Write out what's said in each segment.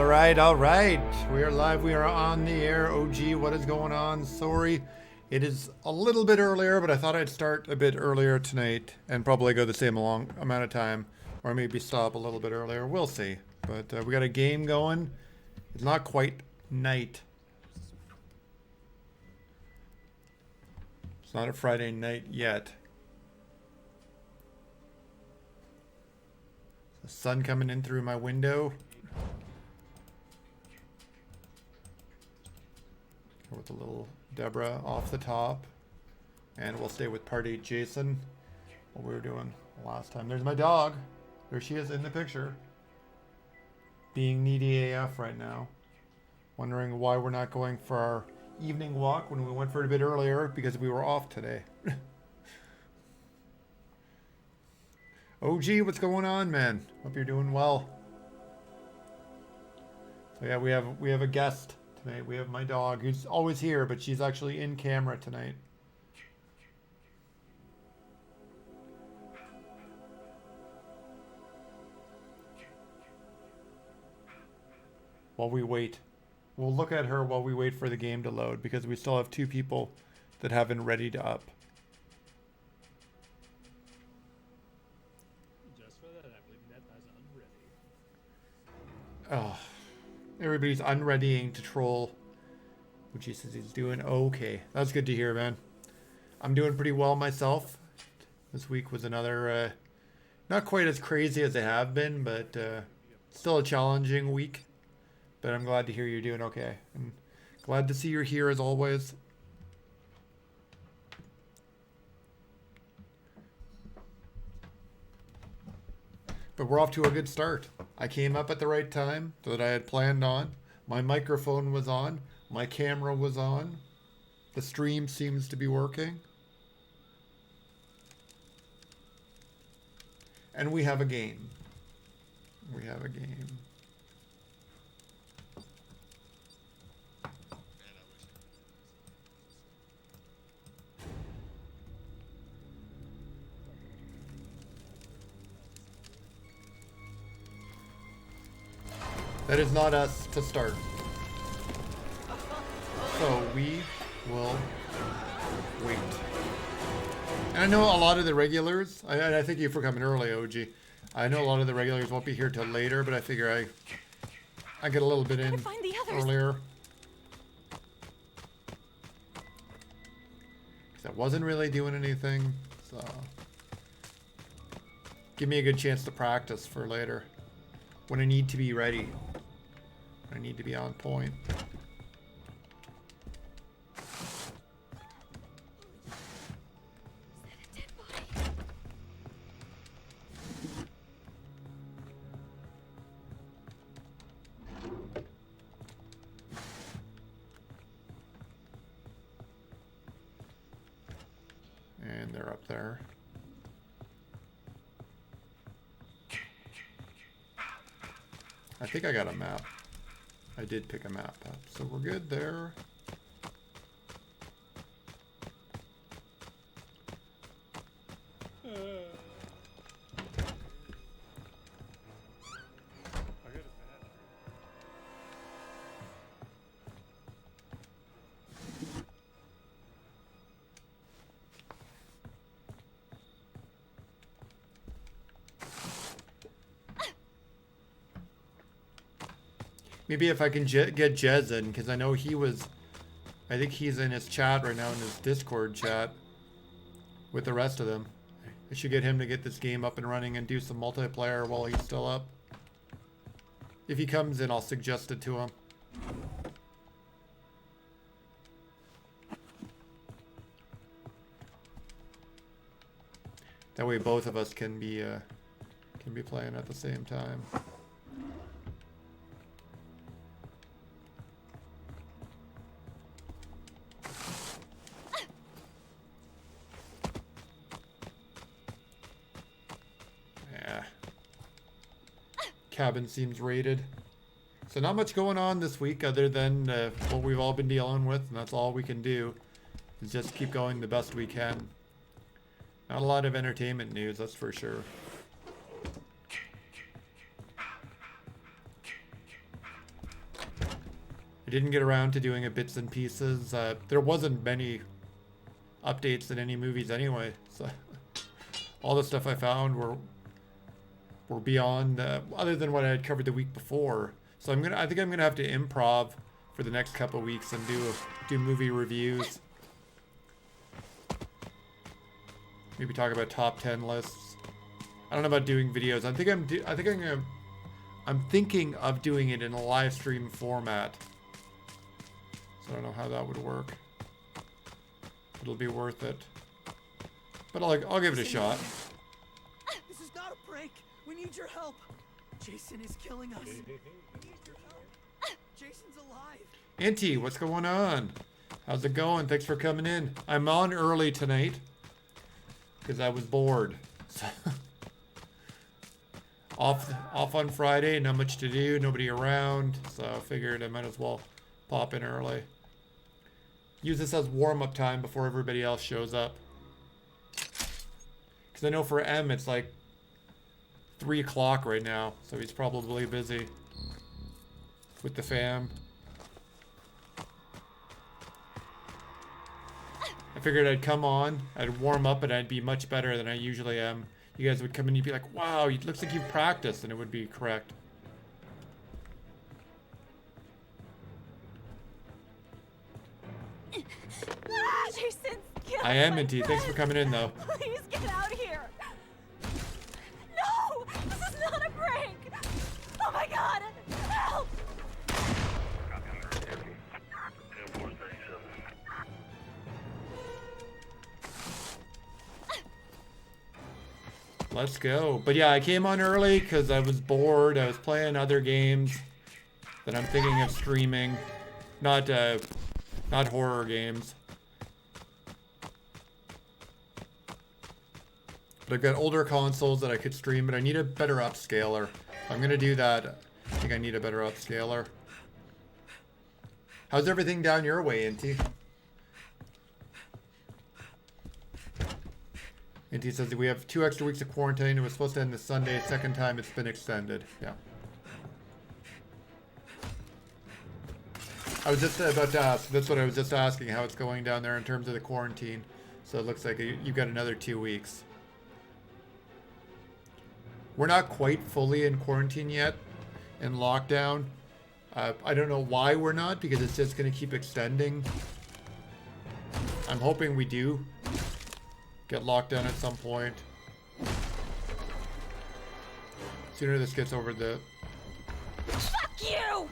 All right. We are live. We are on the air. OG, what is going on? Sorry. It is a little bit earlier, but I thought I'd start a bit earlier tonight and probably go the same long amount of time, or maybe stop a little bit earlier. We'll see. But we got a game going. It's not quite night. It's not a Friday night yet. The sun coming in through my window. With a little Deborah off the top. And we'll stay with Party Jason. What we were doing last time. There's my dog. There she is in the picture. Being needy AF right now. Wondering why we're not going for our evening walk when we went for it a bit earlier because we were off today. OG, what's going on, man? Hope you're doing well. So yeah, we have a guest tonight. We have my dog, who's always here, but she's actually in camera tonight. While we wait. We'll look at her while we wait for the game to load, because we still have two people that haven't readied up. Just for that, I believe that as unready. Oh, everybody's unreadying to troll. Uchi says he's doing okay. That's good to hear, man. I'm doing pretty well myself. This week was another, not quite as crazy as they have been, but still a challenging week. But I'm glad to hear you're doing okay. And glad to see you're here as always. But we're off to a good start. I came up at the right time that I had planned on. My microphone was on. My camera was on. The stream seems to be working. And we have a game. We have a game. That is not us to start. So we will wait. And I know a lot of the regulars, I thank you for coming early, OG. I know a lot of the regulars won't be here till later, but I figure I get a little bit in earlier. Because I wasn't really doing anything, so give me a good chance to practice for later. When I need to be ready. I need to be on point. And they're up there. I think I got a map. I did pick a map up, so we're good there. Maybe if I can get Jez in, because I know I think he's in his chat right now, in his Discord chat, with the rest of them. I should get him to get this game up and running and do some multiplayer while he's still up. If he comes in, I'll suggest it to him. That way both of us can be playing at the same time. Cabin seems raided. So not much going on this week other than what we've all been dealing with, and that's all we can do is just keep going the best we can. Not a lot of entertainment news, that's for sure. I didn't get around to doing a bits and pieces. There wasn't many updates in any movies anyway, so all the stuff I found were beyond other than what I had covered the week before. So I think I'm gonna have to improv for the next couple of weeks and do movie reviews. Maybe talk about top 10 lists. I don't know about doing videos. I'm thinking of doing it in a live stream format. So I don't know how that would work. It'll be worth it. But I'll give it a shot. This is not a prank. We need your help. Jason is killing us. We need your help. Jason's alive. Auntie, what's going on? How's it going? Thanks for coming in. I'm on early tonight because I was bored. Off on Friday, not much to do, nobody around, so I figured I might as well pop in early. Use this as warm-up time before everybody else shows up. Because I know for M it's like 3 o'clock right now, so he's probably busy with the fam. I figured I'd come on, I'd warm up, and I'd be much better than I usually am. You guys would come in and you'd be like, wow, it looks like you've practiced, and it would be correct. Jason's killing I am my Minty. Thanks for coming in, though. Please get out of here. No, this is not a prank. Oh my God, help. Let's go. But yeah, I came on early because I was bored. I was playing other games that I'm thinking of streaming. Not horror games. But I've got older consoles that I could stream, but I need a better upscaler. If I'm gonna do that, I think I need a better upscaler. How's everything down your way, Inti? Inti says that we have 2 extra weeks of quarantine. It was supposed to end this Sunday. Second time it's been extended. Yeah. I was just about to ask. That's what I was just asking, how it's going down there in terms of the quarantine. So it looks like you've got another 2 weeks. We're not quite fully in quarantine yet, in lockdown. I don't know why we're not, because it's just going to keep extending. I'm hoping we do get locked down at some point. Sooner this gets over the... Fuck you!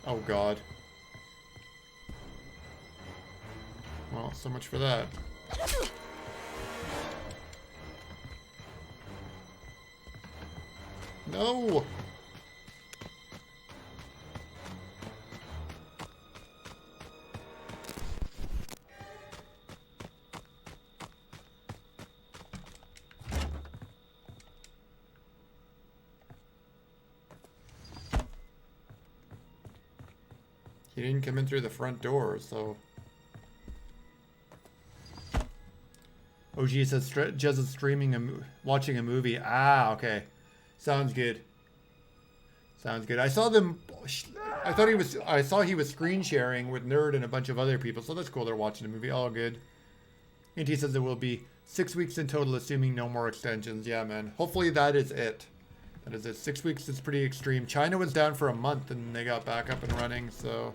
Oh God. Well, so much for that. No! He didn't come in through the front door, so... OG says Jez is streaming watching a movie. Ah, okay. Sounds good. Sounds good. I saw them... I saw he was screen sharing with Nerd and a bunch of other people, so that's cool. They're watching a movie. All good. And he says it will be 6 weeks in total, assuming no more extensions. Yeah, man. Hopefully that is it. That is it. 6 weeks is pretty extreme. China was down for a month and they got back up and running, so...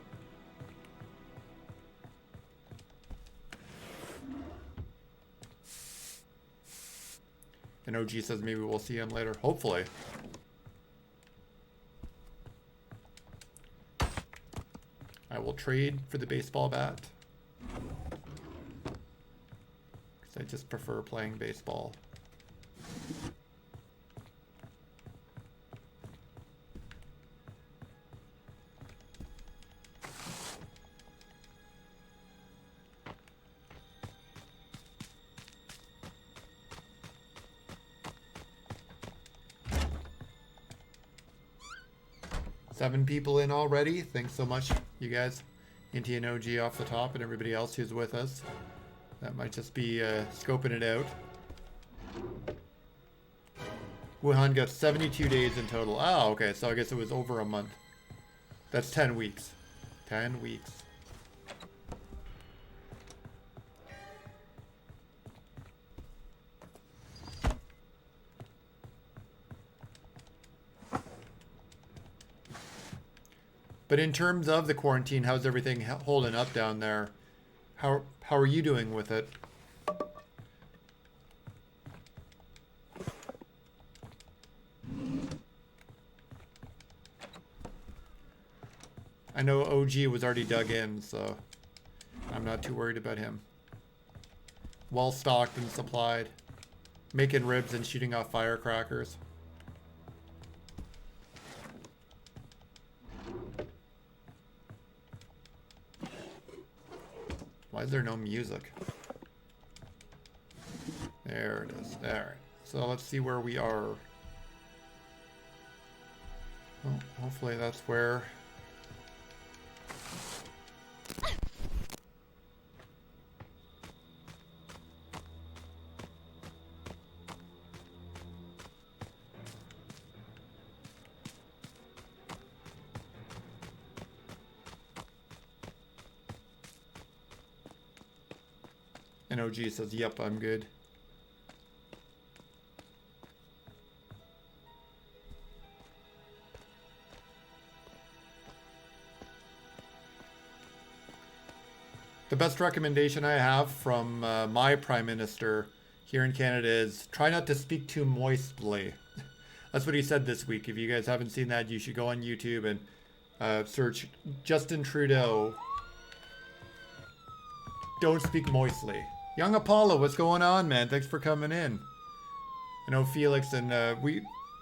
And OG says maybe we'll see him later. Hopefully. I will trade for the baseball bat. Because I just prefer playing baseball. Seven people in already. Thanks so much, you guys. Inti and OG off the top, and everybody else who's with us. That might just be scoping it out. Wuhan got 72 days in total. Oh, okay, so I guess it was over a month. That's 10 weeks. 10 weeks. But in terms of the quarantine, how's everything holding up down there? How are you doing with it? I know OG was already dug in, so I'm not too worried about him. Well stocked and supplied. Making ribs and shooting off firecrackers. Why is there no music? There it is. There. So let's see where we are. Oh, hopefully that's where... And OG says, yep, I'm good. The best recommendation I have from my Prime Minister here in Canada is try not to speak too moistly. That's what he said this week. If you guys haven't seen that, you should go on YouTube and search Justin Trudeau. Don't speak moistly. Young Apollo, what's going on, man? Thanks for coming in. I know Felix and we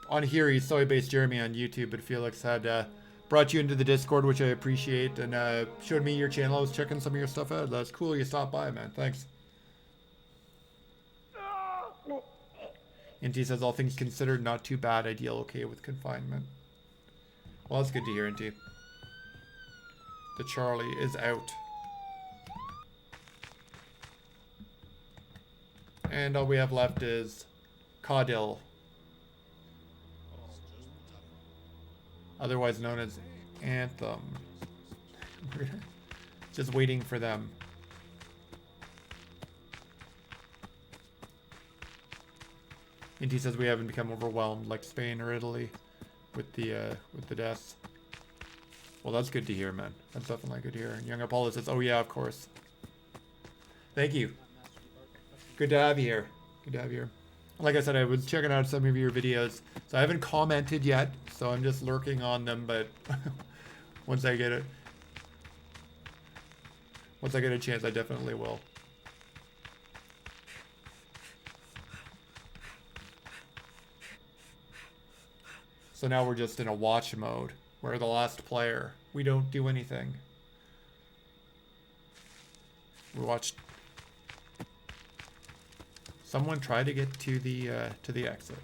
on here he's Soy-Based Jeremy on YouTube, but Felix had brought you into the Discord, which I appreciate, and showed me your channel. I was checking some of your stuff out. That's cool you stopped by, man. Thanks. Inti says, all things considered, not too bad. Ideal, okay with confinement. Well, that's good to hear, Inti. The Charlie is out. And all we have left is Caudil, otherwise known as Anthem. Just waiting for them. Inti says we haven't become overwhelmed like Spain or Italy with the deaths. Well, that's good to hear, man. That's definitely good to hear. And Young Apollo says, oh yeah, of course. Thank you. Good to have you here. Good to have you here. Like I said, I was checking out some of your videos. So I haven't commented yet, so I'm just lurking on them, but once I get a chance, I definitely will. So now we're just in a watch mode. We're the last player. We don't do anything. We watched. Someone try to get to the exit.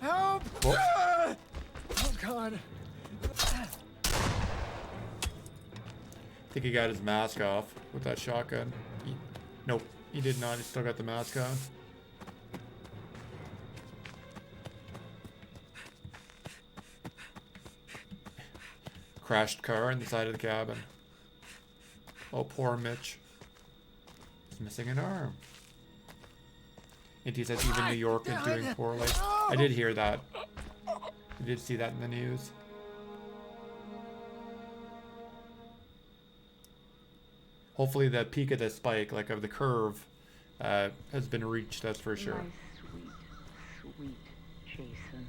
Help! Oh, Oh God. I think he got his mask off with that shotgun. Nope, he did not. He still got the mask on. Crashed car on the side of the cabin. Oh, poor Mitch. He's missing an arm. And he says even New York is doing poorly. I did hear that. I did see that in the news. Hopefully the peak of the spike, like of the curve, has been reached, that's for sure. My sweet, sweet Jason.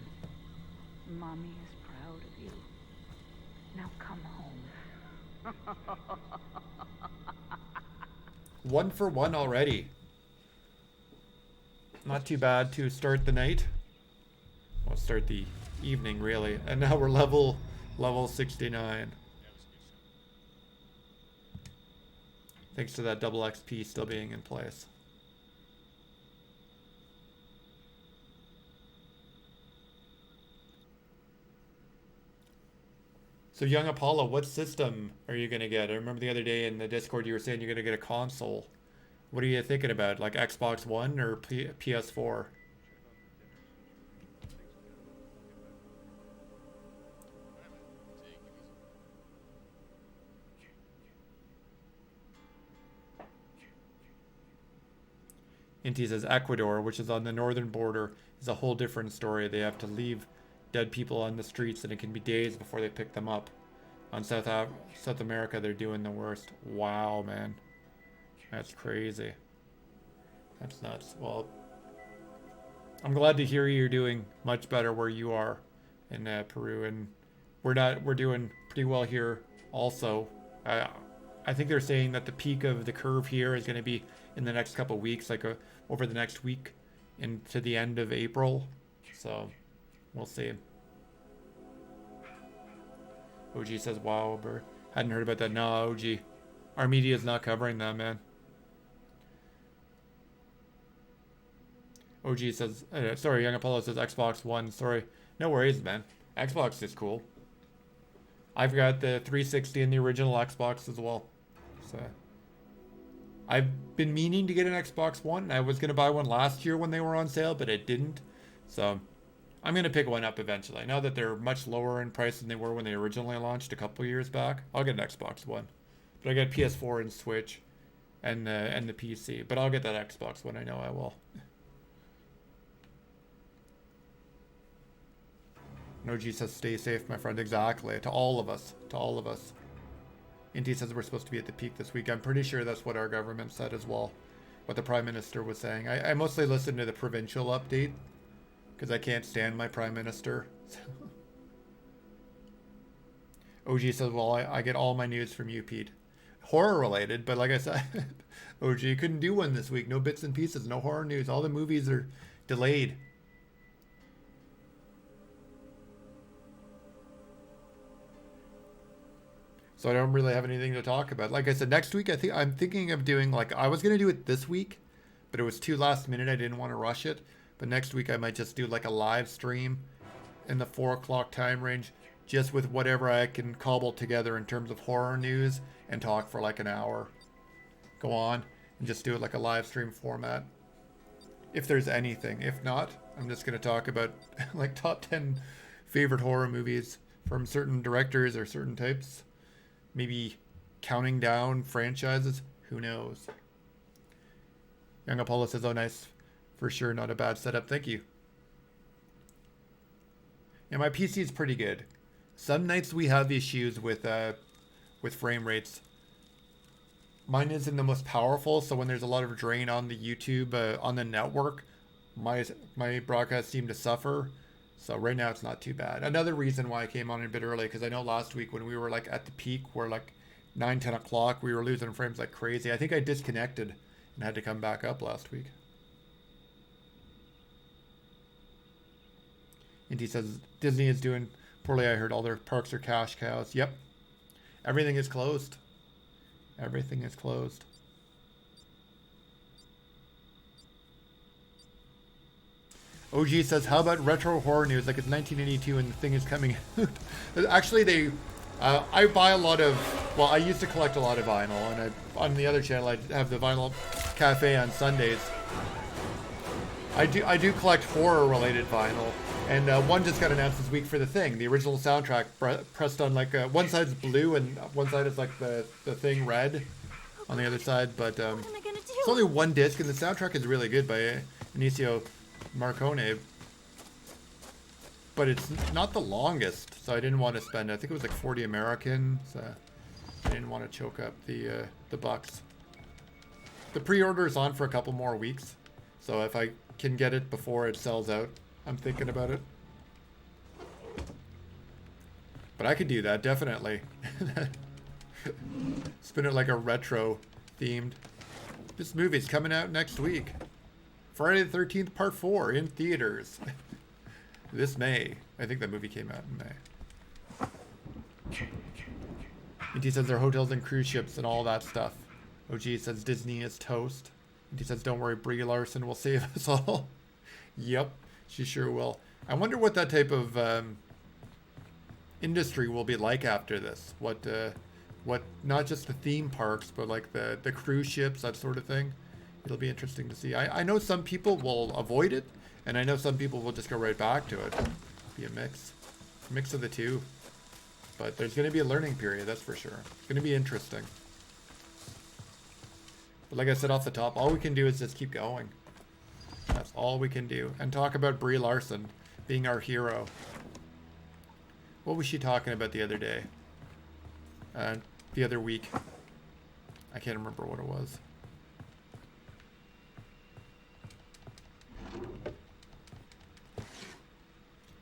Mommy is proud of you. Now come home. 1 for 1 already. Not too bad to start the night. Well, start the evening, really. And now we're level 69. Thanks to that double XP still being in place. So Young Apollo, what system are you going to get? I remember the other day in the Discord you were saying you're going to get a console. What are you thinking about? Like Xbox One or PS4? Inti says Ecuador, which is on the northern border, is a whole different story. They have to leave dead people on the streets, and it can be days before they pick them up. On South America, they're doing the worst. Wow, man. That's crazy. That's nuts. Well, I'm glad to hear you're doing much better where you are in Peru, and we're doing pretty well here also. I think they're saying that the peak of the curve here is going to be in the next couple of weeks, like over the next week into the end of April. So we'll see. OG says, wow, Bert. Hadn't heard about that. No, OG. Our media is not covering that, man. OG says, sorry, Young Apollo says Xbox One. Sorry. No worries, man. Xbox is cool. I've got the 360 and the original Xbox as well. So I've been meaning to get an Xbox One. I was going to buy one last year when they were on sale, but I didn't. So I'm going to pick one up eventually. Now that they're much lower in price than they were when they originally launched a couple years back, I'll get an Xbox One. But I got PS4 and Switch and the PC. But I'll get that Xbox One. I know I will. OG says stay safe, my friend. Exactly. To all of us. To all of us. Inti says we're supposed to be at the peak this week. I'm pretty sure that's what our government said as well. What the Prime Minister was saying. I mostly listen to the provincial update because I can't stand my Prime Minister. OG says, well, I get all my news from you, Pete. Horror related, but like I said, OG couldn't do one this week. No bits and pieces, no horror news. All the movies are delayed. So I don't really have anything to talk about. Like I said, next week I'm thinking of doing, like, I was gonna do it this week, but it was too last minute. I didn't want to rush it. But next week I might just do like a live stream in the 4 o'clock time range, just with whatever I can cobble together in terms of horror news, and talk for like an hour. Go on and just do it like a live stream format. If there's anything. If not, I'm just gonna talk about like top 10 favorite horror movies from certain directors or certain types. Maybe counting down franchises. Who knows? Young Apollo says, oh, nice. For sure, not a bad setup. Thank you. Yeah, my PC is pretty good. Some nights we have issues with frame rates. Mine isn't the most powerful, so when there's a lot of drain on the YouTube, on the network, my broadcasts seem to suffer. So right now it's not too bad. Another reason why I came on a bit early, because I know last week when we were like at the peak, where like 9-10 o'clock, we were losing frames like crazy. I think I disconnected and had to come back up last week. And he says Disney is doing poorly. I heard all their parks are cash cows. Yep. Everything is closed. Everything is closed. OG says, how about retro horror news? Like it's 1982 and the thing is coming out. Actually, I buy a lot of, well, I used to collect a lot of vinyl, and on the other channel, I have the Vinyl Cafe on Sundays. I do collect horror-related vinyl, and one just got announced this week for The Thing. The original soundtrack pressed on like, one side's blue and one side is like the Thing red on the other side, but What am I gonna do? it's only one disc, and the soundtrack is really good by Ennio Morricone, but it's not the longest, so I didn't want to spend, I think it was like 40 American, so I didn't want to choke up the bucks. The pre-order is on for a couple more weeks, so if I can get it before it sells out, I'm thinking about it. But I could do that, definitely. Spin it like a retro themed. This movie's coming out next week. Friday the 13th, Part 4 in theaters. This May. I think that movie came out in May. And he says there are hotels and cruise ships and all that stuff. OG says Disney is toast. And he says, don't worry, Brie Larson will save us all. Yep, she sure will. I wonder what that type of industry will be like after this. What not just the theme parks, but like the cruise ships, that sort of thing. It'll be interesting to see. I know some people will avoid it, and I know some people will just go right back to it. Be a mix of the two. But there's going to be a learning period, that's for sure. It's going to be interesting. But like I said off the top, all we can do is just keep going. all we can do. And talk about Brie Larson being our hero. What was she talking about the other day? The other week. I can't remember what it was.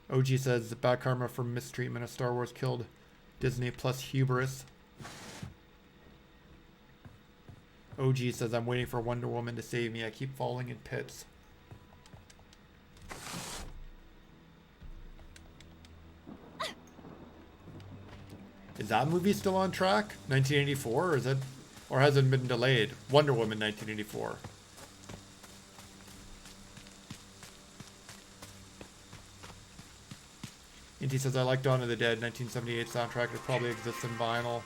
OG says the bad karma from mistreatment of Star Wars killed Disney plus hubris. OG says I'm waiting for Wonder Woman to save me. I keep falling in pits. Is that movie still on track? 1984, or is it, or has it been delayed? Wonder Woman 1984. Inti says I like Dawn of the Dead 1978 soundtrack. It probably exists in vinyl.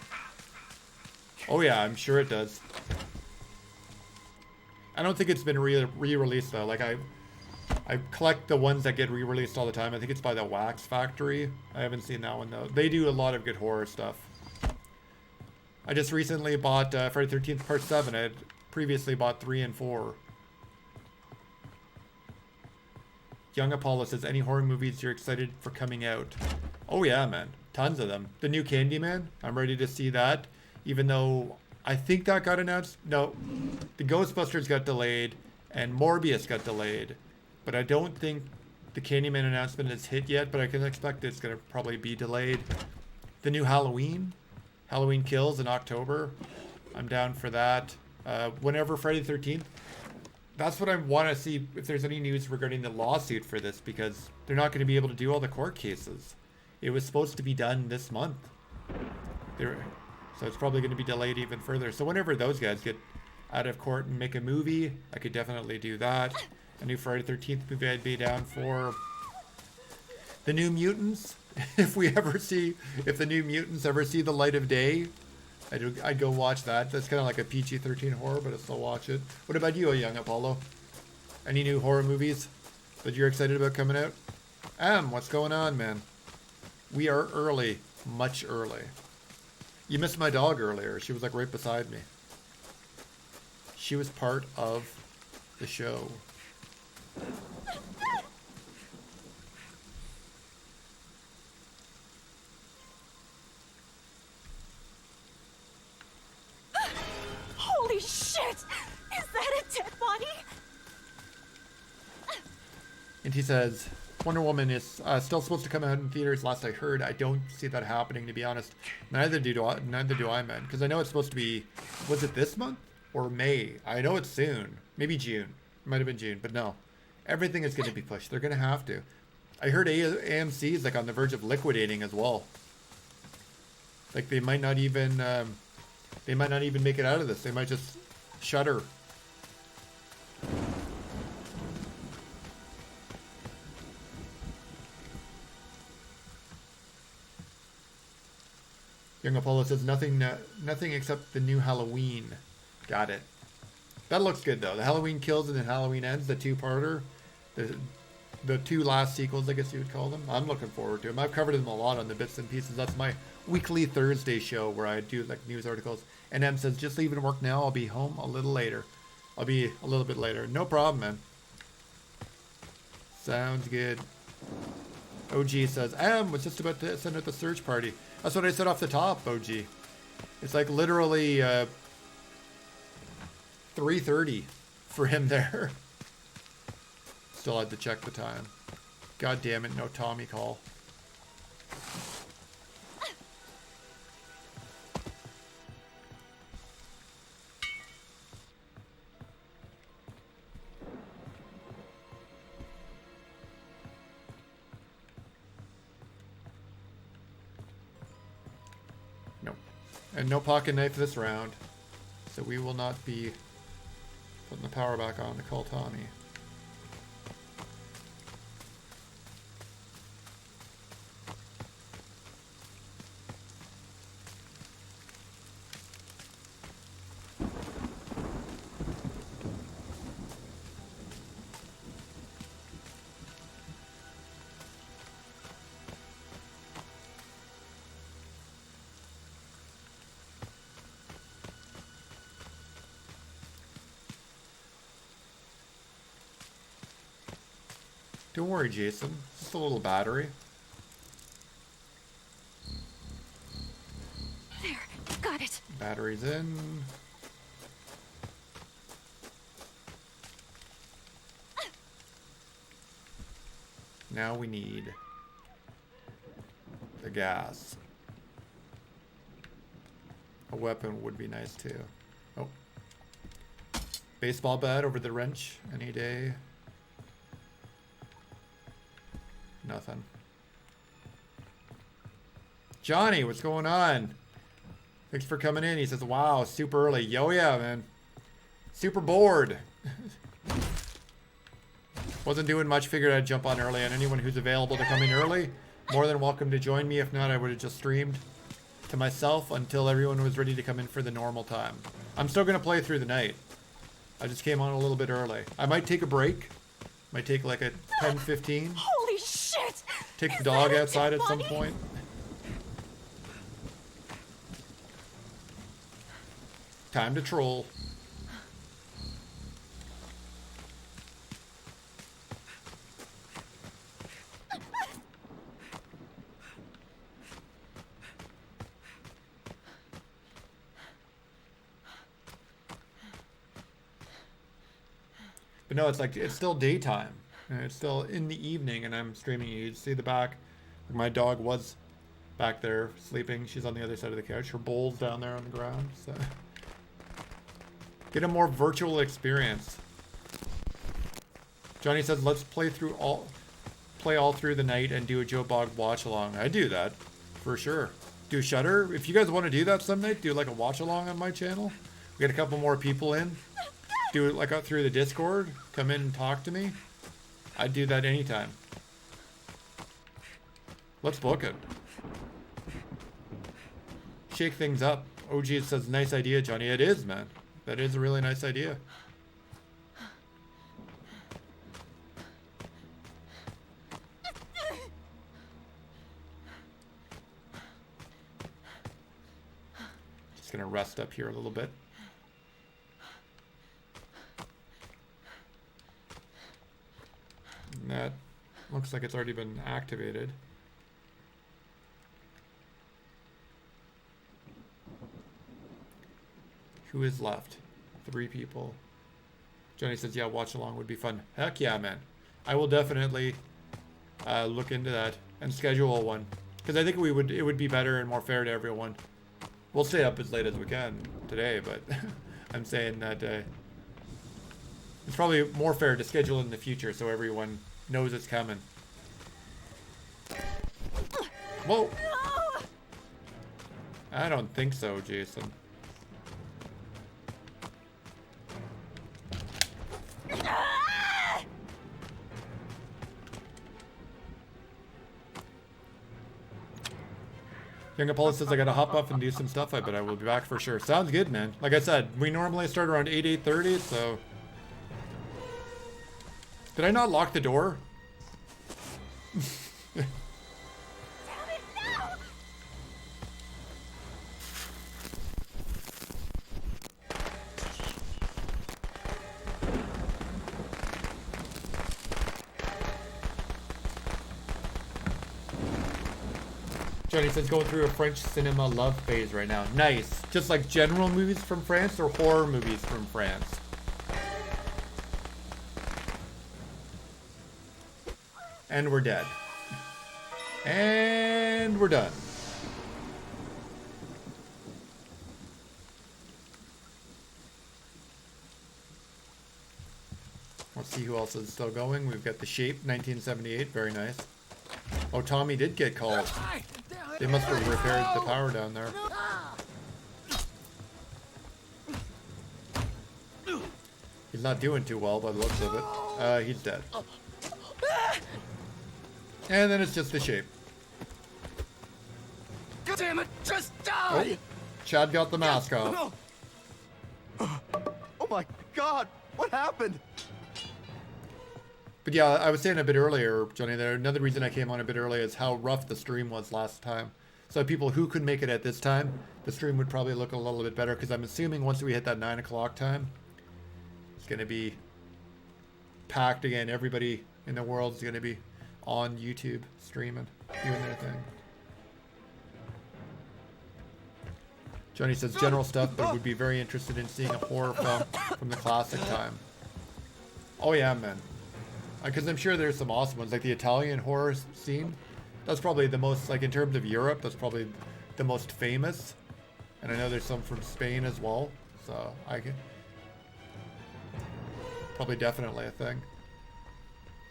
Oh yeah, I'm sure it does. I don't think it's been re-released though. Like I collect the ones that get re-released all the time. I think it's by the Wax Factory. I haven't seen that one though. They do a lot of good horror stuff. I just recently bought Friday the 13th Part 7. I had previously bought 3 and 4. Young Apollo says, any horror movies you're excited for coming out? Oh yeah, man. Tons of them. The new Candyman. I'm ready to see that. Even though I think that got announced. No. The Ghostbusters got delayed. And Morbius got delayed. But I don't think the Candyman announcement has hit yet. But I can expect it's going to probably be delayed. The new Halloween. Halloween Kills in October. I'm down for that. Whenever Friday the 13th. That's what I want to see if there's any news regarding the lawsuit for this, because they're not going to be able to do all the court cases. It was supposed to be done this month. So it's probably going to be delayed even further. So whenever those guys get out of court and make a movie, I could definitely do that. A new Friday the 13th movie I'd be down for. The New Mutants. If the New Mutants ever see the light of day, I'd go watch that. That's kind of like a PG-13 horror, but I'd still watch it. What about you, Young Apollo? Any new horror movies that you're excited about coming out? What's going on, man? We are early. Much early. You missed my dog earlier. She was like right beside me. She was part of the show. Holy shit! Is that a dead body? And he says, Wonder Woman is still supposed to come out in theaters. Last I heard, I don't see that happening. To be honest, neither do I, man. Because I know it's supposed to be. Was it this month or May? I know it's soon. Maybe June. It might have been June, but no. Everything is going to be pushed. They're going to have to. I heard AMC is like on the verge of liquidating as well. Like they might not even. They might not even make it out of this. They might just shutter. Young Apollo says nothing except the new Halloween. Got it. That looks good though. The Halloween Kills and then Halloween Ends, the two-parter. The two last sequels, I guess you would call them. I'm looking forward to them. I've covered them a lot on the Bits and Pieces. That's my weekly Thursday show where I do like news articles. And M says, just leaving work now. I'll be home a little later. I'll be a little bit later. No problem, man. Sounds good. OG says, was just about to send out the search party. That's what I said off the top, OG. It's like literally 3:30 for him there. Still had to check the time. God damn it, no Tommy call. Nope. And no pocket knife this round. So we will not be putting the power back on to call Tommy. Don't worry, Jason. It's just a little battery. There, got it. Battery's in. Now we need the gas. A weapon would be nice too. Oh. Baseball bat over the wrench any day. Nothing. Johnny, what's going on? Thanks for coming in. He says, wow, super early. Yo, yeah, man. Super bored. Wasn't doing much. Figured I'd jump on early. And anyone who's available to come in early, more than welcome to join me. If not, I would have just streamed to myself until everyone was ready to come in for the normal time. I'm still going to play through the night. I just came on a little bit early. I might take a break. Might take like a 10-15. Holy shit! Take Is the dog that a outside dead at some body? point. Time to troll. But no, it's like, it's still daytime. And it's still in the evening and I'm streaming. You'd see the back. My dog was back there sleeping. She's on the other side of the couch. Her bowl's down there on the ground. So get a more virtual experience. Johnny says, let's play all through the night and do a Joe Bog watch along. I do that for sure. Do Shudder. If you guys want to do that some night, do like a watch along on my channel. We get a couple more people in. Do it like out through the Discord. Come in and talk to me. I'd do that anytime. Let's book it. Shake things up. OG says, nice idea, Johnny. It is, man. That is a really nice idea. Just gonna rest up here a little bit. And that looks like it's already been activated. Who is left? 3 people. Johnny says, yeah, watch along would be fun. Heck yeah, man. I will definitely look into that and schedule one. Because I think it would be better and more fair to everyone. We'll stay up as late as we can today, but I'm saying that it's probably more fair to schedule in the future so everyone knows it's coming. Whoa! No! I don't think so, Jason. Ah! Young Apollo says I gotta hop off and do some stuff, but I will be back for sure. Sounds good, man. Like I said, we normally start around 8:30, so... Did I not lock the door? Damn it, no! Johnny says going through a French cinema love phase right now. Nice. Just like general movies from France or horror movies from France? And we're dead. And we're done. Let's see who else is still going. We've got The Shape, 1978. Very nice. Oh, Tommy did get called. They must have repaired the power down there. He's not doing too well by the looks of it. He's dead. And then it's just The Shape. God damn it, just Oh, die! Chad got the mask off. No. Oh my god, what happened? But yeah, I was saying a bit earlier, Johnny, that another reason I came on a bit early is how rough the stream was last time. So people who could make it at this time, the stream would probably look a little bit better, because I'm assuming once we hit that 9 o'clock time, it's going to be packed again. Everybody in the world is going to be on YouTube streaming, doing their thing. Johnny says general stuff, but would be very interested in seeing a horror film from the classic time. Oh yeah, man. Because I'm sure there's some awesome ones, like the Italian horror scene. That's probably the most, like in terms of Europe, that's probably the most famous. And I know there's some from Spain as well, so I can... Probably definitely a thing.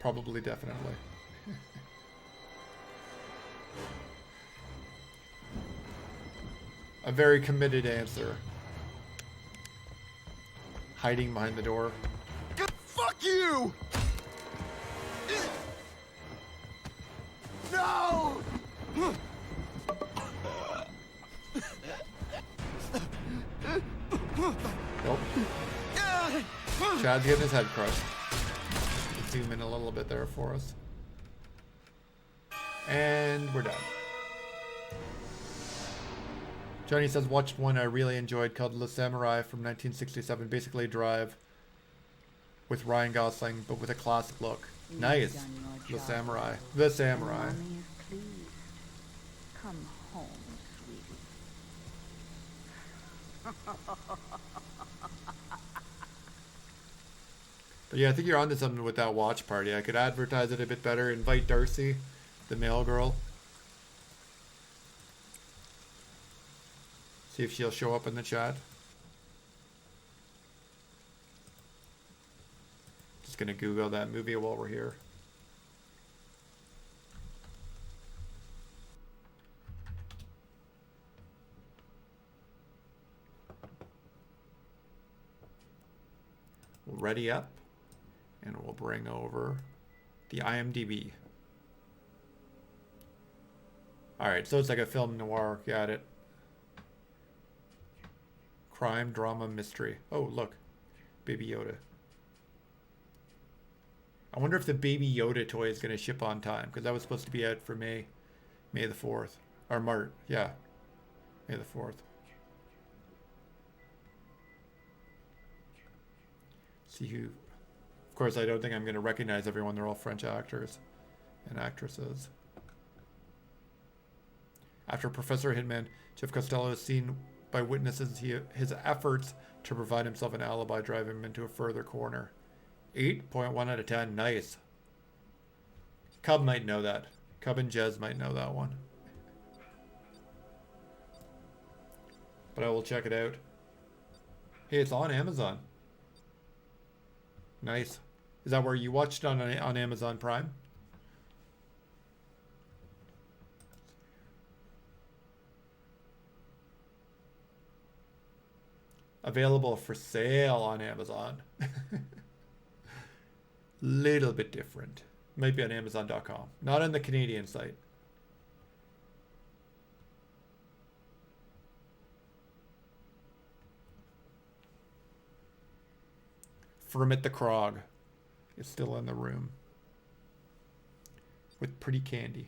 Probably definitely. A very committed answer. Hiding behind the door. Fuck you! No! Nope. Chad's getting his head crushed. Zoom in a little bit there for us. And we're done. Johnny says, watched one I really enjoyed called Le Samurai from 1967. Basically Drive with Ryan Gosling, but with a classic look. Nice. Le Samurai. The Samurai. Mommy is pleased. Come home, sweetie. But yeah, I think you're onto something with that watch party. I could advertise it a bit better. Invite Darcy, the mail girl. See if she'll show up in the chat. Just gonna Google that movie while we're here. We'll ready up. And we'll bring over the IMDb. Alright, so it's like a film noir. Got it. Crime, drama, mystery. Oh, look. Baby Yoda. I wonder if the Baby Yoda toy is going to ship on time. Because that was supposed to be out for May the 4th. Or March. Yeah. May the 4th. See who... Of course, I don't think I'm going to recognize everyone. They're all French actors and actresses. After Professor Hitman, Jeff Costello is seen by witnesses. His efforts to provide himself an alibi drive him into a further corner. 8.1 out of 10. Nice. Cub might know that. Cub and Jez might know that one. But I will check it out. Hey, it's on Amazon. Nice. Is that where you watched it on Amazon Prime? Available for sale on Amazon. Little bit different. Might be on Amazon.com. Not on the Canadian site. Fermit the Krog is still in the room with pretty candy.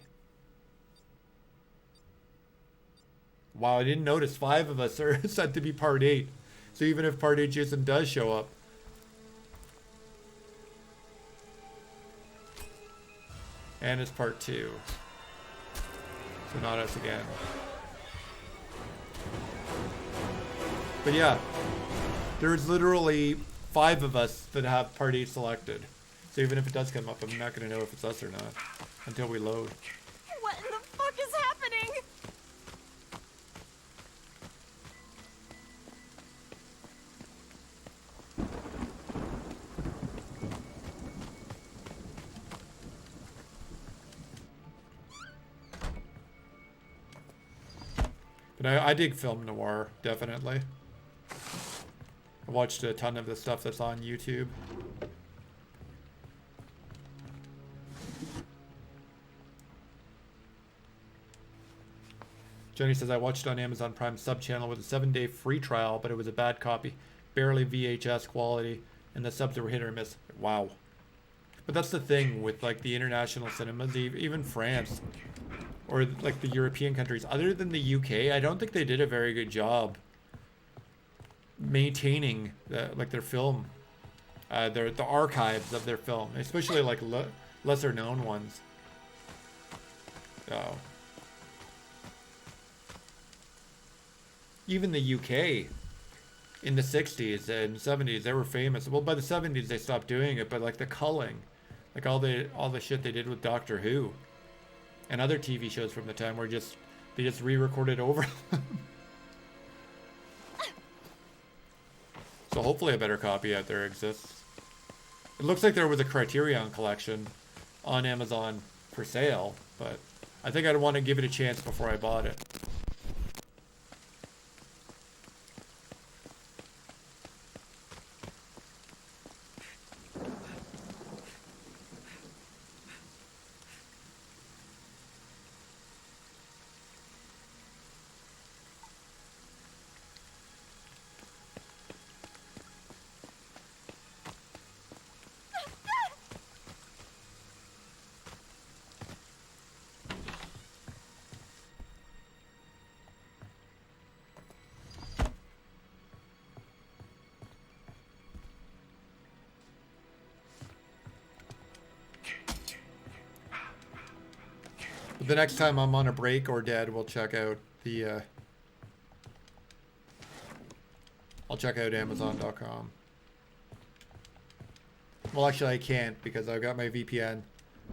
Wow, I didn't notice 5 of us are set to be part 8. So even if part 8 Jason does show up. And it's part 2. So not us again. But yeah, there's literally 5 of us that have part 8 selected. So even if it does come up, I'm not going to know if it's us or not until we load. What in the fuck is happening? But I dig film noir, definitely. I watched a ton of the stuff that's on YouTube. Jenny says, I watched on Amazon Prime sub-channel with a 7-day free trial, but it was a bad copy. Barely VHS quality, and the subs were hit or miss. Wow. But that's the thing with like the international cinemas, even France, or like the European countries. Other than the UK, I don't think they did a very good job maintaining their film, the archives of their film, especially like lesser known ones. Oh. Even the UK in the 60s and 70s, they were famous. Well, by the 70s they stopped doing it, but like the culling, like all the shit they did with Doctor Who and other TV shows from the time were just they just re-recorded over. So hopefully a better copy out there exists. It looks like there was a Criterion collection on Amazon for sale, but I think I'd want to give it a chance before I bought it. But the next time I'm on a break or dead, we'll check out the I'll check out Amazon.com. Well, actually I can't because I've got my VPN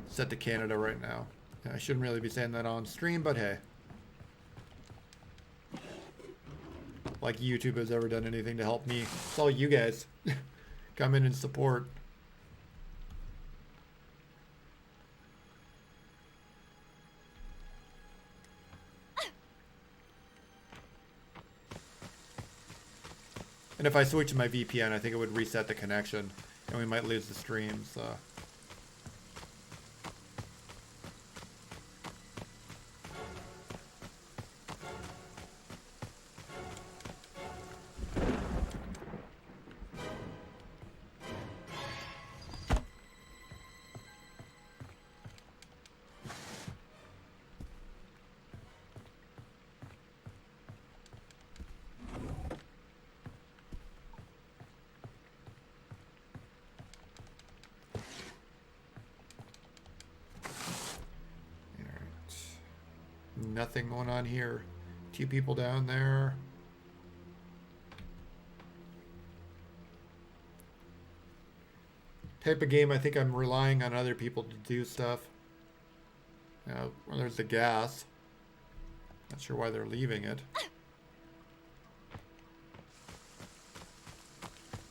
set to Canada right now. I shouldn't really be saying that on stream, but hey. Like YouTube has ever done anything to help me. It's all you guys. Come in and support. And if I switch to my VPN, I think it would reset the connection, and we might lose the stream, so. Nothing going on here. 2 people down there. Type of game I think I'm relying on other people to do stuff. Well, there's the gas. Not sure why they're leaving it.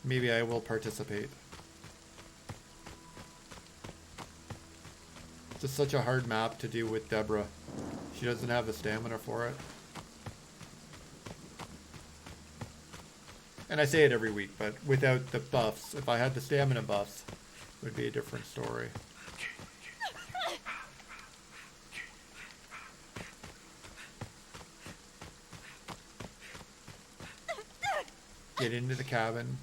Maybe I will participate. It's just such a hard map to do with Deborah. She doesn't have the stamina for it. And I say it every week, but without the buffs, if I had the stamina buffs, it would be a different story. Get into the cabin.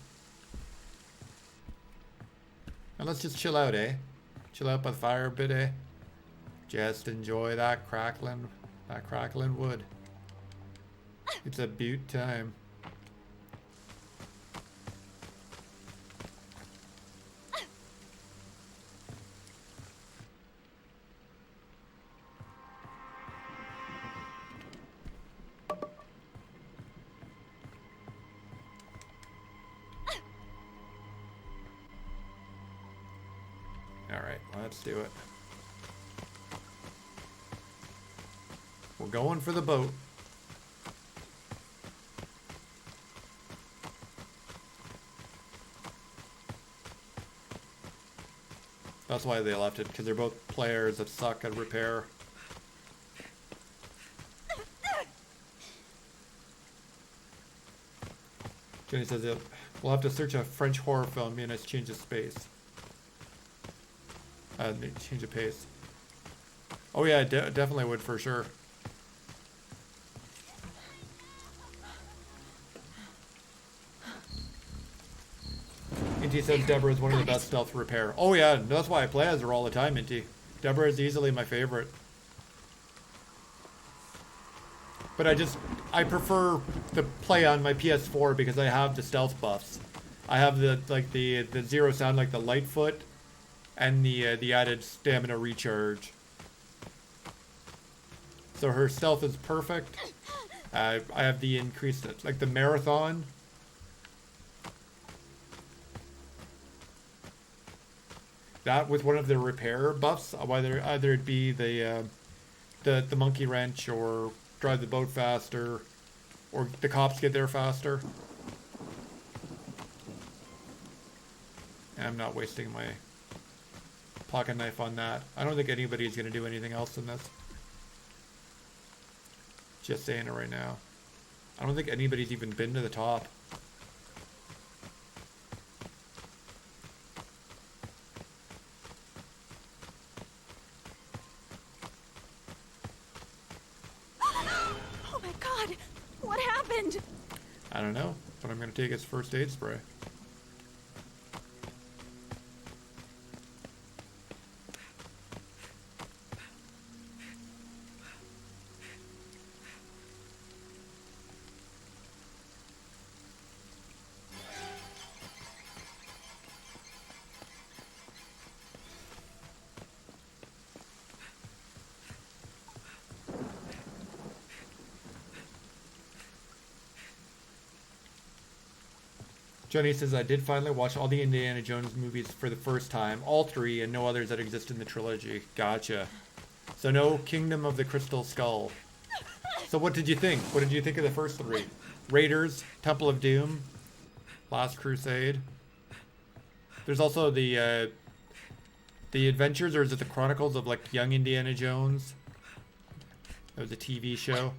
And let's just chill out, eh? Chill out by the fire a bit, eh? Just enjoy that crackling wood. It's a beaut time. All right, let's do it. We're going for the boat. That's why they left it, because they're both players that suck at repair. Jenny says we'll have to search a French horror film and it's change of space. Change of pace. Oh yeah, definitely would for sure. Inti says Deborah is one of the best stealth repair. Oh yeah, that's why I play as her all the time, Inti. Deborah is easily my favorite. But I prefer to play on my PS4 because I have the stealth buffs. I have the zero sound, like the Lightfoot, and the added stamina recharge. So her stealth is perfect. I have the increased, like the marathon. That with one of the repair buffs, whether either it be the monkey wrench or drive the boat faster, or the cops get there faster. I'm not wasting my pocket knife on that. I don't think anybody's gonna do anything else in this. Just saying it right now. I don't think anybody's even been to the top. Oh my god! What happened? I don't know, but I'm gonna take his first aid spray. Johnny says, I did finally watch all the Indiana Jones movies for the first time. All three, and no others that exist in the trilogy. Gotcha. So no Kingdom of the Crystal Skull. So what did you think? What did you think of the first three? Raiders, Temple of Doom, Last Crusade. There's also the Adventures, or is it the Chronicles of, like, Young Indiana Jones? That was a TV show.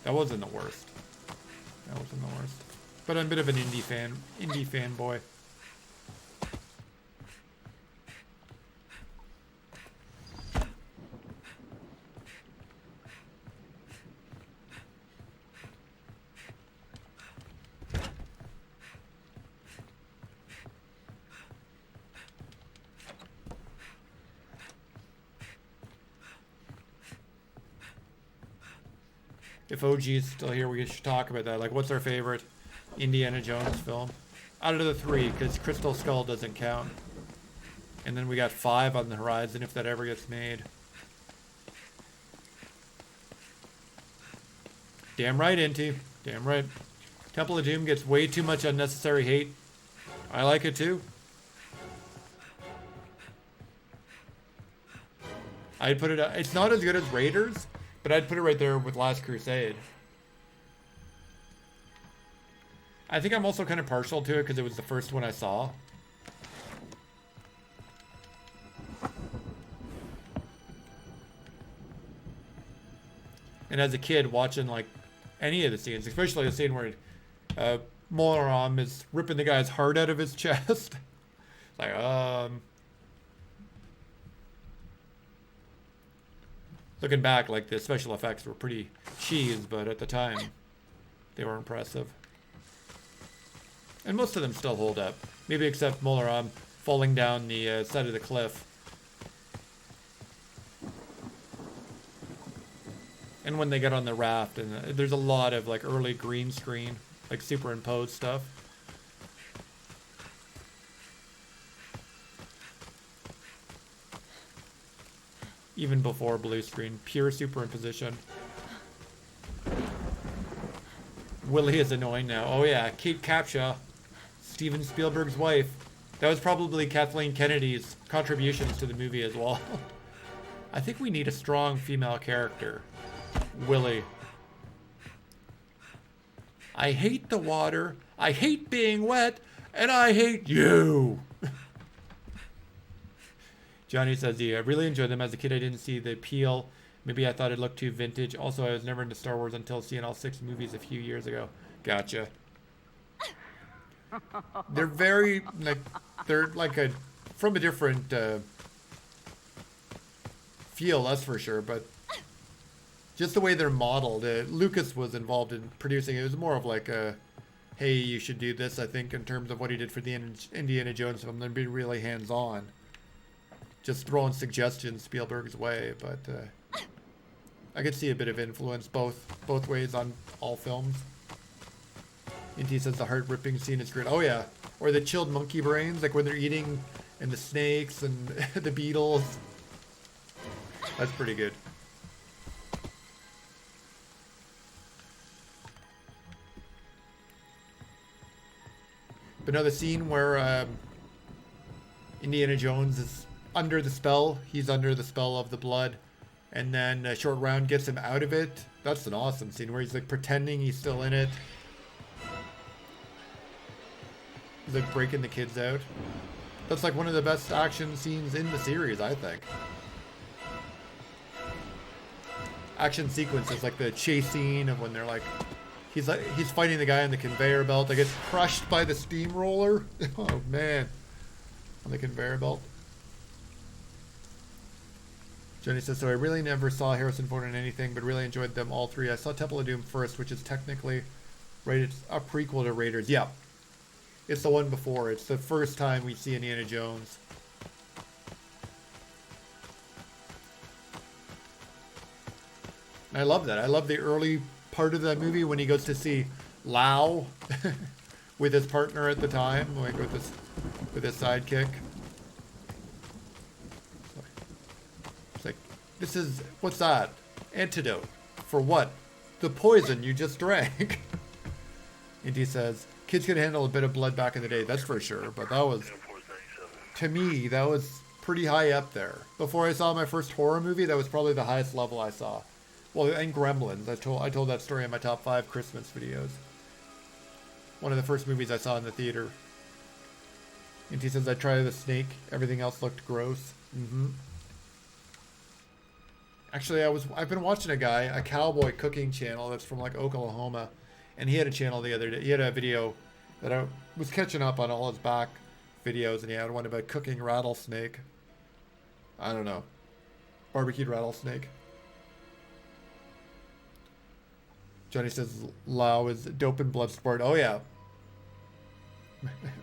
That wasn't the worst. That wasn't the worst. But I'm a bit of an indie fanboy. If OG is still here, we should talk about that. Like, what's our favorite Indiana Jones film? Out of the three, because Crystal Skull doesn't count. And then we got 5 on the horizon if that ever gets made. Damn right, Inti. Damn right. Temple of Doom gets way too much unnecessary hate. I like it too. I'd put it... It's not as good as Raiders, but I'd put it right there with Last Crusade. I think I'm also kind of partial to it because it was the first one I saw. And as a kid, watching, like, any of the scenes, especially the scene where Molaram is ripping the guy's heart out of his chest. Like, looking back, like, the special effects were pretty cheese, but at the time, they were impressive. And most of them still hold up. Maybe except Molaram falling down the side of the cliff. And when they get on the raft, and there's a lot of, like, early green screen, like, superimposed stuff. Even before blue screen, pure superimposition. Willie is annoying now. Oh yeah, Kate Capshaw, Steven Spielberg's wife. That was probably Kathleen Kennedy's contributions to the movie as well. I think we need a strong female character. Willie. I hate the water, I hate being wet, and I hate you! Johnny says, yeah, I really enjoyed them. As a kid, I didn't see the appeal. Maybe I thought it looked too vintage. Also, I was never into Star Wars until seeing all 6 movies a few years ago. Gotcha. They're very, like, they're like from a different feel, that's for sure, but just the way they're modeled. Lucas was involved in producing it. It was more of like a, hey, you should do this, I think, in terms of what he did for the Indiana Jones film, than be really hands-on. Just throwing suggestions Spielberg's way, but I could see a bit of influence both ways on all films. Inti says the heart ripping scene is great. Oh yeah. Or the chilled monkey brains, like when they're eating and the snakes and the beetles. That's pretty good. But no, the scene where Indiana Jones is under the spell. He's under the spell of the blood. And then Short Round gets him out of it. That's an awesome scene where he's like pretending he's still in it. He's like breaking the kids out. That's like one of the best action scenes in the series, I think. Action sequences like the chase scene of when they're like he's fighting the guy on the conveyor belt that gets crushed by the steamroller. Oh man. On the conveyor belt. Jenny says, so I really never saw Harrison Ford in anything, but really enjoyed them all three. I saw Temple of Doom first, which is technically rated a prequel to Raiders. Yeah. It's the one before. It's the first time we see Indiana Jones. And I love that. I love the early part of that movie when he goes to see Lau with his partner at the time, like with his sidekick. It's like, this is, what's that? Antidote. For what? The poison you just drank. And he says, kids could handle a bit of blood back in the day, that's for sure. But that was, to me, that was pretty high up there. Before I saw my first horror movie, that was probably the highest level I saw. Well, and Gremlins. I told that story in my top 5 Christmas videos. One of the first movies I saw in the theater. And he says, I tried the snake. Everything else looked gross. Mm-hmm. Actually, I've been watching a cowboy cooking channel that's from like Oklahoma. And he had a channel the other day. He had a video that I was catching up on all his back videos. And he had one about cooking rattlesnake. I don't know. Barbecued rattlesnake. Johnny says Lau is dope in Bloodsport. Oh yeah.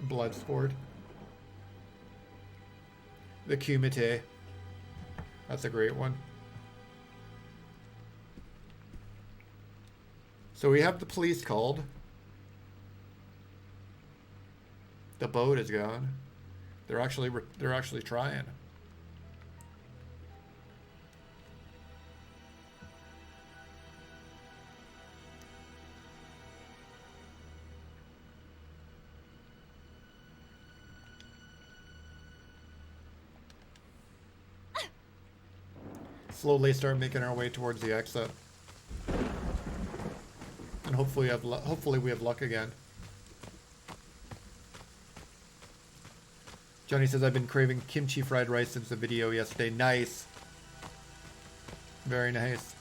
Bloodsport. The Kumite. That's a great one. So we have the police called. The boat is gone. They're actually trying. Slowly start making our way towards the exit. And hopefully we have luck again. Johnny says, I've been craving kimchi fried rice since the video yesterday. Nice. Very nice.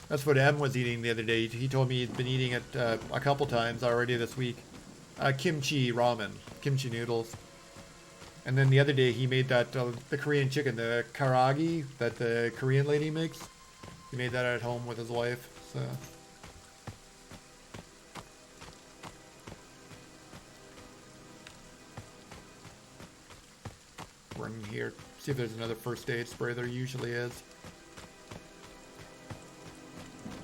That's what M was eating the other day. He told me he'd been eating it a couple times already this week. Kimchi ramen. Kimchi noodles. And then the other day he made that, the Korean chicken, the karagi that the Korean lady makes. He made that at home with his wife, so. We're in here, see if there's another first aid spray. There usually is.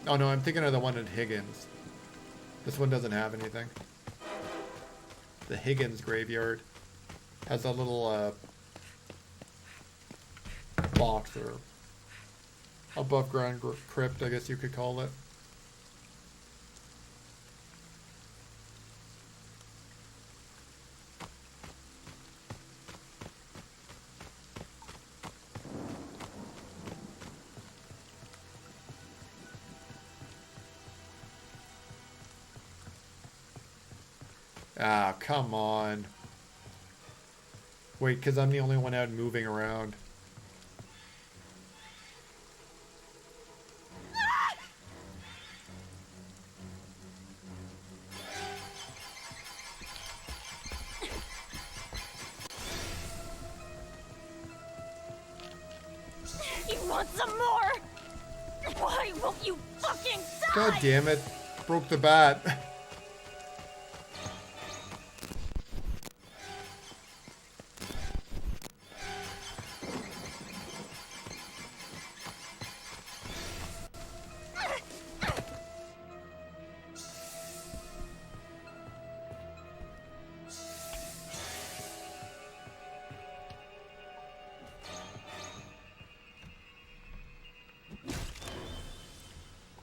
Oh no, I'm thinking of the one at Higgins. This one doesn't have anything. The Higgins graveyard has a little box or above ground crypt, I guess you could call it. Ah, come on. Wait, because I'm the only one out moving around. You want some more? Why won't you fucking die? God damn it. Broke the bat.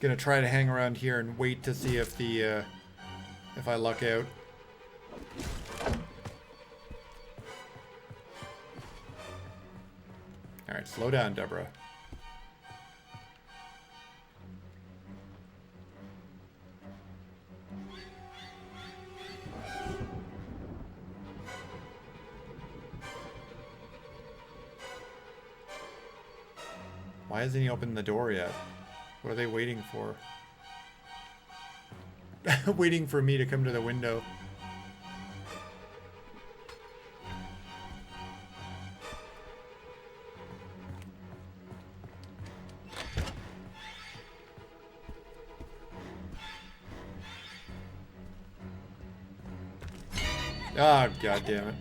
Gonna try to hang around here and wait to see if the if I luck out. All right, slow down, Deborah. Why hasn't he opened the door yet? What are they waiting for? Waiting for me to come to the window. Ah, God damn it.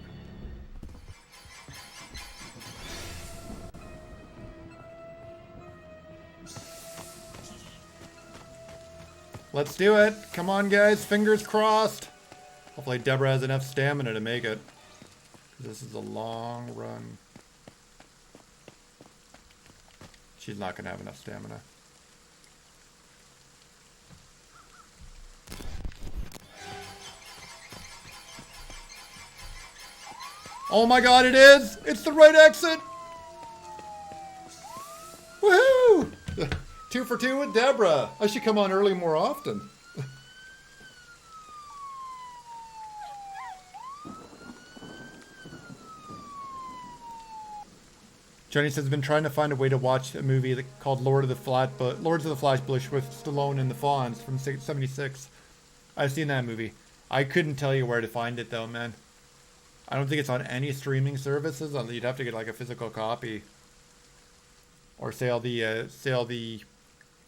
Let's do it. Come on, guys. Fingers crossed. Hopefully Deborah has enough stamina to make it. This is a long run. She's not going to have enough stamina. Oh my God, it is! It's the right exit! Woohoo! 2 for 2 with Deborah. I should come on early more often. Johnny says, been trying to find a way to watch a movie called Lords of the Flatbush with Stallone and the Fonz from '76. I've seen that movie. I couldn't tell you where to find it though, man. I don't think it's on any streaming services. You'd have to get like a physical copy, or sail the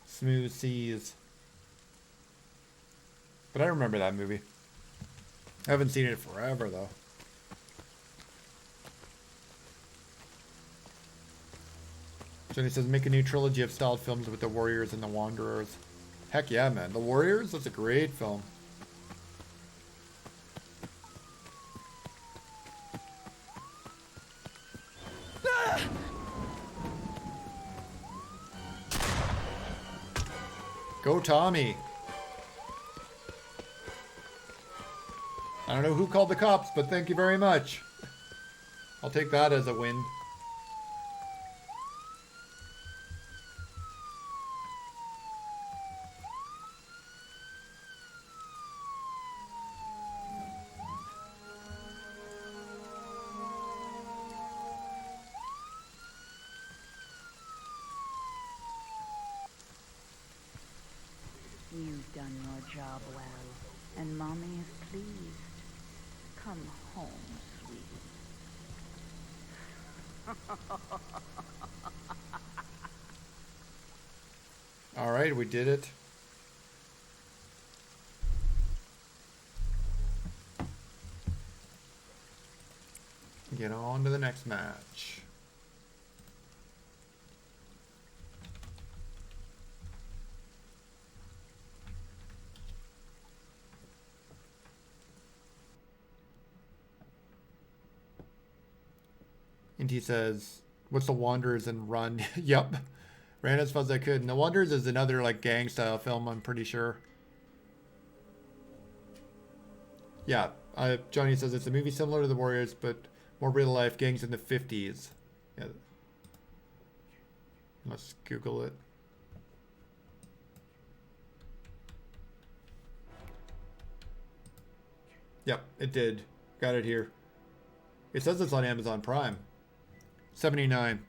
smooth seas. But I remember that movie. I haven't seen it forever though. Jenny says, make a new trilogy of styled films with the Warriors and the Wanderers. Heck yeah, man. The Warriors? That's a great film. Go Tommy. I don't know who called the cops, but thank you very much. I'll take that as a win. You've done your job well, and Mommy is pleased. Come home, sweetie. All right, we did it. Get on to the next match. And he says, what's the Wanderers and Run? Yep. Ran as fast as I could. And the Wanderers is another like gang style film, I'm pretty sure. Yeah. Johnny says it's a movie similar to the Warriors, but more real life, gangs in the 50s. Yeah. Let's Google it. Yep, it did. Got it here. It says it's on Amazon Prime. 79.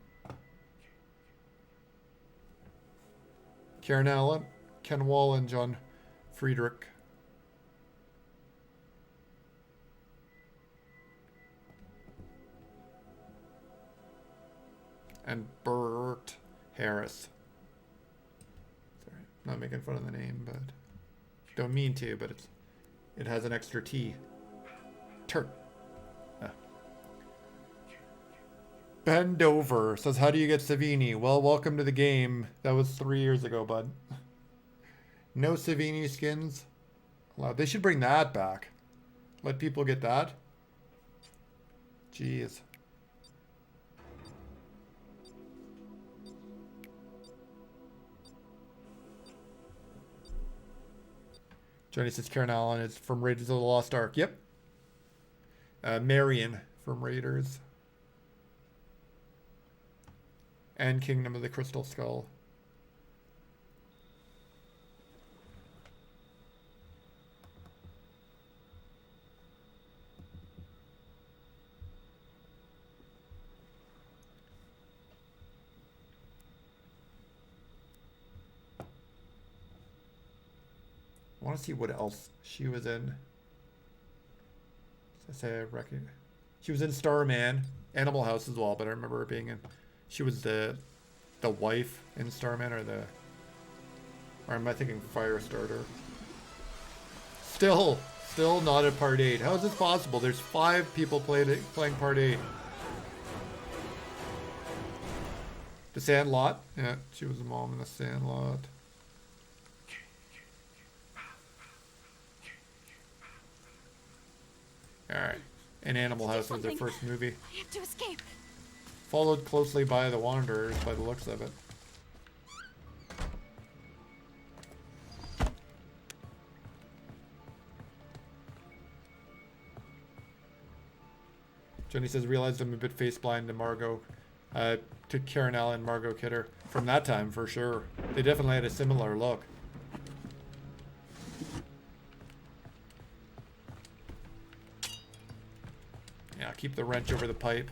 Karen Allen, Ken Wall, and John Friedrich. And Burt Harris. Sorry, not making fun of the name, but don't mean to, but it has an extra T. Turn. Bend Over says, how do you get Savini? Well, welcome to the game. That was 3 years ago, bud. No Savini skins. Wow, they should bring that back. Let people get that. Jeez. Johnny says Karen Allen is from Raiders of the Lost Ark. Yep. Marion from Raiders. And Kingdom of the Crystal Skull. I want to see what else she was in. I say I reckon she was in Starman, Animal House as well, but I remember her being in. She was the wife in Starman, or am I thinking Firestarter? Still not at part 8. How is this possible? There's 5 people playing part 8. The Sandlot. Yeah, she was the mom in The Sandlot. Alright. And Animal House was their first movie. I have to escape. Followed closely by The Wanderers by the looks of it. Jenny says, realized I'm a bit face blind to Margot, to Karen Allen, Margot Kidder. From that time, for sure. They definitely had a similar look. Yeah, keep the wrench over the pipe.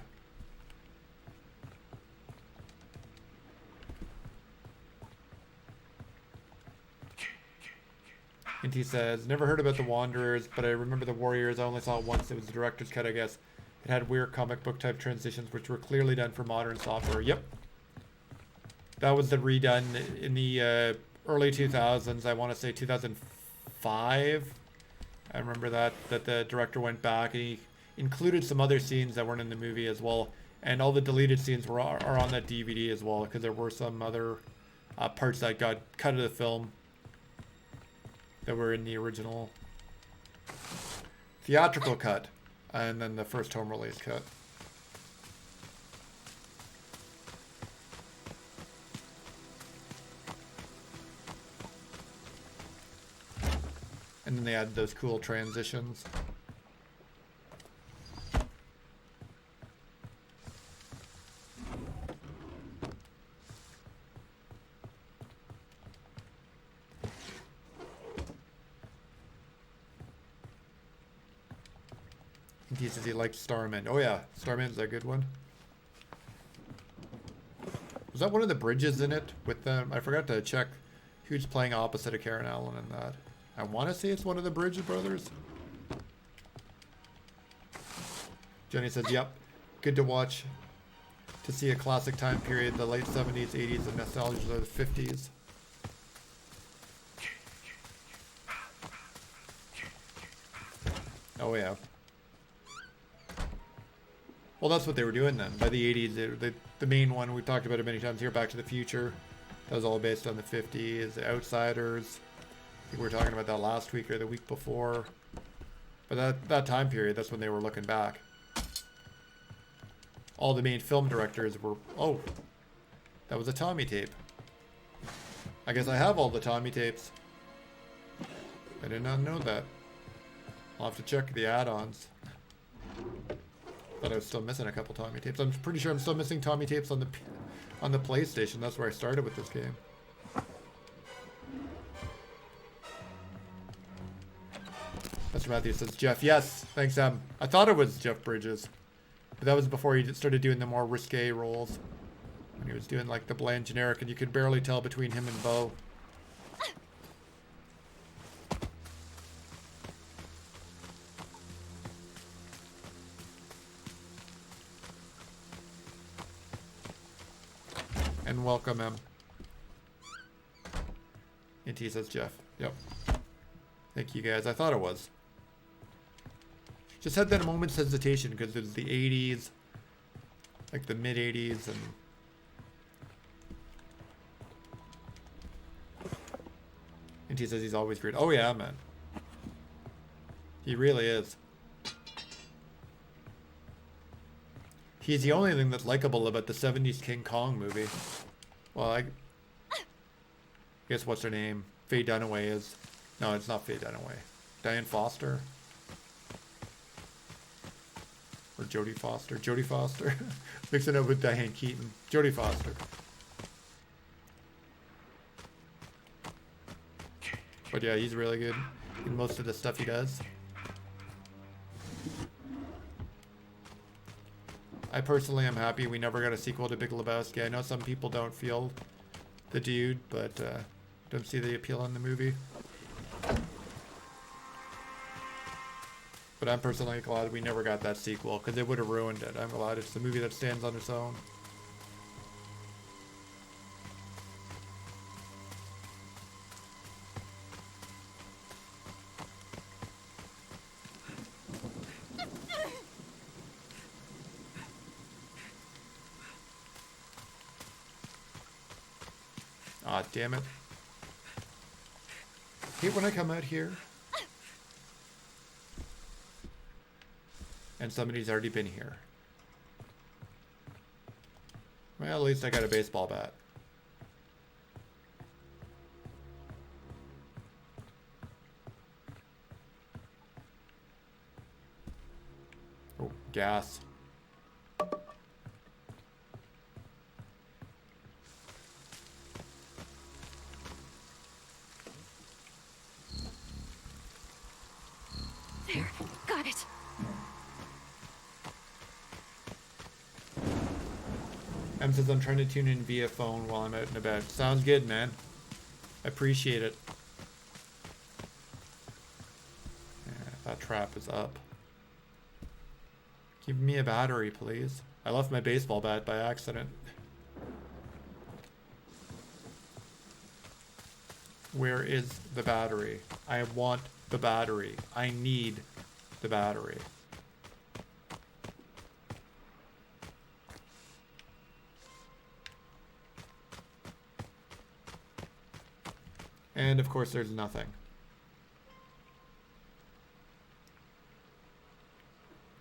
And he says, never heard about The Wanderers, but I remember The Warriors. I only saw it once. It was the director's cut, I guess. It had weird comic book type transitions, which were clearly done for modern software. Yep. That was the redone in the early 2000s. I want to say 2005. I remember that the director went back and he included some other scenes that weren't in the movie as well. And all the deleted scenes are on that DVD as well, because there were some other parts that got cut of the film that were in the original theatrical cut, and then the first home release cut. And then they added those cool transitions. He says he liked Starman. Oh yeah, Starman's a good one. Was that one of the bridges in it with them? I forgot to check who's playing opposite of Karen Allen in that. I want to say it's one of the Bridge brothers. Jenny says, yep. Good to watch. To see a classic time period, the late 70s, 80s, and nostalgia of the 50s. Oh yeah. Well, that's what they were doing then. By the 80s, the main one, we've talked about it many times here, Back to the Future. That was all based on the 50s. The Outsiders. I think we were talking about that last week or the week before. But that time period, that's when they were looking back. All the main film directors were... Oh, that was a Tommy tape. I guess I have all the Tommy tapes. I did not know that. I'll have to check the add-ons. But I was still missing a couple Tommy tapes. I'm pretty sure I'm still missing Tommy tapes on the PlayStation. That's where I started with this game. Mr. Matthews says, Jeff, yes. Thanks, Em. I thought it was Jeff Bridges. But that was before he started doing the more risque roles. When he was doing like the bland generic and you could barely tell between him and Bo. And welcome, Em. And he says, Jeff. Yep. Thank you, guys. I thought it was. Just had that moment's hesitation because it was the 80s. Like the mid-80s and... And he says he's always great. Oh yeah, man. He really is. He's the only thing that's likable about the 70s King Kong movie. Well, I guess what's her name? Faye Dunaway is. No, it's not Faye Dunaway. Diane Foster. Or Jodie Foster. Jodie Foster. Mixing it up with Diane Keaton. Jodie Foster. But yeah, he's really good in most of the stuff he does. I personally am happy we never got a sequel to Big Lebowski. I know some people don't feel the dude, but don't see the appeal in the movie. But I'm personally glad we never got that sequel, because it would have ruined it. I'm glad it's a movie that stands on its own. Aw, damn it. Hate when I come out here and somebody's already been here. Well, at least I got a baseball bat. Oh, gas. There, got it. Em says I'm trying to tune in via phone while I'm out and about. Sounds good, man. I appreciate it. Yeah, that trap is up. Give me a battery, please. I left my baseball bat by accident. Where is the battery? I want the battery. I need the battery. And of course there's nothing.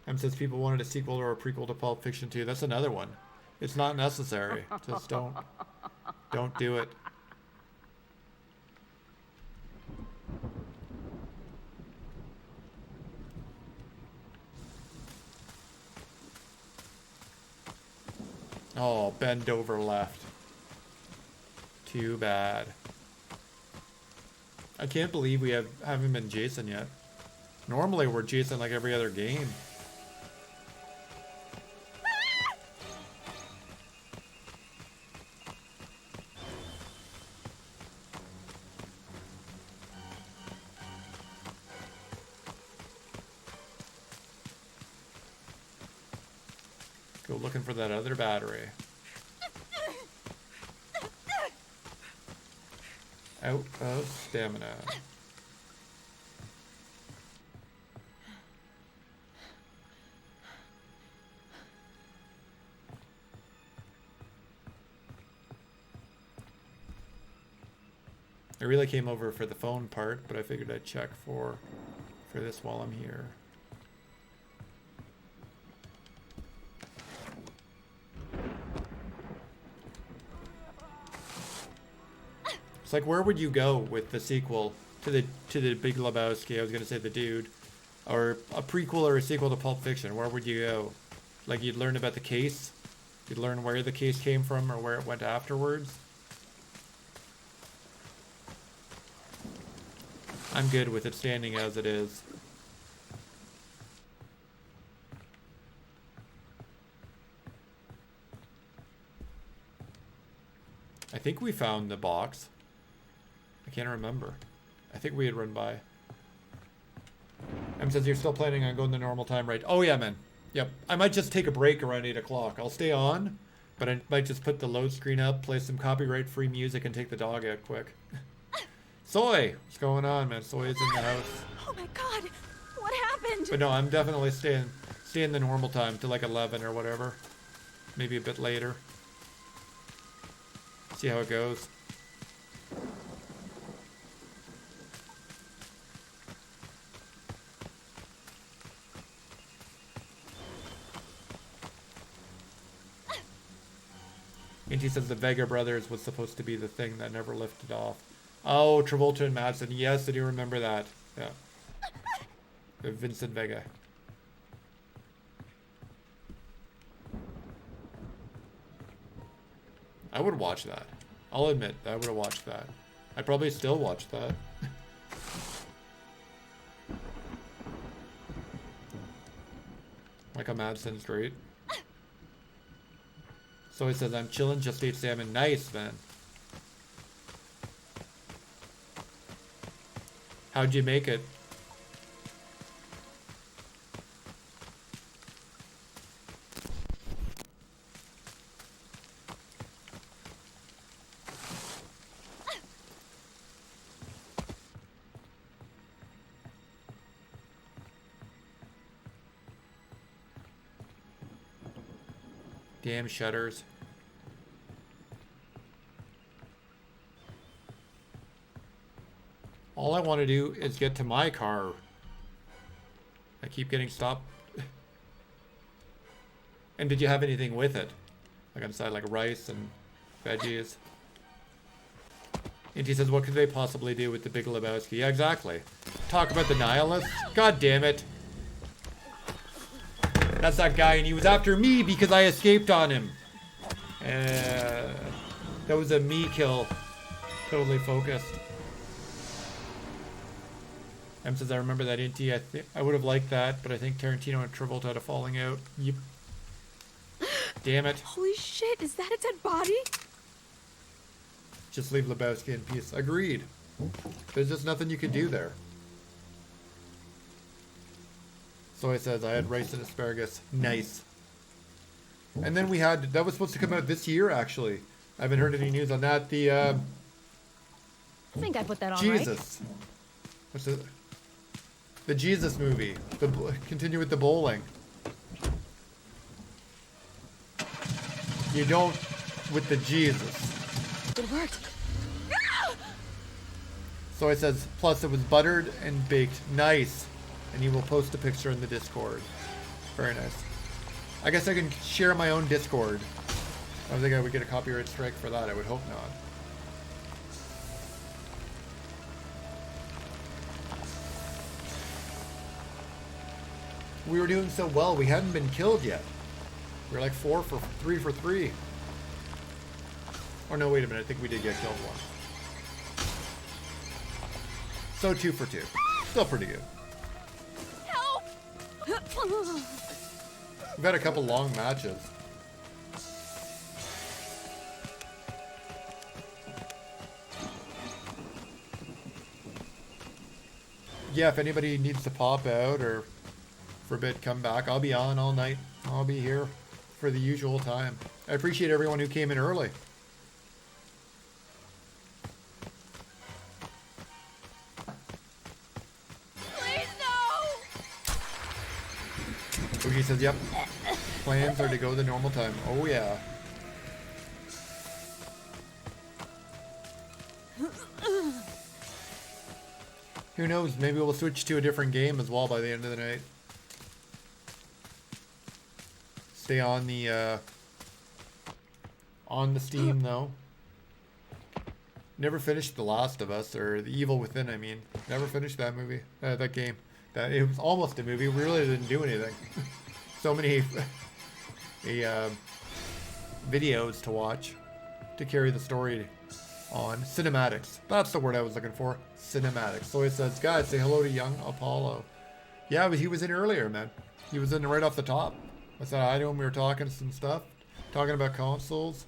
Em says people wanted a sequel or a prequel to Pulp Fiction 2. That's another one. It's not necessary. Just don't do it. Oh, bend over left. Too bad. I can't believe we haven't been Jason yet. Normally we're Jason like every other game. Go looking for that other battery. Out of stamina. I really came over for the phone part, but I figured I'd check for this while I'm here. It's like, where would you go with the sequel to the Big Lebowski? I was gonna say The Dude, or a prequel or a sequel to Pulp Fiction. Where would you go? Like, you'd learn about the case, you'd learn where the case came from or where it went afterwards. I'm good with it standing as it is. I think we found the box. I can't remember. I think we had run by. Em says you're still planning on going the normal time, right? Oh yeah, man. Yep. I might just take a break around 8 o'clock. I'll stay on, but I might just put the load screen up, play some copyright-free music, and take the dog out quick. Soy! What's going on, man? Soy is in the house. Oh my god, what happened? But no, I'm definitely staying the normal time to like 11 or whatever. Maybe a bit later. See how it goes. And he says the Vega brothers was supposed to be the thing that never lifted off. Oh, Travolta and Madsen. Yes, I do remember that. Yeah. Vincent Vega. I would watch that. I'll admit, I would have watched that. I'd probably still watch that. Michael Madsen's great. So he says, I'm chilling, just ate salmon. Nice, man. How'd you make it? Damn shutters. All I want to do is get to my car. I keep getting stopped. And did you have anything with it? Like on the side, like rice and veggies? And he says, what could they possibly do with the Big Lebowski? Yeah, exactly. Talk about the nihilists? God damn it. That's that guy, and he was after me because I escaped on him. That was a me kill. Totally focused. Em says, I remember that Inti. I would have liked that, but I think Tarantino and Travolta had a falling out. Yep. Damn it. Holy shit, is that a dead body? Just leave Lebowski in peace. Agreed. There's just nothing you can do there. So he says, I had rice and asparagus. Nice. And then we had, that was supposed to come out this year, actually. I haven't heard any news on that. The, I think I put that on Jesus. right. What's it? The Jesus movie. Continue with the bowling. You don't with the Jesus. It worked. So it says, plus it was buttered and baked. Nice. And he will post a picture in the Discord. Very nice. I guess I can share my own Discord. I don't think I would get a copyright strike for that. I would hope not. We were doing so well. We hadn't been killed yet. We were like 3 for 3. Or no, wait a minute. I think we did get killed once. So 2 for 2. Still pretty good. Help! We've had a couple long matches. Yeah, if anybody needs to pop out or for a bit come back, I'll be on all night. I'll be here for the usual time. I appreciate everyone who came in early. Please, no! Boogie says, yep. Plans are to go the normal time. Oh, yeah. Who knows? Maybe we'll switch to a different game as well by the end of the night. Stay on the Steam though. Never finished The Last of Us, or The Evil Within. I mean, never finished that movie, that game. That it was almost a movie. We really didn't do anything. So many videos to watch to carry the story on. Cinematics. That's the word I was looking for. Cinematics. So it says, guys, say hello to young Apollo. Yeah, but he was in earlier, man. He was in right off the top. I said hi to him. We were talking some stuff. Talking about consoles.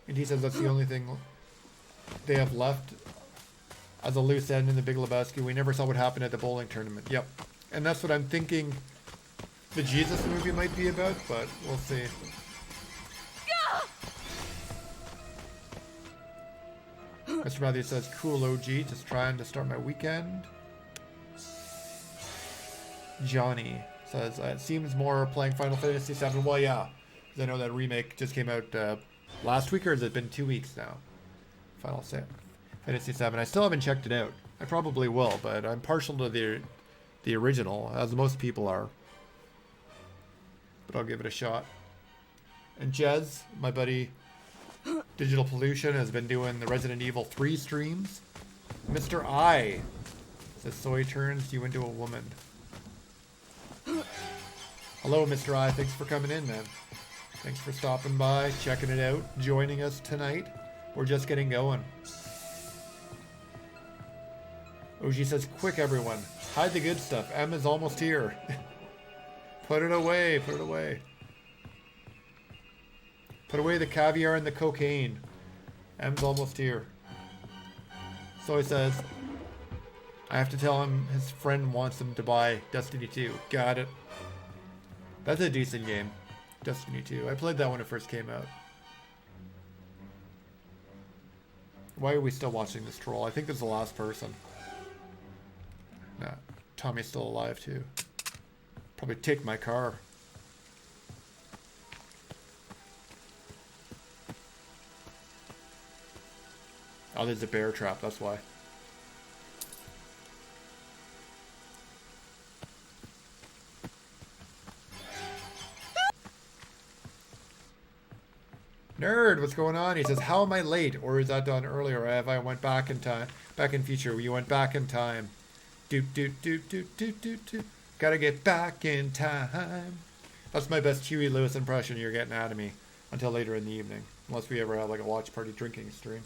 And he says that's the only thing they have left as a loose end in the Big Lebowski. We never saw what happened at the bowling tournament. Yep. And that's what I'm thinking the Jesus movie might be about, but we'll see. Mr. Matthews says, cool OG, just trying to start my weekend. Johnny says, it seems more playing Final Fantasy VII. Well, yeah, because I know that remake just came out last week, or has it been 2 weeks now? Final Fantasy VII. I still haven't checked it out. I probably will, but I'm partial to the original, as most people are. But I'll give it a shot. And Jez, my buddy Digital Pollution, has been doing the Resident Evil 3 streams. Mr. I says Soy turns you into a woman. Hello, Mr. I. Thanks for coming in, man. Thanks for stopping by, checking it out, joining us tonight. We're just getting going. Oji says, quick, everyone. Hide the good stuff. M is almost here. Put it away. Put it away. Put away the caviar and the cocaine. M's almost here. So he says, I have to tell him his friend wants him to buy Destiny 2. Got it. That's a decent game. Destiny 2. I played that when it first came out. Why are we still watching this troll? I think this is the last person. Nah, Tommy's still alive too. Probably take my car. Oh, there's a bear trap, that's why. Nerd, what's going on? He says, how am I late? Or is that done earlier? Or have I went back in time? Back in future. You went back in time. Doot, doot, doot, doot, doot, doot, doot. Gotta get back in time. That's my best Huey Lewis impression you're getting out of me until later in the evening. Unless we ever have like a watch party drinking stream.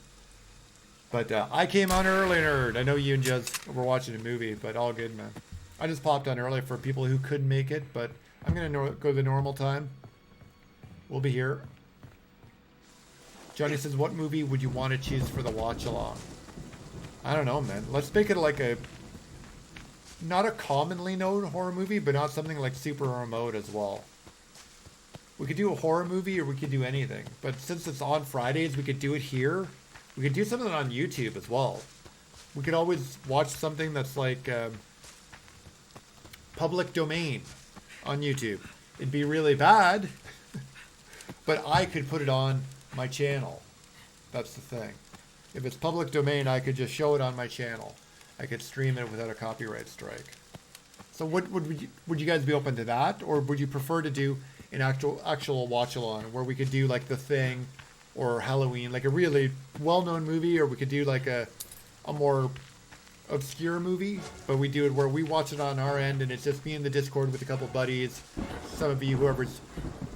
But I came on early, Nerd. I know you and Jez were watching a movie, but all good, man. I just popped on early for people who couldn't make it, but I'm going to go the normal time. We'll be here. Johnny says, what movie would you want to choose for the watch along? I don't know, man. Let's make it like a... not a commonly known horror movie, but not something like super remote as well. We could do a horror movie or we could do anything. But since it's on Fridays, we could do it here. We could do something on YouTube as well. We could always watch something that's like public domain on YouTube. It'd be really bad, but I could put it on my channel. That's the thing. If it's public domain, I could just show it on my channel. I could stream it without a copyright strike. So would you guys be open to that? Or would you prefer to do an actual watch along where we could do like The Thing or Halloween, like a really well-known movie, or we could do like a more obscure movie, but we do it where we watch it on our end and it's just me in the Discord with a couple buddies, some of you, whoever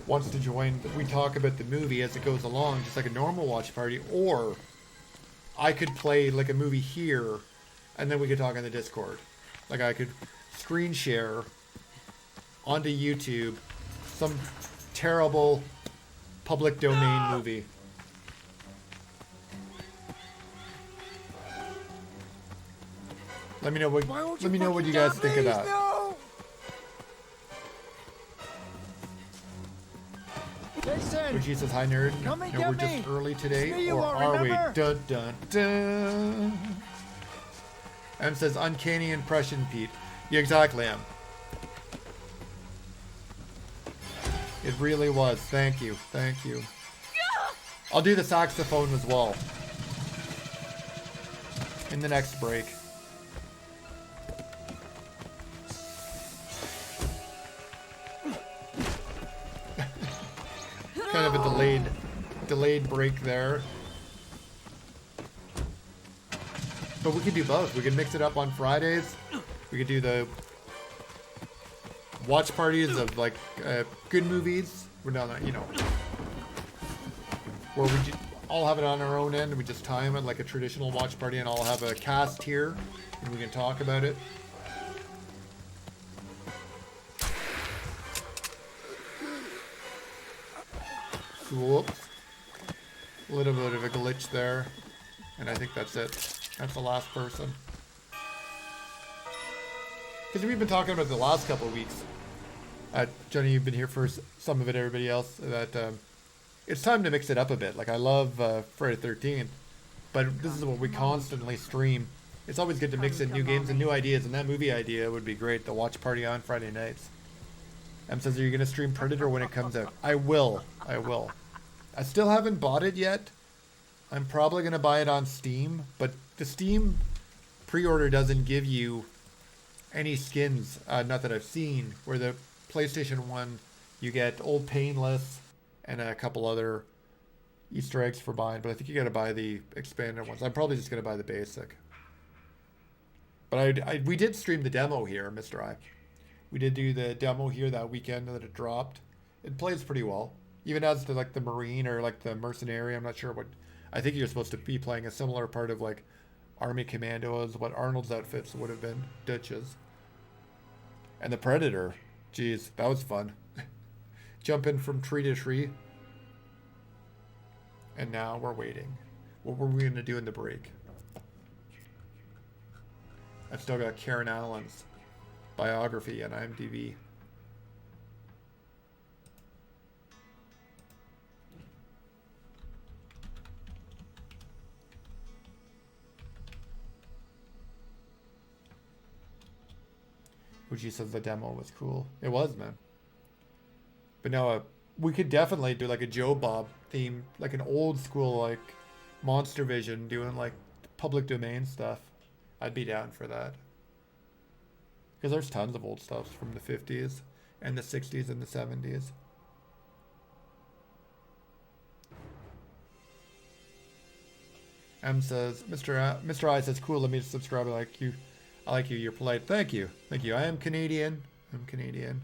wants to join. We talk about the movie as it goes along, just like a normal watch party. Or I could play like a movie here and then we could talk on the Discord. Like I could screen share onto YouTube some terrible public domain movie. Let me know what you guys think of that. No! Jason! Uchi says, hi nerd. Come and No, get we're me. just early today, It's me you or want, are remember? we? Dun dun dun. M says, uncanny impression, Pete. Yeah, exactly, M. It really was. Thank you. Thank you. I'll do the saxophone as well in the next break. Kind of a delayed break there. But we could do both. We could mix it up on Fridays. We could do the watch parties of like good movies. We're not, you know, where we all have it on our own end and we just time it like a traditional watch party, and I'll have a cast here and we can talk about it. Whoops. A little bit of a glitch there. And I think that's it. That's the last person. Because we've been talking about the last couple of weeks. Johnny, you've been here for some of it, everybody else. That it's time to mix it up a bit. Like, I love Friday the 13th. But this is what we constantly stream. It's always good to mix in new games and new ideas. And that movie idea would be great. The watch party on Friday nights. M says, are you going to stream Predator when it comes out? I will. I will. I still haven't bought it yet. I'm probably going to buy it on Steam. But the Steam pre-order doesn't give you any skins. Not that I've seen. Where the PlayStation 1, you get Old Painless and a couple other Easter eggs for buying, but I think you gotta buy the expanded ones. I'm probably just gonna buy the basic. But we did stream the demo here, Mr. I. We did do the demo here that weekend that it dropped. It plays pretty well. Even as to like the Marine or like the Mercenary, I'm not sure what. I think you're supposed to be playing a similar part of like Army Commando as what Arnold's outfits would have been. Ditches. And the Predator. Jeez, that was fun. Jumping from tree to tree. And now we're waiting. What were we going to do in the break? I've still got Karen Allen's biography on IMDb. Uchi says the demo was cool. It was, man. But no, we could definitely do like a Joe Bob theme, like an old school like Monster Vision doing like public domain stuff. I'd be down for that. Because there's tons of old stuff from the 50s and the 60s and the 70s. M says, Mr. I says, cool, let me subscribe. I like you. I like you. You're polite. Thank you. Thank you. I am Canadian. I'm Canadian.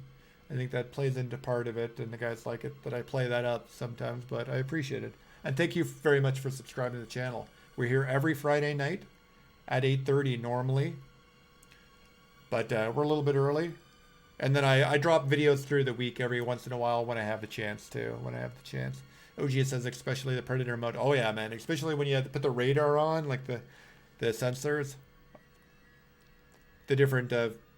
I think that plays into part of it, and the guys like it that I play that up sometimes, but I appreciate it. And thank you very much for subscribing to the channel. We're here every Friday night at 8:30 normally, but we're a little bit early. And then I drop videos through the week every once in a while when I have the chance to. OG says especially the Predator mode. Oh yeah, man. Especially when you have to put the radar on, like the sensors. The different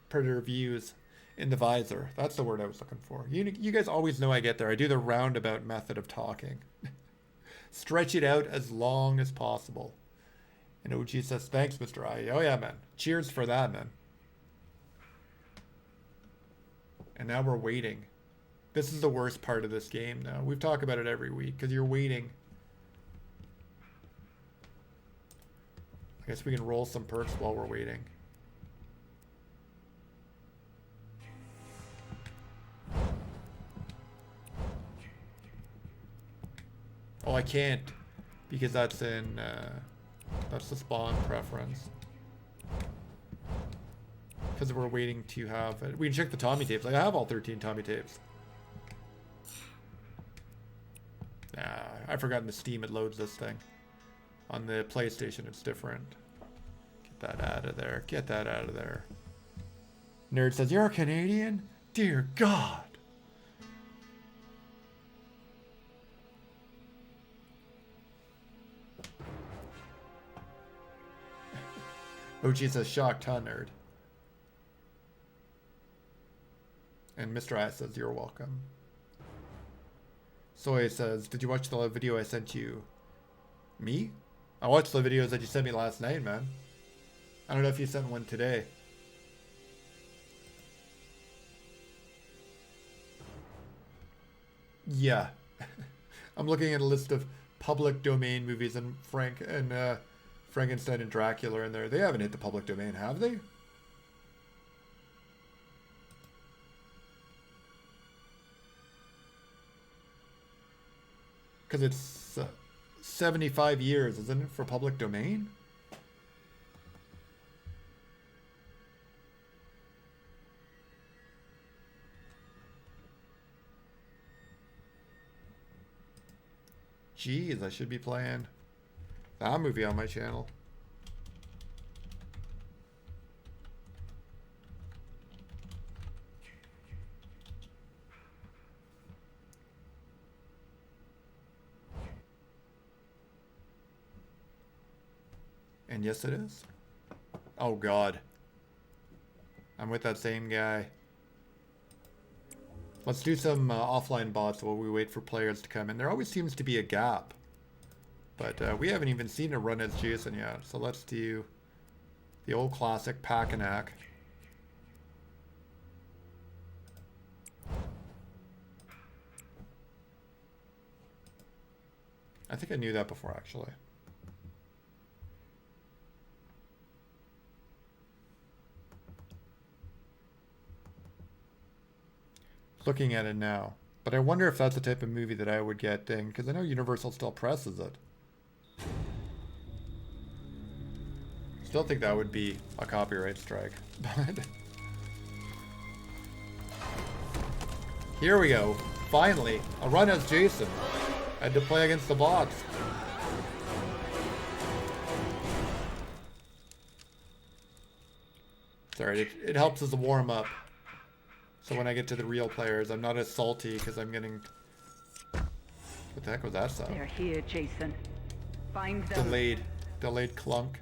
Predator views in the visor. That's the word I was looking for. You guys always know I get there. I do the roundabout method of talking. Stretch it out as long as possible. And OG says, thanks, Mr. I. Oh yeah, man. Cheers for that, man. And now we're waiting. This is the worst part of this game now. We've talked about it every week because you're waiting. I guess we can roll some perks while we're waiting. Oh, I can't because that's in that's the spawn preference. Because we're waiting to have it. We can check the Tommy tapes. Like, I have all 13 Tommy tapes. Nah, I've forgotten the Steam. It loads this thing. On the PlayStation, it's different. Get that out of there. Get that out of there. Nerd says, you're a Canadian? Dear God. OG says, shocked, huh, nerd? And Mr. I says, you're welcome. Soy says, did you watch the video I sent you? Me? I watched the videos that you sent me last night, man. I don't know if you sent one today. Yeah. I'm looking at a list of public domain movies and Frankenstein and Dracula in there. They haven't hit the public domain, have they? Because it's 75 years, isn't it, for public domain? Jeez, I should be playing that movie on my channel. And yes, it is. Oh, God. I'm with that same guy. Let's do some offline bots while we wait for players to come in. There always seems to be a gap. But we haven't even seen a run as Jason yet. So let's do the old classic Packanack. I think I knew that before, actually. Looking at it now. But I wonder if that's the type of movie that I would get in, because I know Universal still presses it. Still think that would be a copyright strike. But here we go. Finally, a run as Jason. I had to play against the bots. Sorry, it helps as a warm up. So when I get to the real players, I'm not as salty because I'm getting... What the heck was that sound? They're here, Jason. Find them. Delayed clunk.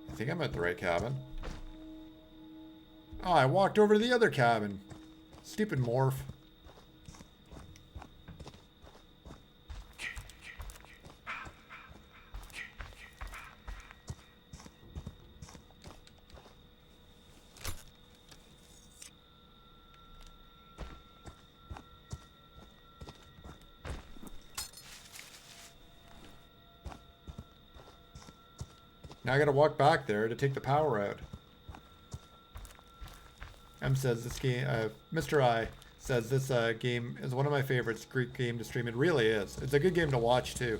I think I'm at the right cabin. Oh, I walked over to the other cabin. Stupid morph. Now I gotta walk back there to take the power out. M says this game, Mr. I says this game is one of my favorites. Great game to stream. It really is. It's a good game to watch too.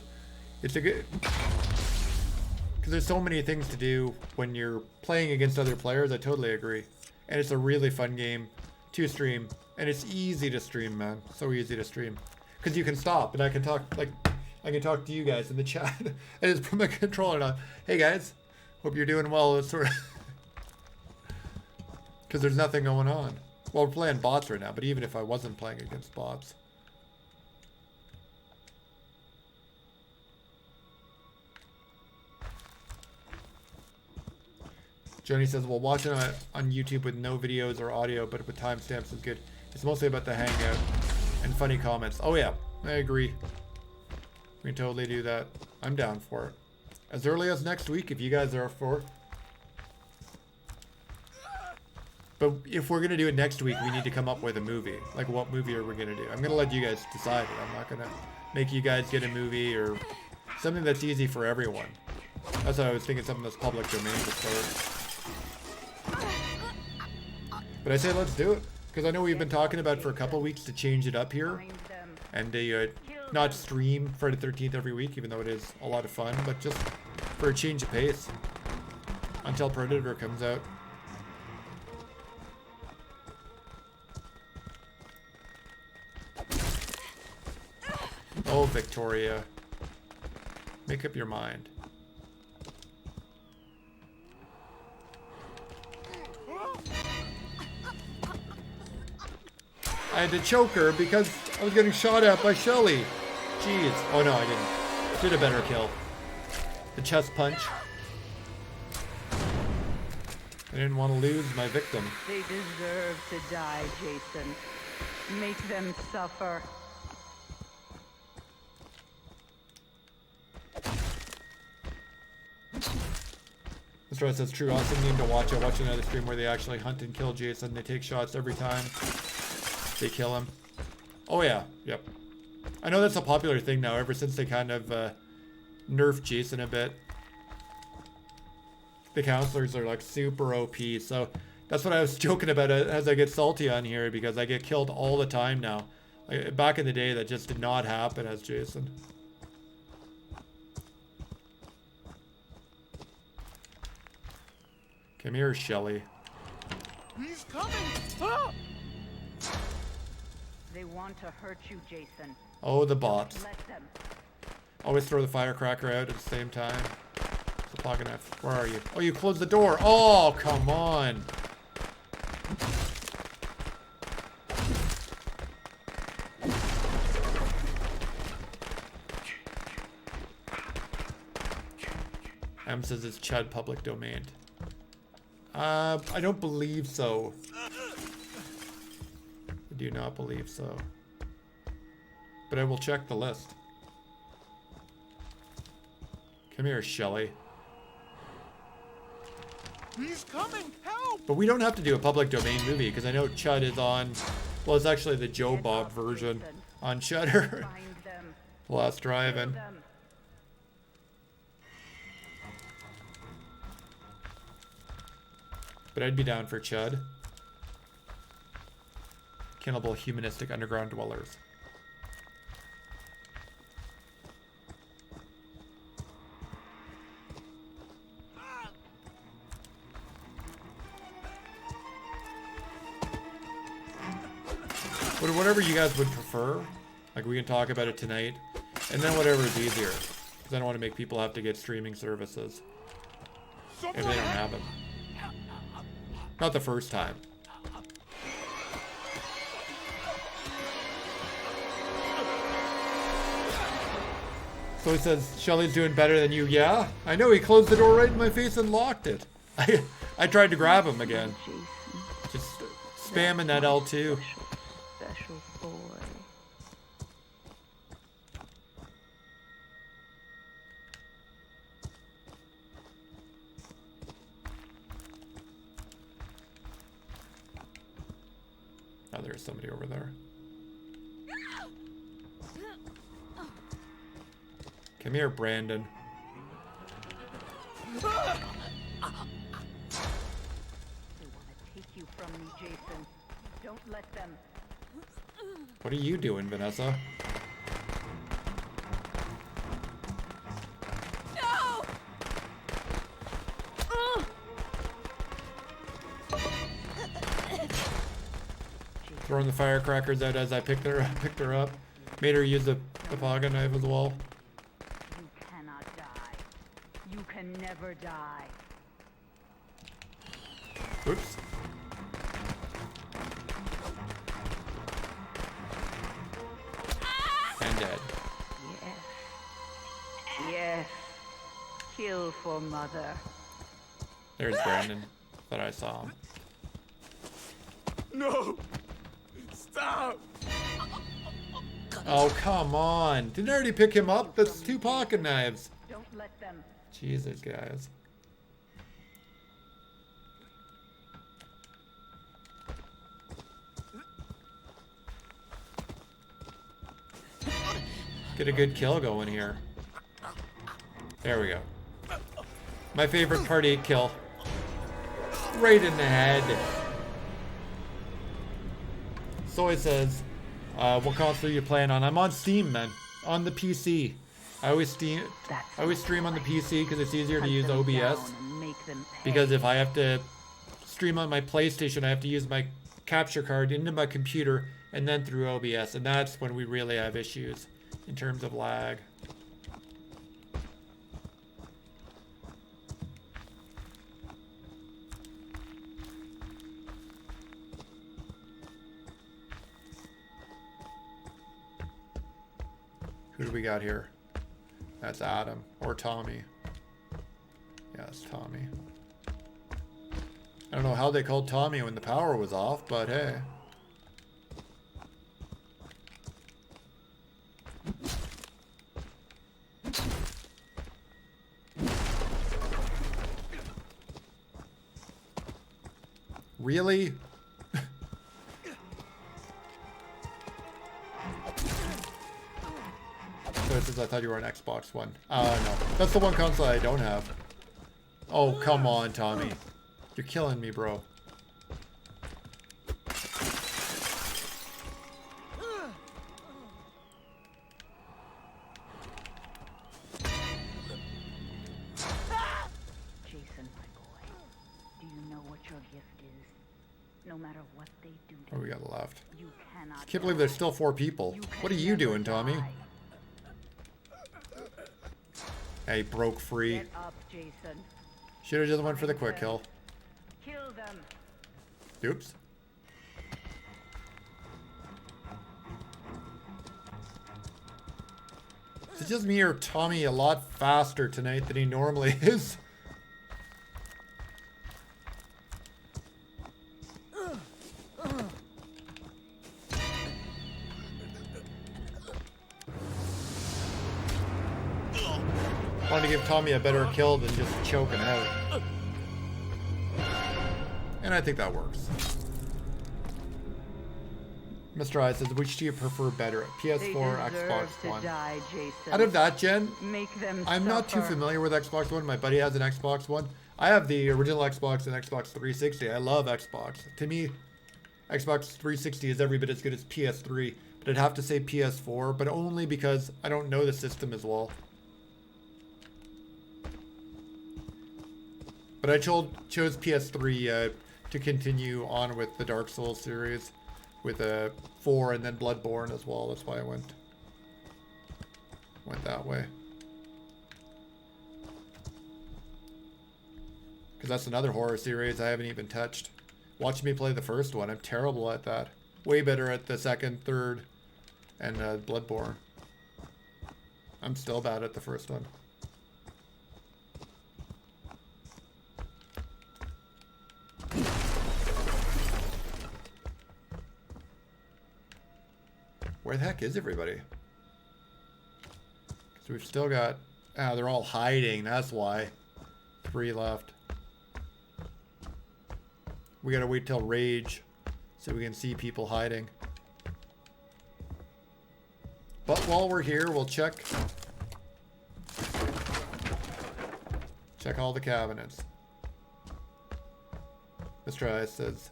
It's a good, because there's so many things to do when you're playing against other players. I totally agree. And it's a really fun game to stream. And it's easy to stream, man. So easy to stream. Because you can stop and I can talk, like, I can talk to you guys in the chat. And it's from the controller now. Hey guys, hope you're doing well. It's sort of because there's nothing going on. Well, we're playing bots right now, but even if I wasn't playing against bots. Joni says, well, watching on YouTube with no videos or audio, but with timestamps is good. It's mostly about the hangout and funny comments. Oh yeah, I agree. We can totally do that. I'm down for it. As early as next week, if you guys are for it. But if we're going to do it next week, we need to come up with a movie. Like, what movie are we going to do? I'm going to let you guys decide it. I'm not going to make you guys get a movie or something that's easy for everyone. That's what I was thinking, something that's public domain to start. But I say let's do it. Because I know we've been talking about for a couple weeks to change it up here. And not stream Friday the 13th every week, even though it is a lot of fun. But just for a change of pace. Until Predator comes out. Oh, Victoria. Make up your mind. I had to choke her because I was getting shot at by Shelly. Jeez. Oh no, I didn't. Did a better kill. The chest punch. I didn't want to lose my victim. They deserve to die, Jason. Make them suffer. Mr. Red says true. Awesome game to watch. I watched another stream where they actually hunt and kill Jason. They take shots every time they kill him. Oh yeah, yep. I know that's a popular thing now ever since they kind of nerfed Jason a bit. The counselors are like super OP, so that's what I was joking about as I get salty on here because I get killed all the time now. Like, back in the day that just did not happen as Jason. Come here, Shelly. He's coming! Ah! They want to hurt you, Jason. Oh, the bots. Let them. Always throw the firecracker out at the same time. The pocket knife. Where are you? Oh, you closed the door. Oh, come on. M says it's Chud public domain. I don't believe so. I do not believe so. But I will check the list. Come here, Shelly. He's coming! Help! But we don't have to do a public domain movie because I know Chud is on. Well, it's actually the Joe Bob version on Shudder. Find them. Last Drive-In. Them. But I'd be down for Chud. Cannibal humanistic underground dwellers. But whatever you guys would prefer, like we can talk about it tonight, and then whatever is easier. Because I don't want to make people have to get streaming services if they don't have them. Not the first time. So he says, Shelly's doing better than you. Yeah, I know, he closed the door right in my face and locked it. I tried to grab him again. Jason, Just spamming that L2. special boy. Oh, there's somebody over there. Come here, Brandon. They want to take you from me, Jason. Don't let them. What are you doing, Vanessa? No! Throwing the firecrackers out as I picked her up. Made her use the pocket knife as well. You cannot die. You can never die. Oops. And dead. Yes. Yes. Kill for mother. There's Brandon. Thought I saw him. No! Stop! Oh, come on. Didn't I already pick him up? That's 2 pocket knives. Don't let them. Jesus, guys. Get a good kill going here. There we go. My favorite part 8 kill. Right in the head. Soy says, what console are you playing on? I'm on Steam, man. On the PC. I always stream on the PC because it's easier to use OBS. Because if I have to stream on my PlayStation, I have to use my capture card into my computer and then through OBS. And that's when we really have issues in terms of lag. Who do we got here? That's Adam. Or Tommy. Yeah, it's Tommy. I don't know how they called Tommy when the power was off, but hey. Really? I thought you were on Xbox One. No. That's the one console I don't have. Oh, come on, Tommy. You're killing me, bro. Jason, my boy, do you know what your gift is? No matter what they do to What do we got left? you, cannot. Can't believe there's still 4 people. You What are can you never doing, Tommy? die. Hey, broke free. Get up, Jason. Should have just went for the quick kill. Kill them. Oops. Is it just me or Tommy a lot faster tonight than he normally is? I want to give Tommy a better kill than just choking out. And I think that works. Mr. I says, which do you prefer better, PS4, Xbox One? Die, Jason. Out of that gen, Make them I'm not too suffer. familiar with Xbox One. My buddy has an Xbox One. I have the original Xbox and Xbox 360. I love Xbox. To me, Xbox 360 is every bit as good as PS3, but I'd have to say PS4, but only because I don't know the system as well. But I chose PS3 to continue on with the Dark Souls series, with 4 and then Bloodborne as well. That's why I went that way. Because that's another horror series I haven't even touched. Watch me play the first one. I'm terrible at that. Way better at the second, third, and Bloodborne. I'm still bad at the first one. Where the heck is everybody? Because we've still got... Ah, they're all hiding. That's why. 3 left. We gotta wait till Rage so we can see people hiding. But while we're here, we'll check all the cabinets. Mr. I says,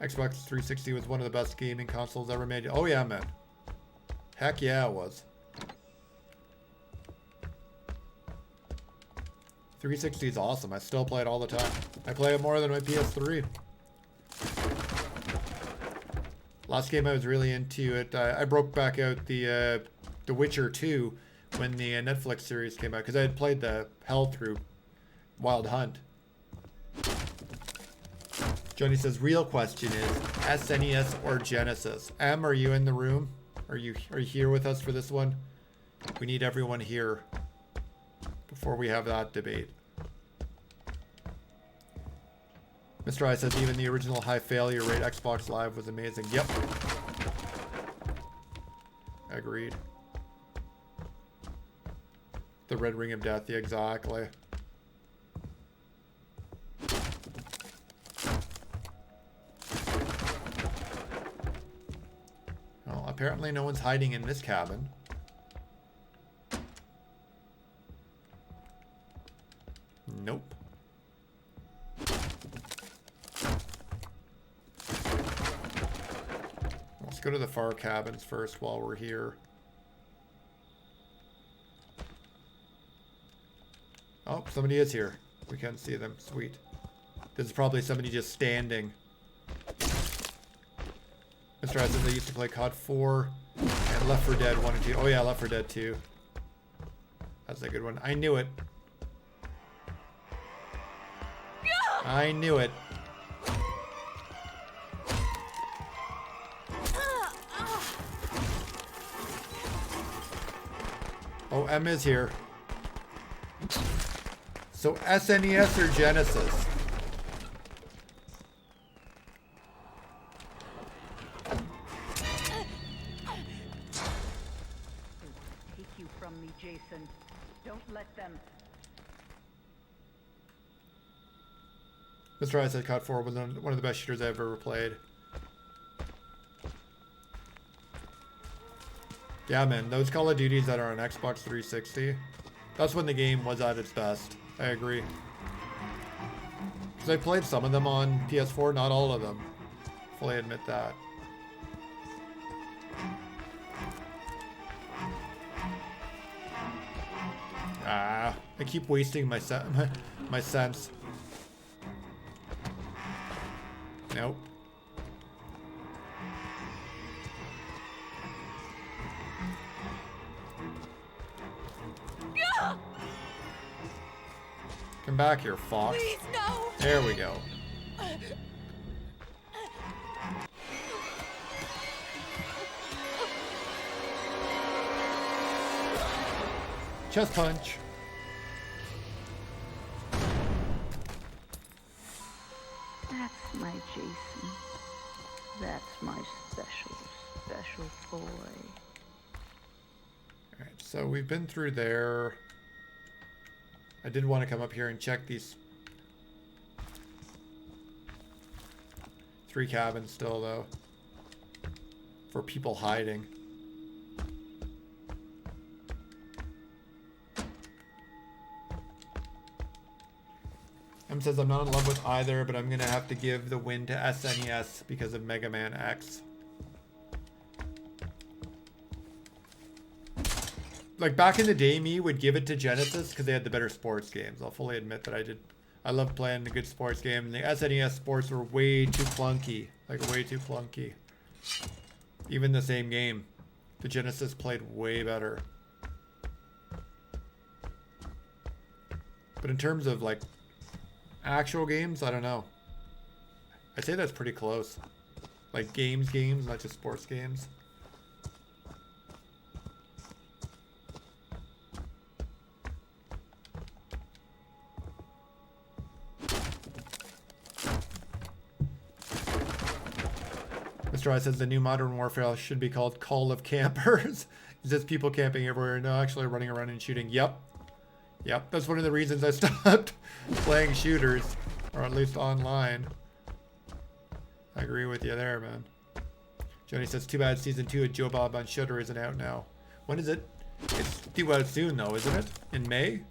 Xbox 360 was one of the best gaming consoles ever made. Oh yeah, man. Heck yeah, it was. 360 is awesome. I still play it all the time. I play it more than my PS3. Last game I was really into it. I broke back out the Witcher 2 when the Netflix series came out because I had played the hell through Wild Hunt. Johnny says, real question is SNES or Genesis? Em, are you in the room? Are you here with us for this one? We need everyone here before we have that debate. Mr. I says, even the original high failure rate Xbox Live was amazing. Yep. Agreed. The Red Ring of Death, yeah, exactly. Well, apparently no one's hiding in this cabin. Nope. Let's go to the far cabins first while we're here. Oh, somebody is here. We can't see them. Sweet. This is probably somebody just standing. Mr. I says I used to play COD 4 and Left 4 Dead 1 and 2. Oh yeah, Left 4 Dead 2. That's a good one. I knew it. I knew it. Oh, M is here. So SNES or Genesis? Take you from me, Jason. Don't let them. Mr. I said COD 4 was one of the best shooters I've ever played. Yeah, man, those Call of Duties that are on Xbox 360, that's when the game was at its best. I agree. Because I played some of them on PS4, not all of them. Fully admit that. Ah, I keep wasting my my sense. Nope. Come back here, Fox. Please, no! There we go. Chest punch. That's my Jason. That's my special, special boy. Alright, so we've been through there. I did want to come up here and check these. 3 cabins still, though. For people hiding. M says, I'm not in love with either, but I'm going to have to give the win to SNES because of Mega Man X. Like, back in the day, me would give it to Genesis because they had the better sports games. I'll fully admit that I did. I loved playing the good sports game. And the SNES sports were way too clunky. Like, way too clunky. Even the same game. The Genesis played way better. But in terms of, like, actual games, I don't know. I'd say that's pretty close. Like, games, not just sports games. Mr. I says the new Modern Warfare should be called Call of Campers. It's just people camping everywhere, no, actually running around and shooting. Yep. Yep, that's one of the reasons I stopped playing shooters, or at least online. I agree with you there, man. Johnny says, too bad season 2 of Joe Bob on Shudder isn't out now. When is it? It's due out soon, though, isn't it? In May?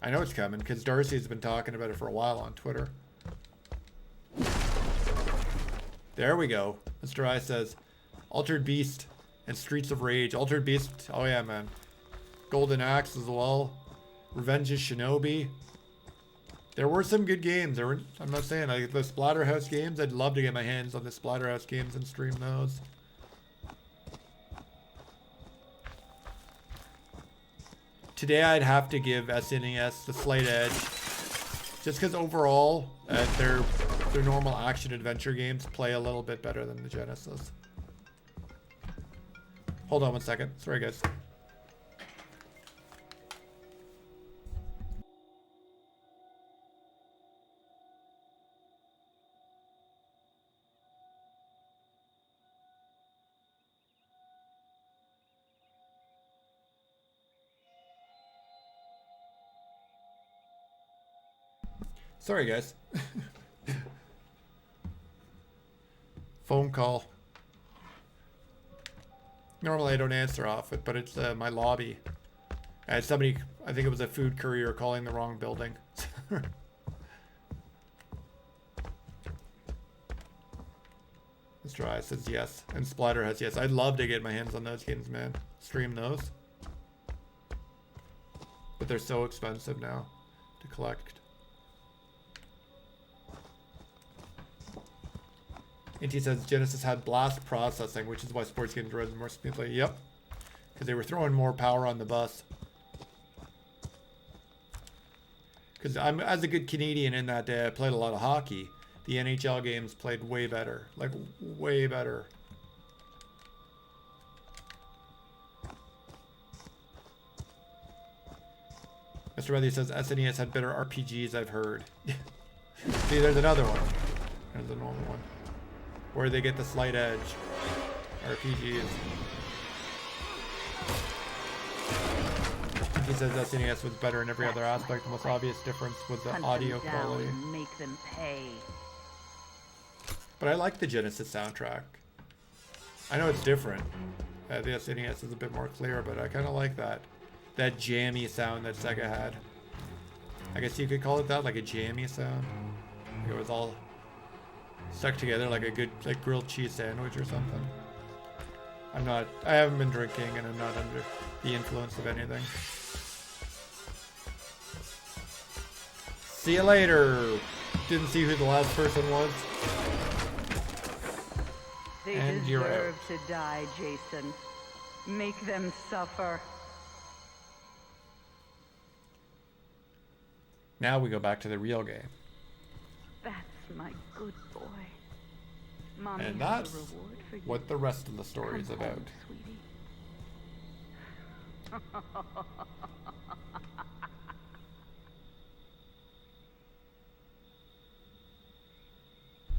I know it's coming, because Darcy's been talking about it for a while on Twitter. There we go. Mr. I says, Altered Beast and Streets of Rage. Altered Beast, oh yeah, man. Golden Axe as well. Revenge of Shinobi. There were some good games. I'm not saying, like, the Splatterhouse games, I'd love to get my hands on the Splatterhouse games and stream those. Today I'd have to give SNES the slight edge. Just because overall, their normal action adventure games play a little bit better than the Genesis. Hold on one second. Sorry, guys. Sorry, guys. Phone call. Normally I don't answer off it, but it's my lobby. And somebody, I think it was a food courier calling the wrong building. Mr. I says yes. And Splatter has yes. I'd love to get my hands on those games, man. Stream those. But they're so expensive now to collect. NT says Genesis had blast processing, which is why sports games run more smoothly. Yep. Because they were throwing more power on the bus. Because I'm, as a good Canadian in that day, I played a lot of hockey. The NHL games played way better. Like, way better. Mr. Reddy says SNES had better RPGs, I've heard. See, there's another one. There's a normal one. Where they get the slight edge. RPGs. He says SNES was better in every other aspect. The most obvious difference was the audio quality. Make them pay. But I like the Genesis soundtrack. I know it's different. The SNES is a bit more clear, but I kind of like that jammy sound that Sega had. I guess you could call it that, like a jammy sound. Like it was all stuck together like a good, like, grilled cheese sandwich or something. I haven't been drinking and I'm not under the influence of anything. See you later. Didn't see who the last person was. They And you're deserve to die, Jason. Make them suffer. Now we go back to the real game. That's my good boy. Mommy And has that's a reward for you. what the rest of the story is Come about. home, sweetie.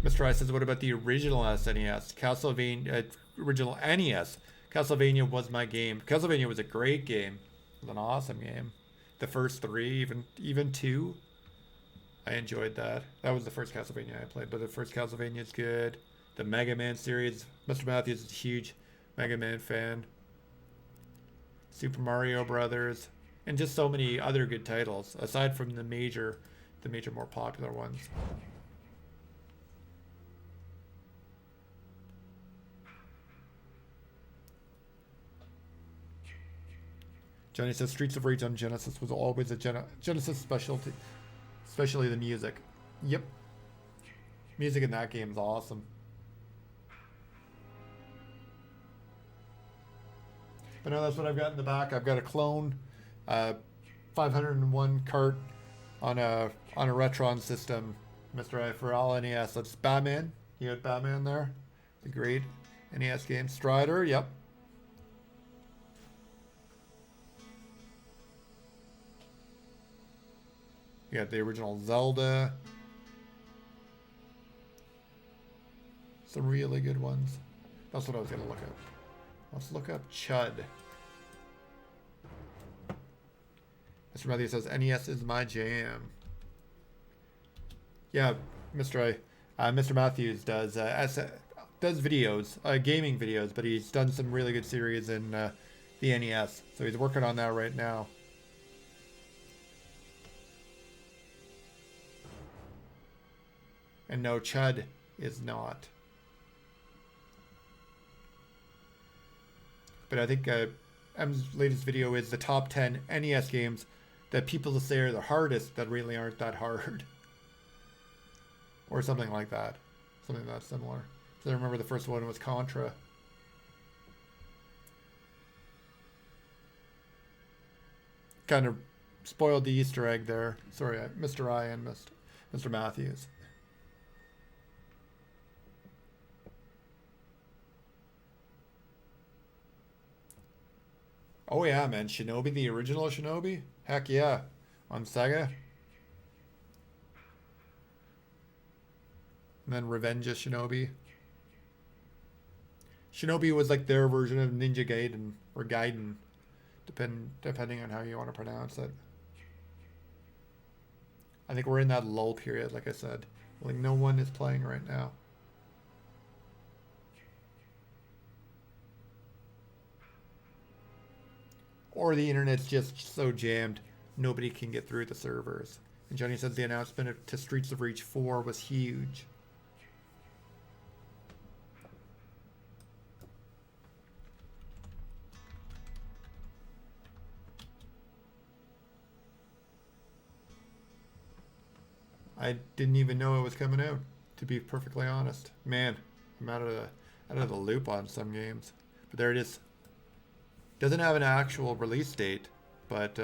Mr. I says, what about the original SNES? Castlevania, original NES. Castlevania was my game. Castlevania was a great game. It was an awesome game. The first 3, even 2. I enjoyed that. That was the first Castlevania I played, but the first Castlevania is good. The Mega Man series. Mr. Matthews is a huge Mega Man fan. Super Mario Brothers, and just so many other good titles aside from the major more popular ones. Johnny says Streets of Rage on Genesis was always a Genesis specialty, especially the music. Yep. Music in that game is awesome. But no, that's what I've got in the back. I've got a clone, 501 cart on a Retron system, Mr. I, for all NES. That's Batman. You got Batman there. The great NES game. Strider, yep. You got the original Zelda. Some really good ones. That's what I was going to look up. Let's look up Chud. Mr. Matthews says, NES is my jam. Yeah, Mr. Matthews does videos, gaming videos, but he's done some really good series in the NES. So he's working on that right now. And no, Chud is not. But I think M's latest video is the top 10 NES games that people say are the hardest that really aren't that hard. Or something like that. Something that's similar. So I remember the first one was Contra. Kind of spoiled the Easter egg there. Sorry, Mr. I and Mr. Matthews. Oh yeah, man. Shinobi, the original Shinobi? Heck yeah. On Sega. And then Revenge of Shinobi. Shinobi was like their version of Ninja Gaiden, or Gaiden, depending on how you want to pronounce it. I think we're in that lull period, like I said. Like no one is playing right now. Or the internet's just so jammed, nobody can get through the servers. And Johnny says the announcement to Streets of Rage 4 was huge. I didn't even know it was coming out, to be perfectly honest. Man, I'm out of the loop on some games. But there it is. Doesn't have an actual release date, but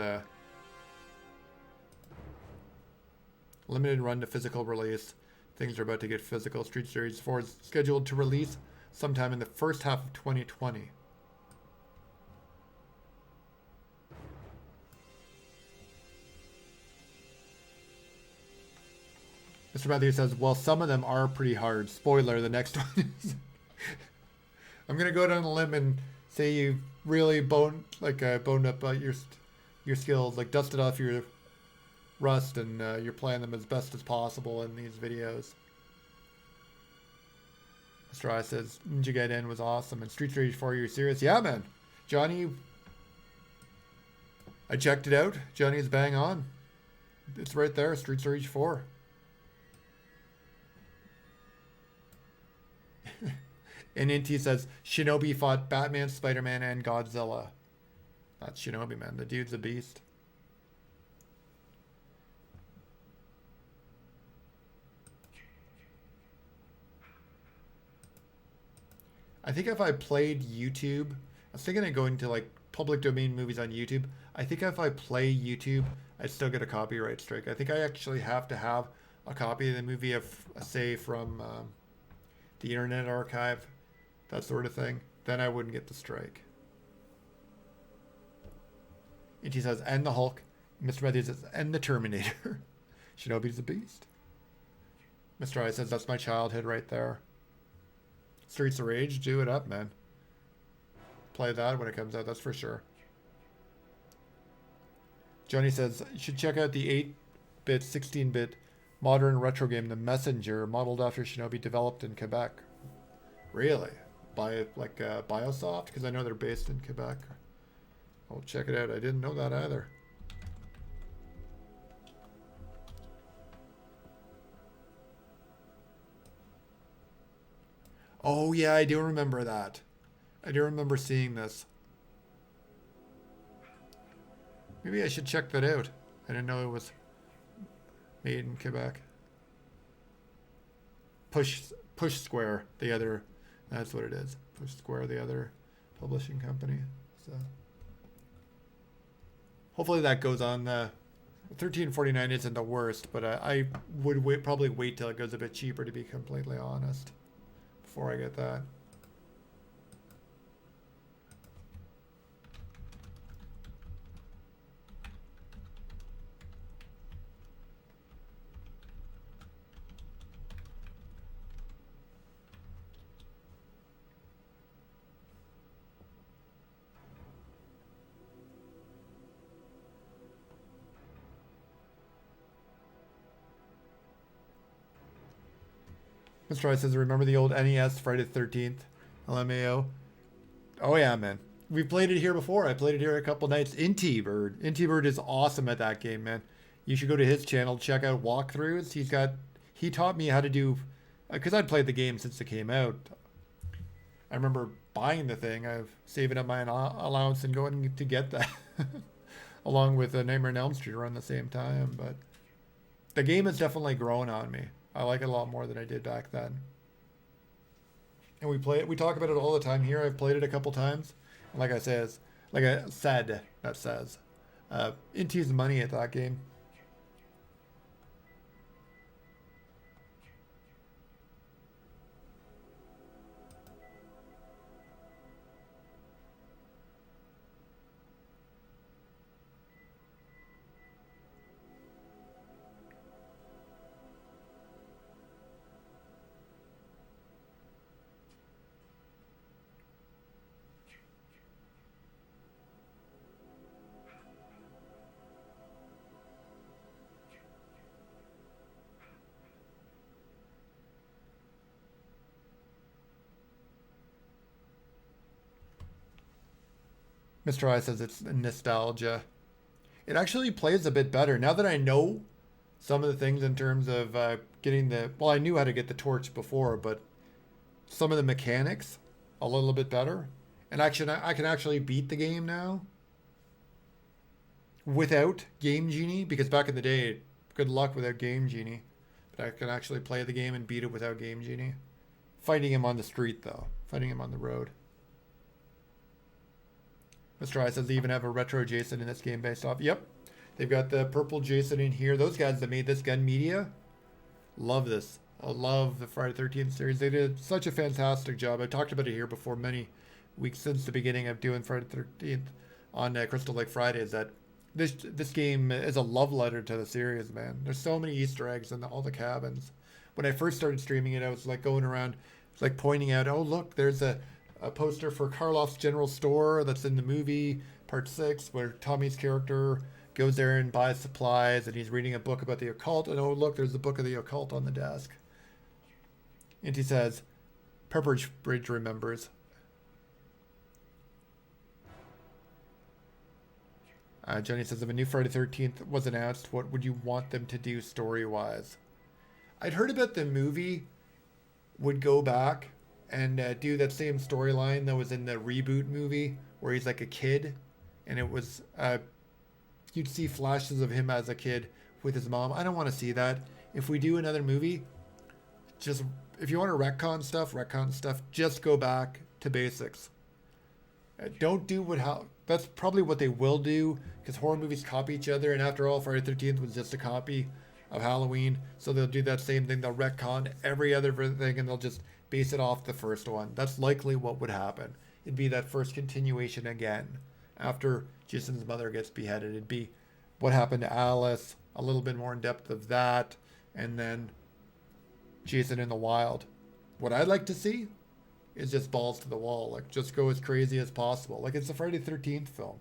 limited run to physical release. Things are about to get physical. Street Series 4 is scheduled to release sometime in the first half of 2020. Mr. Matthews says, well, some of them are pretty hard. Spoiler, the next one is... I'm going to go down a limb and say you really boned up your skills, like dusted off your rust, and you're playing them as best as possible in these videos. Mr. I says, Ninja Gaiden was awesome, and Street Rage 4, you're serious? Yeah, man. Johnny, I checked it out. Johnny's bang on. It's right there, Street Rage 4. And Inti says, Shinobi fought Batman, Spider-Man, and Godzilla. That's Shinobi, man. The dude's a beast. I think if I played YouTube, I was thinking of going to like public domain movies on YouTube. I think if I play YouTube, I'd still get a copyright strike. I think I actually have to have a copy of the movie, say from the Internet Archive, that sort of thing. Then I wouldn't get the strike. And he says, and the Hulk. Mr. Matthews says, and the Terminator. Shinobi's a beast. Mr. I says, that's my childhood right there. Streets of Rage, do it up, man. Play that when it comes out, that's for sure. Johnny says, you should check out the 8-bit, 16-bit modern retro game, The Messenger, modeled after Shinobi, developed in Quebec. Really? By like Biosoft? Because I know they're based in Quebec. I'll check it out. I didn't know that either. Oh yeah, I do remember that. I do remember seeing this. Maybe I should check that out. I didn't know it was made in Quebec. Push Square, the other, that's what it is. Push Square, the other publishing company. So hopefully that goes on. 1349 isn't the worst, but I would probably wait till it goes a bit cheaper, to be completely honest, before I get that. Mr. Rice says, remember the old NES Friday the 13th LMAO? Oh yeah, man. We've played it here before. I played it here a couple nights. Inti-Bird. Inti-Bird is awesome at that game, man. You should go to his channel, check out walkthroughs. He taught me how to do, because I'd played the game since it came out. I remember buying the thing. I've saving up my allowance and going to get that. Along with Nightmare on Elm Street around the same time. But the game has definitely grown on me. I like it a lot more than I did back then. And we play it. We talk about it all the time here. I've played it a couple times. And like I said, Inti's money at that game. Mr. I says it's nostalgia. It actually plays a bit better. Now that I know some of the things in terms of getting the... Well, I knew how to get the torch before, but some of the mechanics a little bit better. And actually, I can actually beat the game now without Game Genie, because back in the day, good luck without Game Genie. But I can actually play the game and beat it without Game Genie. Fighting him on the street, though. Fighting him on the road. Mr. I says they even have a retro Jason in this game based off. Yep. They've got the purple Jason in here. Those guys that made this Gun Media love this. I love the Friday 13th series. They did such a fantastic job. I talked about it here before many weeks since the beginning of doing Friday 13th on Crystal Lake Fridays, that this game is a love letter to the series, man. There's so many Easter eggs in all the cabins. When I first started streaming it, I was like going around, like pointing out, oh look, there's a poster for Karloff's General Store that's in the movie part 6, where Tommy's character goes there and buys supplies, and he's reading a book about the occult, and oh look, there's the book of the occult on the desk. And he says, Pepperidge Bridge remembers. Jenny says, if a new Friday 13th was announced, what would you want them to do story-wise? I'd heard about the movie would go back and do that same storyline that was in the reboot movie, where he's like a kid, and it was you'd see flashes of him as a kid with his mom. I don't want to see that. If we do another movie, just if you want to retcon stuff, just go back to basics. Don't do that's probably what they will do, because horror movies copy each other, and after all, Friday the 13th was just a copy of Halloween, so they'll do that same thing. They'll retcon every other thing, and they'll just base it off the first one. That's likely what would happen. It'd be that first continuation again. After Jason's mother gets beheaded, it'd be what happened to Alice, a little bit more in depth of that, and then Jason in the wild. What I'd like to see is just balls to the wall. Like, just go as crazy as possible. Like, it's a Friday the 13th film.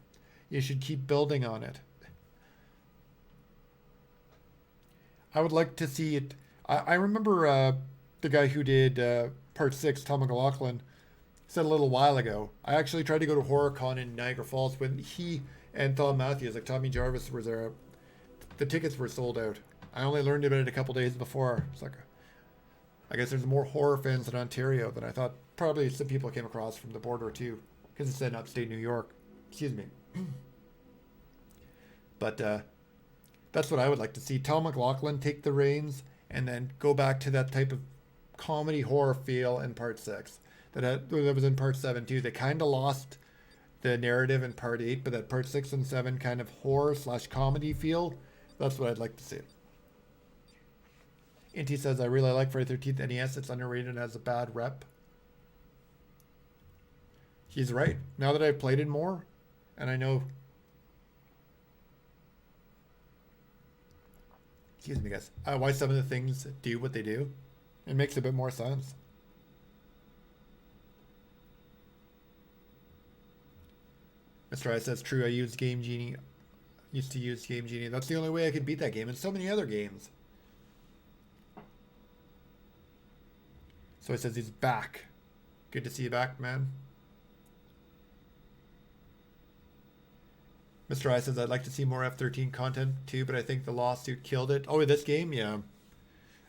You should keep building on it. I would like to see it. I remember the guy who did part 6, Tom McLaughlin, said a little while ago. I actually tried to go to HorrorCon in Niagara Falls when he and Thom Matthews, like Tommy Jarvis, was there. The tickets were sold out. I only learned about it a couple days before. It's like, I guess there's more horror fans in Ontario than I thought. Probably some people came across from the border too, because it's in upstate New York. Excuse me. But that's what I would like to see. Tom McLaughlin take the reins and then go back to that type of comedy horror feel in part 6 that was in part 7 too. They kind of lost the narrative in part 8, but that part 6 and 7 kind of horror / comedy feel, that's what I'd like to see. Inti says, I really like Friday 13th NES. It's underrated and has a bad rep. He's right. Now that I've played it more, and I know... Excuse me, guys. Why some of the things do what they do, it makes a bit more sense. Mr. I says, true, I used to use Game Genie. That's the only way I could beat that game, and so many other games. So he says he's back. Good to see you back, man. Mr. I says, I'd like to see more F-13 content too, but I think the lawsuit killed it. Oh, this game? Yeah.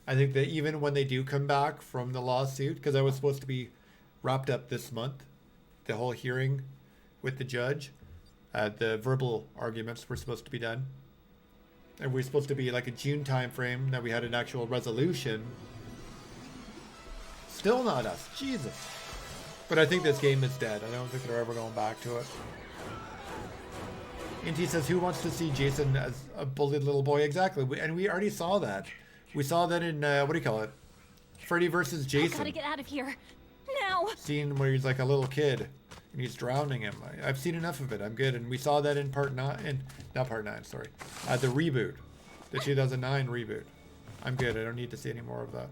I think that even when they do come back from the lawsuit, because I was supposed to be wrapped up this month, the whole hearing with the judge, the verbal arguments were supposed to be done. And we're supposed to be like a June time frame that we had an actual resolution. Still not us. Jesus. But I think this game is dead. I don't think they're ever going back to it. Inti says, who wants to see Jason as a bullied little boy? Exactly. And we already saw that. We saw that in, what do you call it? Freddy versus Jason. I gotta get out of here. Now. Scene where he's like a little kid and he's drowning him. I've seen enough of it. I'm good. And we saw that in part 9. Not part 9, sorry. The reboot. The 2009 reboot. I'm good. I don't need to see any more of that.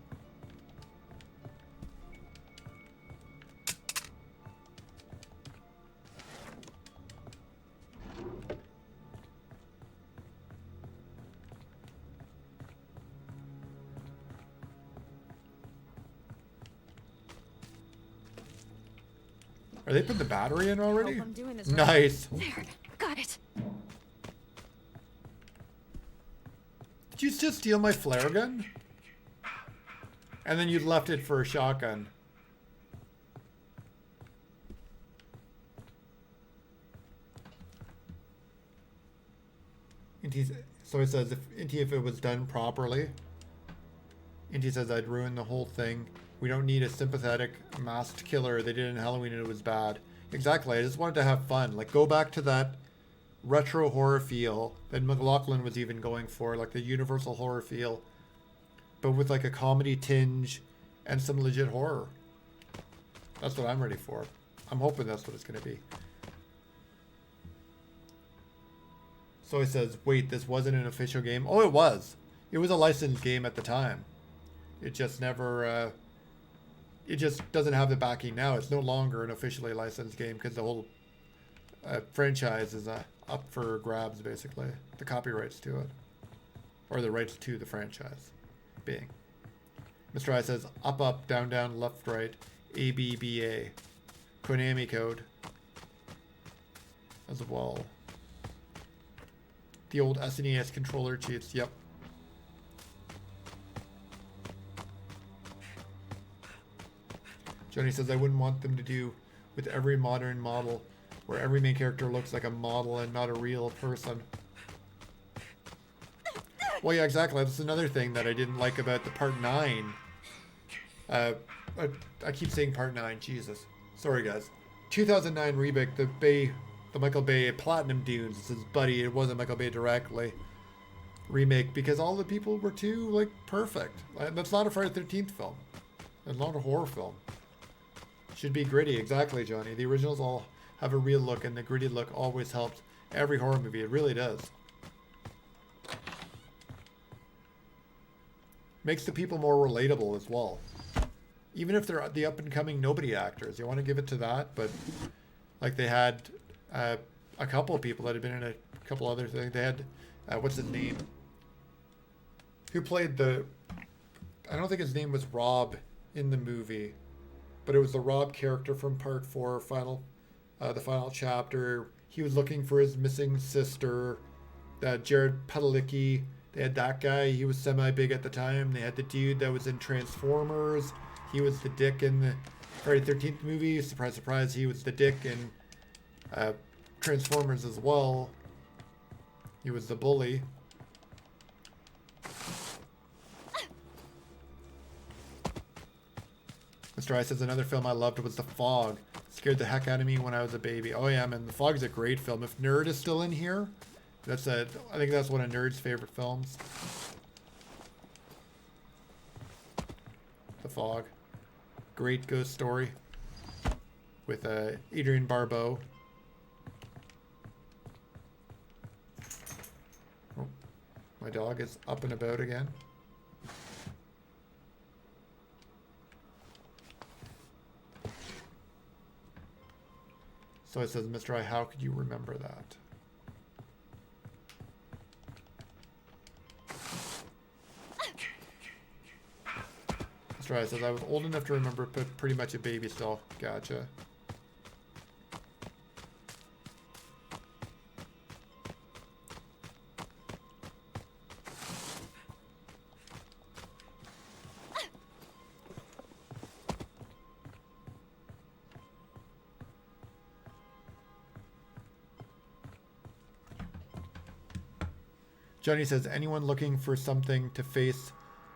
Are they putting the battery in already? Hope I'm doing this right. Nice. There, got it. Did you just steal my flare gun? And then you left it for a shotgun. So it says, if it was done properly, Inti says, I'd ruin the whole thing. We don't need a sympathetic masked killer. They did it in Halloween and it was bad. Exactly. I just wanted to have fun. Like, go back to that retro horror feel that McLaughlin was even going for, like the universal horror feel, but with like a comedy tinge and some legit horror. That's what I'm ready for. I'm hoping that's what it's going to be. So he says, wait, this wasn't an official game? Oh, it was. It was a licensed game at the time. It just never, it just doesn't have the backing now. It's no longer an officially licensed game because the whole franchise is up for grabs, basically. The copyrights to it. Or the rights to the franchise being. Mr. I says, up, up, down, down, left, right, ABBA. Konami code. As well. The old SNES controller cheats, yep. Johnny says, I wouldn't want them to do with every modern model where every main character looks like a model and not a real person. Well, yeah, exactly. That's another thing that I didn't like about the part 9. I keep saying part 9, Jesus. Sorry, guys. 2009 remake, the Michael Bay Platinum Dunes. It's his buddy. It wasn't Michael Bay directly. Remake, because all the people were too, like, perfect. That's not a Friday the 13th film. It's not a horror film. Should be gritty, exactly, Johnny. The originals all have a real look, and the gritty look always helps every horror movie. It really does. Makes the people more relatable as well. Even if they're the up-and-coming nobody actors. You want to give it to that, but like they had a couple of people that had been in a couple other things. They had, what's his name? who played the, I don't think his name was Rob in the movie, but it was the Rob character from part 4, the final chapter. He was looking for his missing sister. Jared Padalecki, they had that guy. He was semi-big at the time. They had the dude that was in Transformers. He was the dick in the Friday the 13th movie. Surprise, surprise, he was the dick in Transformers as well. He was the bully. Mr. I says another film I loved was The Fog. Scared the heck out of me when I was a baby. Oh yeah, man, The Fog is a great film. If Nerd is still in here, I think that's one of Nerd's favorite films. The Fog. Great ghost story. With Adrienne Barbeau. Oh, my dog is up and about again. So it says, Mr. I, how could you remember that? Mr. I says, I was old enough to remember, but pretty much a baby still. Gotcha. Johnny says, anyone looking for something to face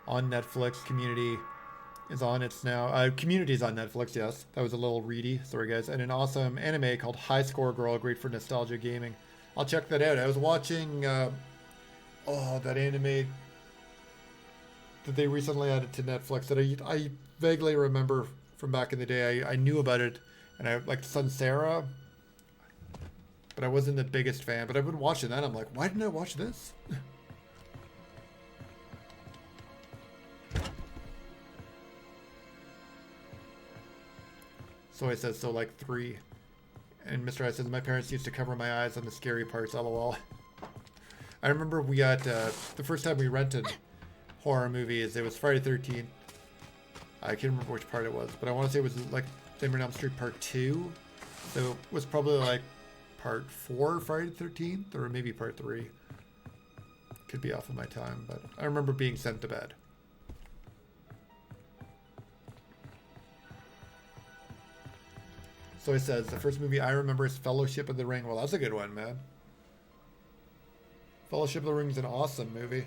on Netflix? Community is on. It's now. Community is on Netflix, yes. That was a little reedy. Sorry, guys. And an awesome anime called High Score Girl. Great for nostalgia gaming. I'll check that out. I was watching, that anime that they recently added to Netflix that I vaguely remember from back in the day. I knew about it, and I liked Sunsera, but I wasn't the biggest fan. But I've been watching that. I'm like, why didn't I watch this? So I says, so like 3. And Mr. I says, my parents used to cover my eyes on the scary parts, lol. I remember we got, the first time we rented horror movies, it was Friday 13th. I can't remember which part it was, but I want to say it was like Nightmare on Elm Street Part 2. So it was probably like Part 4 Friday the 13th, or maybe Part 3. Could be off of my time, but I remember being sent to bed. So he says, the first movie I remember is Fellowship of the Ring. Well, that's a good one, man. Fellowship of the Ring is an awesome movie.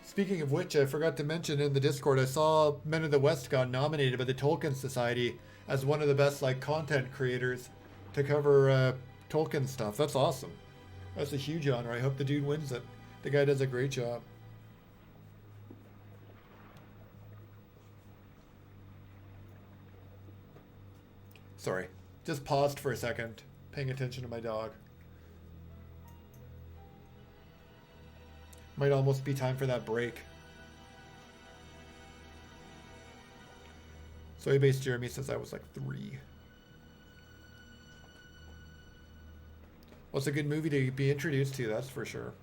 Speaking of which, I forgot to mention in the Discord, I saw Men of the West got nominated by the Tolkien Society as one of the best content creators to cover Tolkien stuff. That's awesome. That's a huge honor. I hope the dude wins it. The guy does a great job. Sorry, just paused for a second, paying attention to my dog. Might almost be time for that break. Soy-based Jeremy says I was like 3. Well, it's a good movie to be introduced to, that's for sure.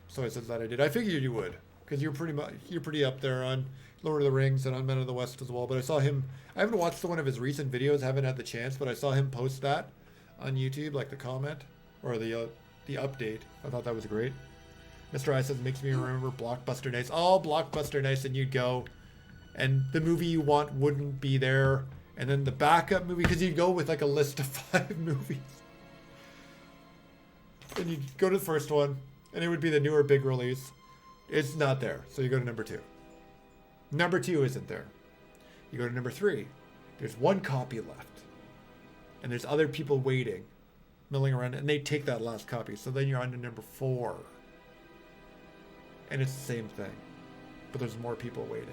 So I says that I did. I figured you would, because you're pretty up there on Lord of the Rings and on Men of the West as well. But I saw him. I haven't watched one of his recent videos. Haven't had the chance, but I saw him post that on YouTube, like the comment or the update. I thought that was great. Mr. I says makes me remember Blockbuster Nights. Oh, Blockbuster Nights, and you'd go, and the movie you want wouldn't be there, and then the backup movie, because you'd go with like a list of 5 movies, and you'd go to the first one, and it would be the newer big release. It's not there, so you go to number 2. Number 2 isn't there. You go to number 3. There's 1 copy left. And there's other people waiting, milling around, and they take that last copy. So then you're on to number 4. And it's the same thing. But there's more people waiting.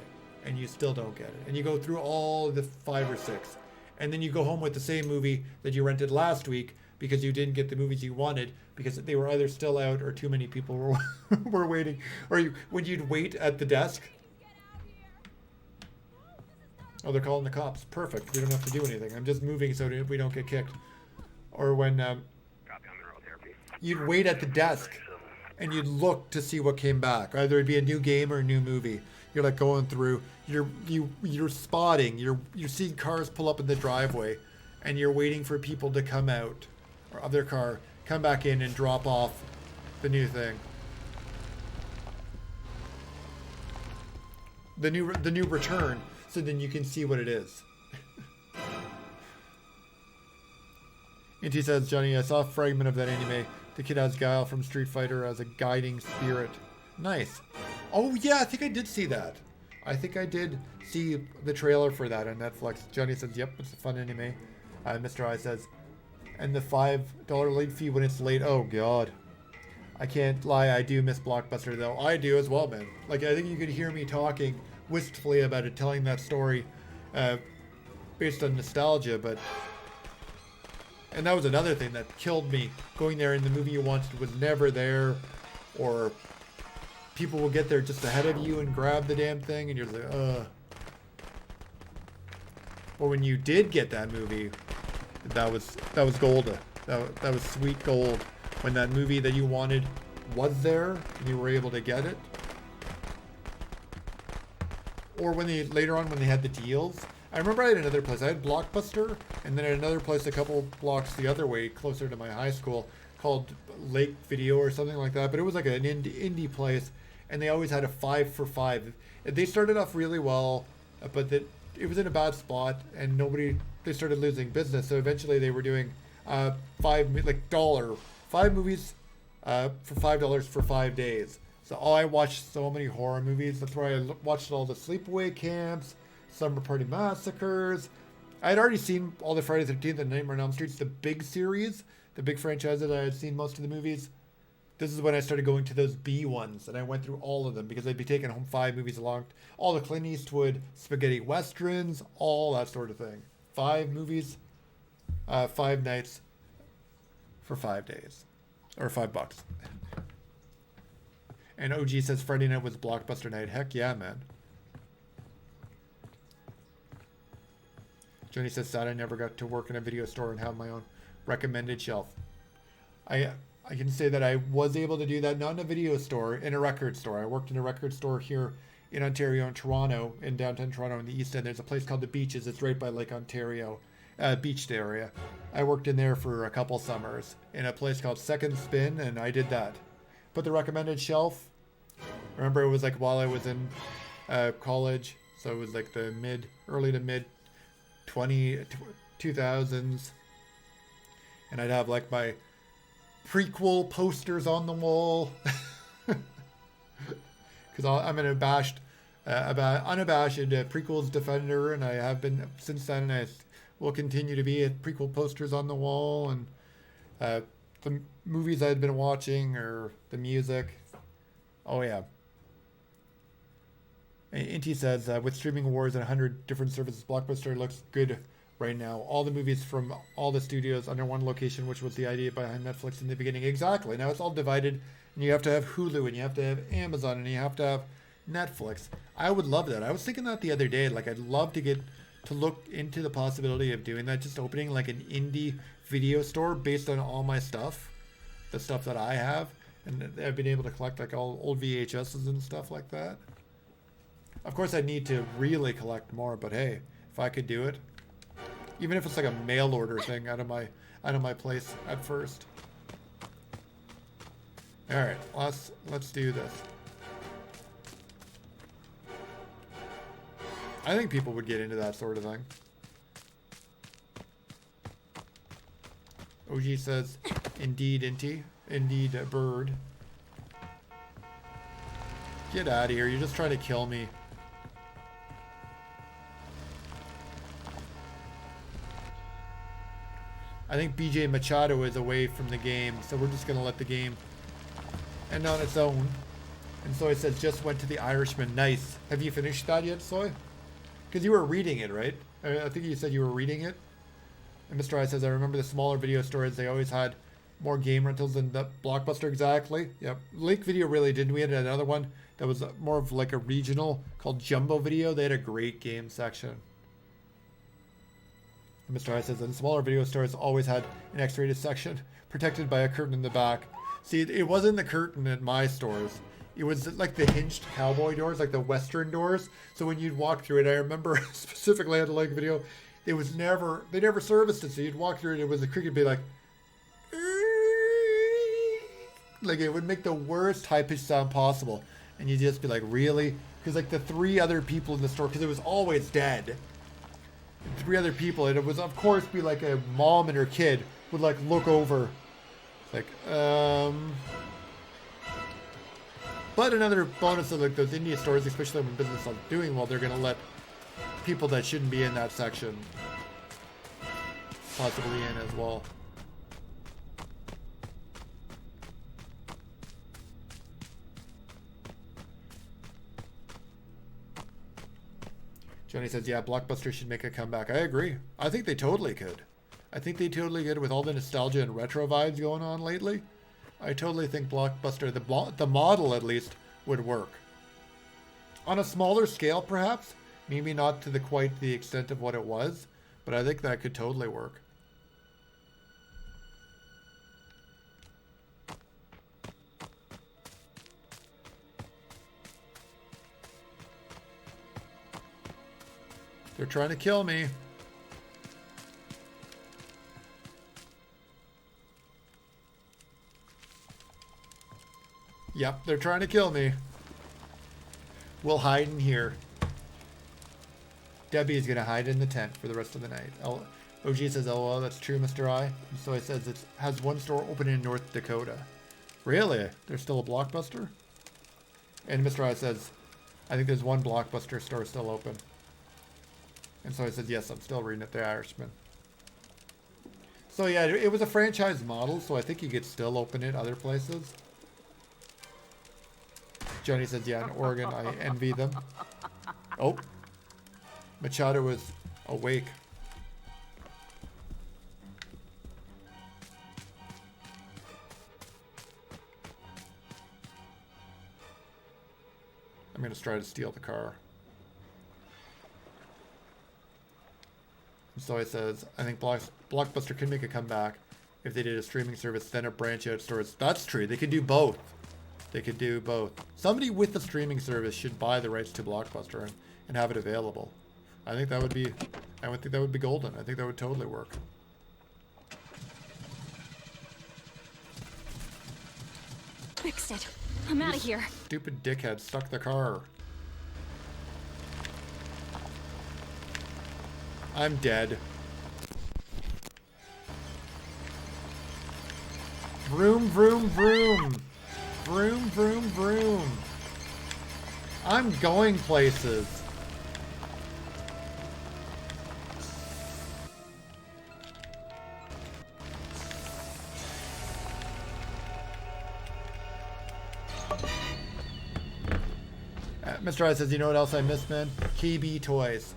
And you still don't get it. And you go through all the 5 or 6. And then you go home with the same movie that you rented last week because you didn't get the movies you wanted because they were either still out or too many people were waiting. Or when you'd wait at the desk. Oh, they're calling the cops. Perfect. We don't have to do anything. I'm just moving so we don't get kicked. Or when you'd wait at the desk and you'd look to see what came back. Either it'd be a new game or a new movie. You're like going through, you're spotting, you're seeing cars pull up in the driveway, and you're waiting for people to come out or of their car, come back in and drop off the new thing. The new return, so then you can see what it is. Inti says, Johnny, I saw a fragment of that anime. The kid has Guile from Street Fighter as a guiding spirit. Nice. Oh yeah, I think I did see that. I think I did see the trailer for that on Netflix. Johnny says, yep, it's a fun anime. Mr. I says, and the $5 late fee when it's late. Oh god. I can't lie, I do miss Blockbuster though. I do as well, man. Like, I think you could hear me talking wistfully about it, telling that story based on nostalgia, but... And that was another thing that killed me. Going there and the movie you wanted was never there, or people will get there just ahead of you and grab the damn thing, and you're like, ugh. But when you did get that movie, that was gold. That was sweet gold. When that movie that you wanted was there and you were able to get it. Or when they later on when they had the deals. I remember I had another place. I had Blockbuster, and then at another place a couple blocks the other way, closer to my high school, called Lake Video or something like that. But it was like an indie place, and they always had a 5 for 5. They started off really well, but it was in a bad spot, and they started losing business. So eventually they were doing $5 movies for $5 for 5 days. So I watched so many horror movies. That's where I watched all the Sleepaway Camps, Summer Party Massacres. I had already seen all the Friday the 13th and Nightmare on Elm Street, the big series, the big franchises. I had seen most of the movies. This is when I started going to those B ones, and I went through all of them because I'd be taking home 5 movies along. All the Clint Eastwood, spaghetti westerns, all that sort of thing. 5 movies, 5 nights for 5 days. Or $5. And OG says Friday night was Blockbuster night. Heck yeah, man. Johnny says, sad I never got to work in a video store and have my own recommended shelf. I can say that I was able to do that, not in a video store, in a record store. I worked in a record store here in Ontario, in Toronto, in downtown Toronto, in the East End. There's a place called The Beaches. It's right by Lake Ontario, beached area. I worked in there for a couple summers in a place called Second Spin, and I did that. But the recommended shelf, remember it was like while I was in college, so it was like the early to mid 2000s, and I'd have like my prequel posters on the wall because I'm an unabashed prequels defender, and I have been since then, and I will continue to be at prequel posters on the wall, and the movies I'd been watching or the music. Oh yeah. Inti says, with streaming wars and 100 different services, Blockbuster looks good right now. All the movies from all the studios under one location, which was the idea behind Netflix in the beginning. Exactly. Now it's all divided, and you have to have Hulu, and you have to have Amazon, and you have to have Netflix. I would love that. I was thinking that the other day. Like, I'd love to get to look into the possibility of doing that, just opening like an indie video store based on all my stuff, the stuff that I have, and I've been able to collect like all old VHSs and stuff like that. Of course, I need to really collect more, but hey, if I could do it, even if it's like a mail order thing out of my place at first. All right, let's do this. I think people would get into that sort of thing. OG says, indeed, Inti. Indeed, a bird. Get out of here. You're just trying to kill me. I think BJ Machado is away from the game, so we're just going to let the game end on its own. And Soy says, just went to The Irishman. Nice. Have you finished that yet, Soy? Because you were reading it, right? I think you said you were reading it. And Mr. I says, I remember the smaller video stores, they always had more game rentals than the Blockbuster. Exactly. Yep. Lake Video really didn't. We had another one that was more of like a regional called Jumbo Video. They had a great game section. And Mr. I says, and smaller video stores always had an X-rated section protected by a curtain in the back. See, it wasn't the curtain at my stores. It was like the hinged cowboy doors, like the Western doors. So when you'd walk through it, I remember specifically I had to like video. It was never, they never serviced it. So you'd walk through it, it was the cricket be like it would make the worst high pitched sound possible. And you'd just be like, really? Because like the 3 other people in the store, because it was always dead. 3 other people, and it was of course be like a mom and her kid would like look over. Like, But another bonus of like those indie stores, especially when business is doing well, they're gonna let people that shouldn't be in that section possibly in as well. Johnny says, yeah, Blockbuster should make a comeback. I agree. I think they totally could. I think they totally could with all the nostalgia and retro vibes going on lately. I totally think Blockbuster, the model at least, would work. On a smaller scale, perhaps. Maybe not to quite the extent of what it was. But I think that could totally work. They're trying to kill me. Yep, they're trying to kill me. We'll hide in here. Debbie is going to hide in the tent for the rest of the night. OG says, oh, well, that's true, Mr. I. So he says it has one store open in North Dakota. Really? There's still a Blockbuster? And Mr. I says, I think there's one Blockbuster store still open. And so I said, yes, I'm still reading it, The Irishman. So yeah, it was a franchise model, so I think you could still open it other places. Johnny says, yeah, in Oregon, I envy them. Oh. Machado was awake. I'm going to try to steal the car. So it says, I think Blockbuster could make a comeback if they did a streaming service, then a branch out stores. That's true. They could do both. They could do both. Somebody with a streaming service should buy the rights to Blockbuster and have it available. I think that would be, I would think that would be golden. I think that would totally work. Fixed it. I'm out of here. Stupid dickhead stuck the car. I'm dead. Vroom, vroom, vroom. Vroom, vroom, vroom. I'm going places. Mr. I says, you know what else I miss, man? KB toys.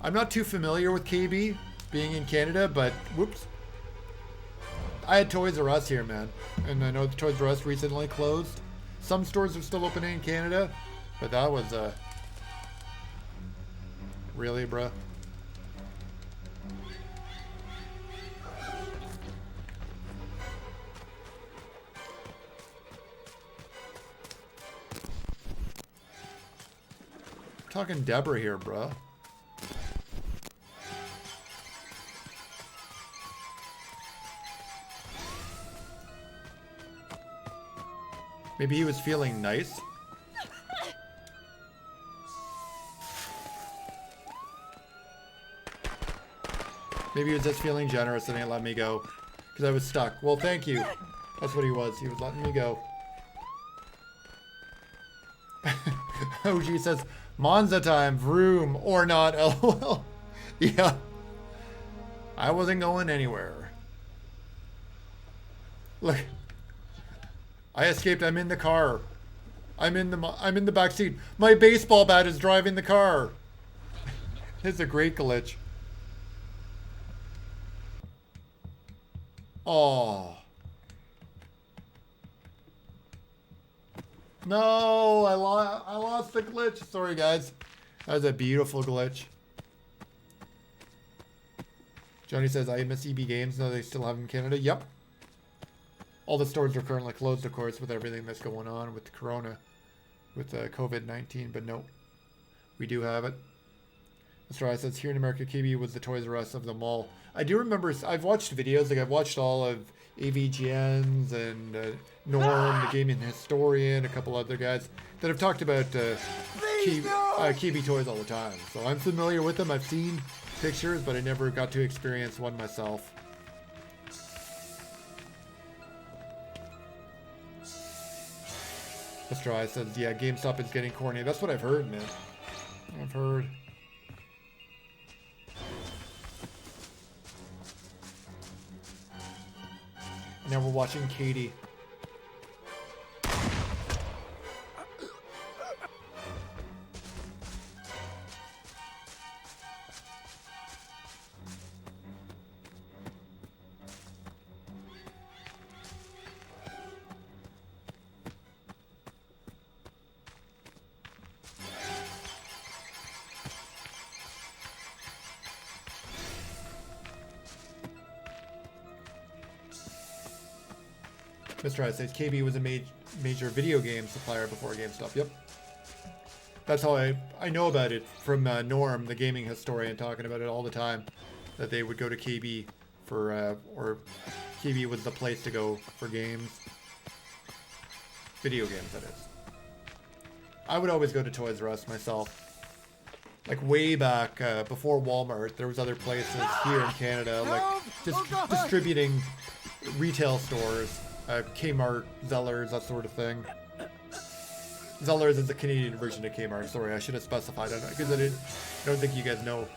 I'm not too familiar with KB, being in Canada, but whoops. I had Toys R Us here, man. And I know the Toys R Us recently closed. Some stores are still open in Canada, but that was, really, bruh? Talking Deborah here, bruh. Maybe he was feeling nice. Maybe he was just feeling generous and he let me go. Because I was stuck. Well, thank you. That's what he was. He was letting me go. OG says, Monza time, vroom, or not, lol. Yeah. I wasn't going anywhere. Look. I escaped. I'm in the car. I'm in the back seat. My baseball bat is driving the car. It's a great glitch. Oh. No, I lost the glitch. Sorry, guys. That was a beautiful glitch. Johnny says, I miss EB Games. No, they still have them in Canada. Yep. All the stores are currently closed, of course, with everything that's going on with Corona, with COVID-19. But no, we do have it. Mr. I says, here in America, KB was the Toys R Us of them all. I do remember, I've watched videos, like I've watched all of AVGN's and Norm, the gaming historian, a couple other guys that have talked about KB toys all the time. So I'm familiar with them. I've seen pictures, but I never got to experience one myself. Mr. I says, yeah, GameStop is getting corny. That's what I've heard, man. I've heard. And now we're watching Katie. Mr. I says KB was a major video game supplier before GameStop. Yep. That's how I know about it from Norm, the gaming historian, talking about it all the time. That they would go to KB for, or KB was the place to go for games. Video games, that is. I would always go to Toys R Us myself. Like way back before Walmart, there was other places here in Canada, like distributing retail stores. Kmart, Zellers, that sort of thing. Zellers is the Canadian version of Kmart. Sorry, I should have specified it because I don't think you guys know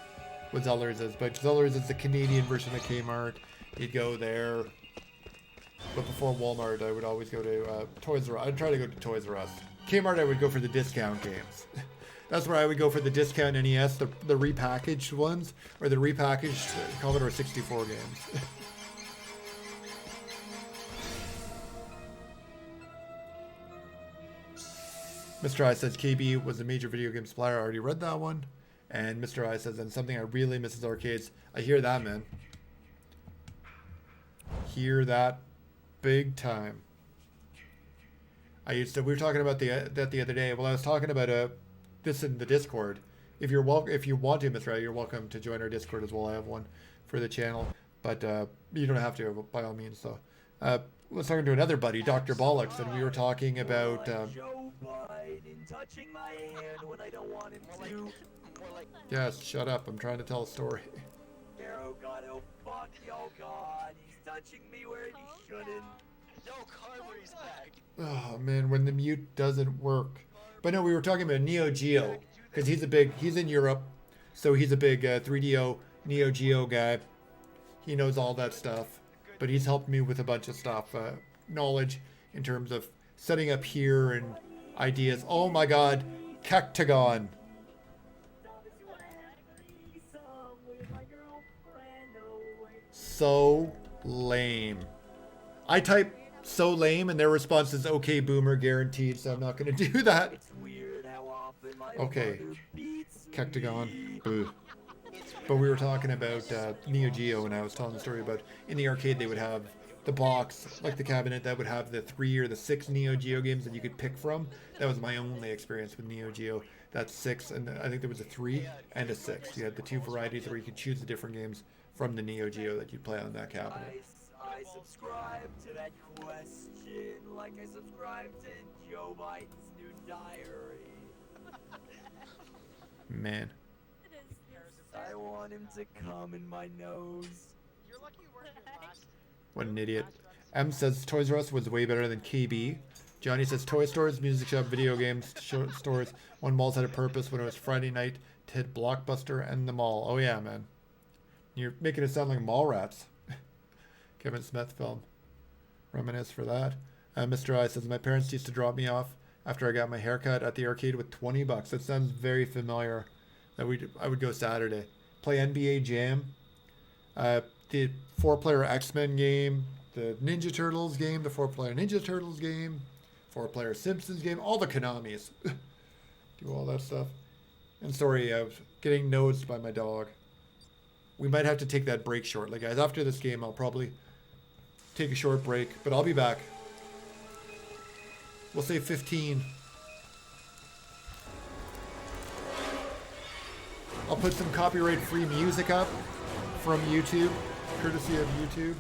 what Zellers is. But Zellers is the Canadian version of Kmart. You'd go there. But before Walmart, I would always go to Toys R Us. I'd try to go to Toys R Us. Kmart, I would go for the discount games. That's where I would go for the discount NES, the repackaged ones, or the repackaged Commodore 64 games. Mr. I says KB was a major video game supplier. I already read that one. And Mr. I says, and something I really miss is arcades. I hear that, man. Hear that big time. We were talking about that the other day. Well, I was talking about this in the Discord. If you want to, Mr. I, you're welcome to join our Discord as well. I have one for the channel, but you don't have to by all means. So, I was talking to another buddy, Dr. Bollocks, and we were talking about. Touching my hand when I don't want him to. Yes, shut up. I'm trying to tell a story. Oh god, oh fuck, oh god. He's touching me where he shouldn't. No, Carver's back. Oh man, when the mute doesn't work. But no, we were talking about Neo Geo. Because he's in Europe. So he's a big 3DO Neo Geo guy. He knows all that stuff. But he's helped me with a bunch of stuff. Knowledge in terms of setting up here and ideas. Oh my god, Cactagon. So lame. I type so lame and their response is okay boomer guaranteed, so I'm not gonna do that. Okay. Cactagon. Boo. But we were talking about Neo Geo, and I was telling the story about in the arcade they would have the box, like the cabinet that would have the 3 or the 6 Neo Geo games that you could pick from. That was my only experience with Neo Geo. That's 6, and I think there was a 3 and a 6. You had the 2 varieties where you could choose the different games from the Neo Geo that you'd play on that cabinet. I subscribe to that question like I subscribe to Joe Biden's new diary. Man. I want him to come in my nose. What an idiot. M says Toys R Us was way better than KB. Johnny says toy stores, music shop, video games stores. One malls had a purpose when it was Friday night to hit Blockbuster and the mall. Oh yeah, man. You're making it sound like mall rats. Kevin Smith film. Reminisce for that. Mr. I says my parents used to drop me off after I got my haircut at the arcade with $20. That sounds very familiar. I would go Saturday. Play NBA Jam. The 4-player X-Men game. The Ninja Turtles game. The 4-player Ninja Turtles game. 4-player Simpsons game. All the Konamis. Do all that stuff. And sorry, I was getting nosed by my dog. We might have to take that break shortly, guys. After this game, I'll probably take a short break, but I'll be back. We'll say 15. I'll put some copyright-free music up from YouTube, courtesy of YouTube.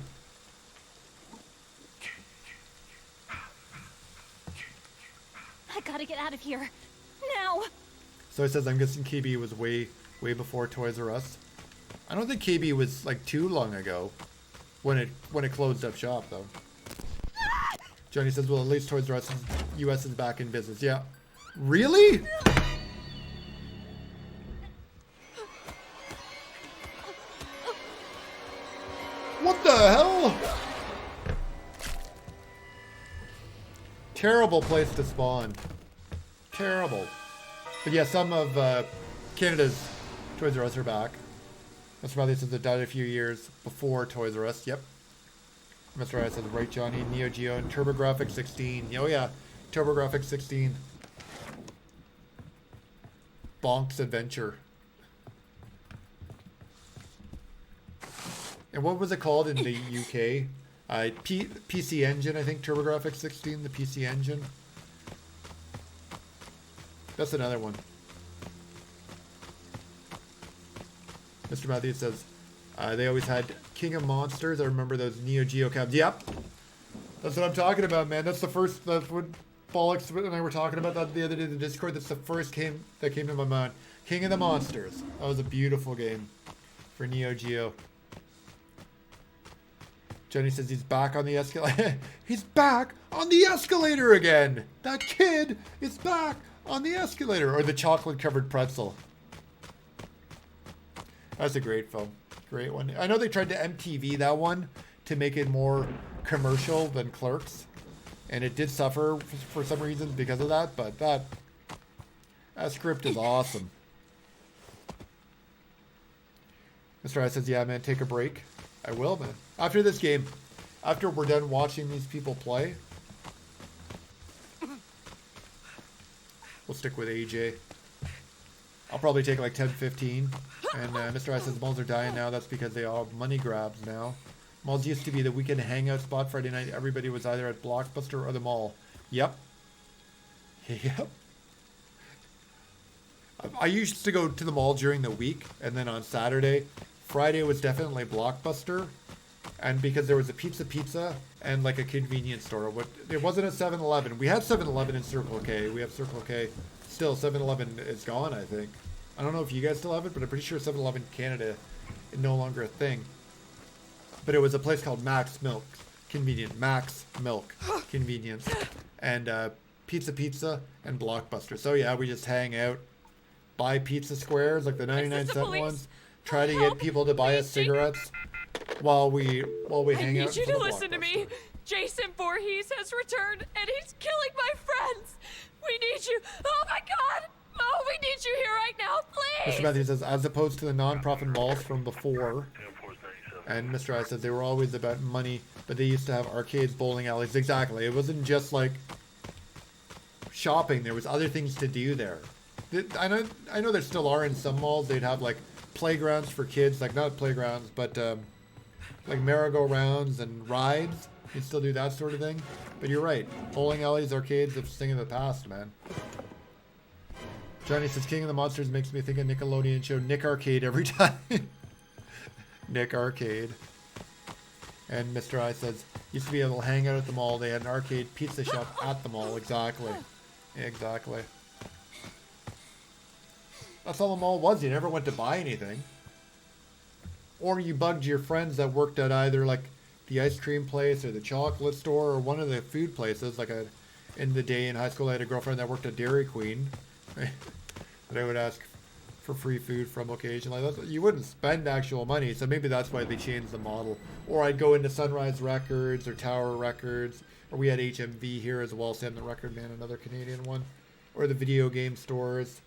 I gotta get out of here. Now! So it says, I'm guessing KB was way before Toys R Us. I don't think KB was like too long ago when it closed up shop though. Johnny says, well, at least Toys R Us US is back in business. Yeah. Really? What the hell? Terrible place to spawn. Terrible. But yeah, some of Canada's Toys R Us are back. Mr. Riley says it died a few years before Toys R Us. Yep. Mr. Riley says, right, Johnny. Neo Geo and TurboGrafx 16. Oh yeah, TurboGrafx 16. Bonk's Adventure. And what was it called in the UK? PC Engine, I think. TurboGrafx 16, the PC Engine. That's another one. Mr. Matthews says, they always had King of Monsters. I remember those Neo Geo cabs. Yep. That's what I'm talking about, man. That's the first, that's what Bollocks and I were talking about that the other day in the Discord. That's the first game that came to my mind. King of the Monsters. That was a beautiful game for Neo Geo. Jenny says he's back on the escalator. He's back on the escalator again. That kid is back on the escalator. Or the chocolate covered pretzel. That's a great film. Great one. I know they tried to MTV that one to make it more commercial than Clerks. And it did suffer for some reasons because of that. But that script is awesome. Mr. I says, yeah, man, take a break. I will, man. After this game, after we're done watching these people play, we'll stick with AJ. I'll probably take like 10, 15. And Mr. I says malls are dying now. That's because they all have money grabs now. Malls used to be the weekend hangout spot. Friday night, everybody was either at Blockbuster or the mall. Yep. Yep. I used to go to the mall during the week, and then on Saturday, Friday was definitely Blockbuster, and because there was a pizza and like a convenience store. It wasn't a 7-Eleven. We had 7-Eleven in Circle K. We have Circle K. Still, 7-Eleven is gone, I think. I don't know if you guys still have it, but I'm pretty sure 7-Eleven Canada is no longer a thing. But it was a place called Max Milk Convenient. Max Milk Convenience. And pizza and Blockbuster. So yeah, we just hang out, buy pizza squares, like the 99-cent ones. Try to get people to buy us cigarettes while we hang out. I need you to listen to me. Jason Voorhees has returned, and he's killing my friends. We need you. Oh my God. Oh, we need you here right now, please. Mr. Matthews says, as opposed to the non-profit malls from before. And Mr. I says they were always about money, but they used to have arcades, bowling alleys. Exactly. It wasn't just like shopping. There was other things to do there. I know there still are in some malls. They'd have like playgrounds for kids, like not playgrounds, but like merry-go-rounds and rides. You still do that sort of thing. But you're right. Bowling alleys, arcades, it's a thing of the past, man. Johnny says, King of the Monsters makes me think of Nickelodeon show Nick Arcade every time. Nick Arcade. And Mr. I says, used to be able to hang out at the mall. They had an arcade pizza shop at the mall. Exactly. Exactly. That's all the mall was. You never went to buy anything. Or you bugged your friends that worked at either like the ice cream place or the chocolate store or one of the food places. Like in the day in high school, I had a girlfriend that worked at Dairy Queen. That I would ask for free food from occasionally. You wouldn't spend actual money, so maybe that's why they changed the model. Or I'd go into Sunrise Records or Tower Records, or we had HMV here as well, Sam the Record Man, another Canadian one, or the video game stores,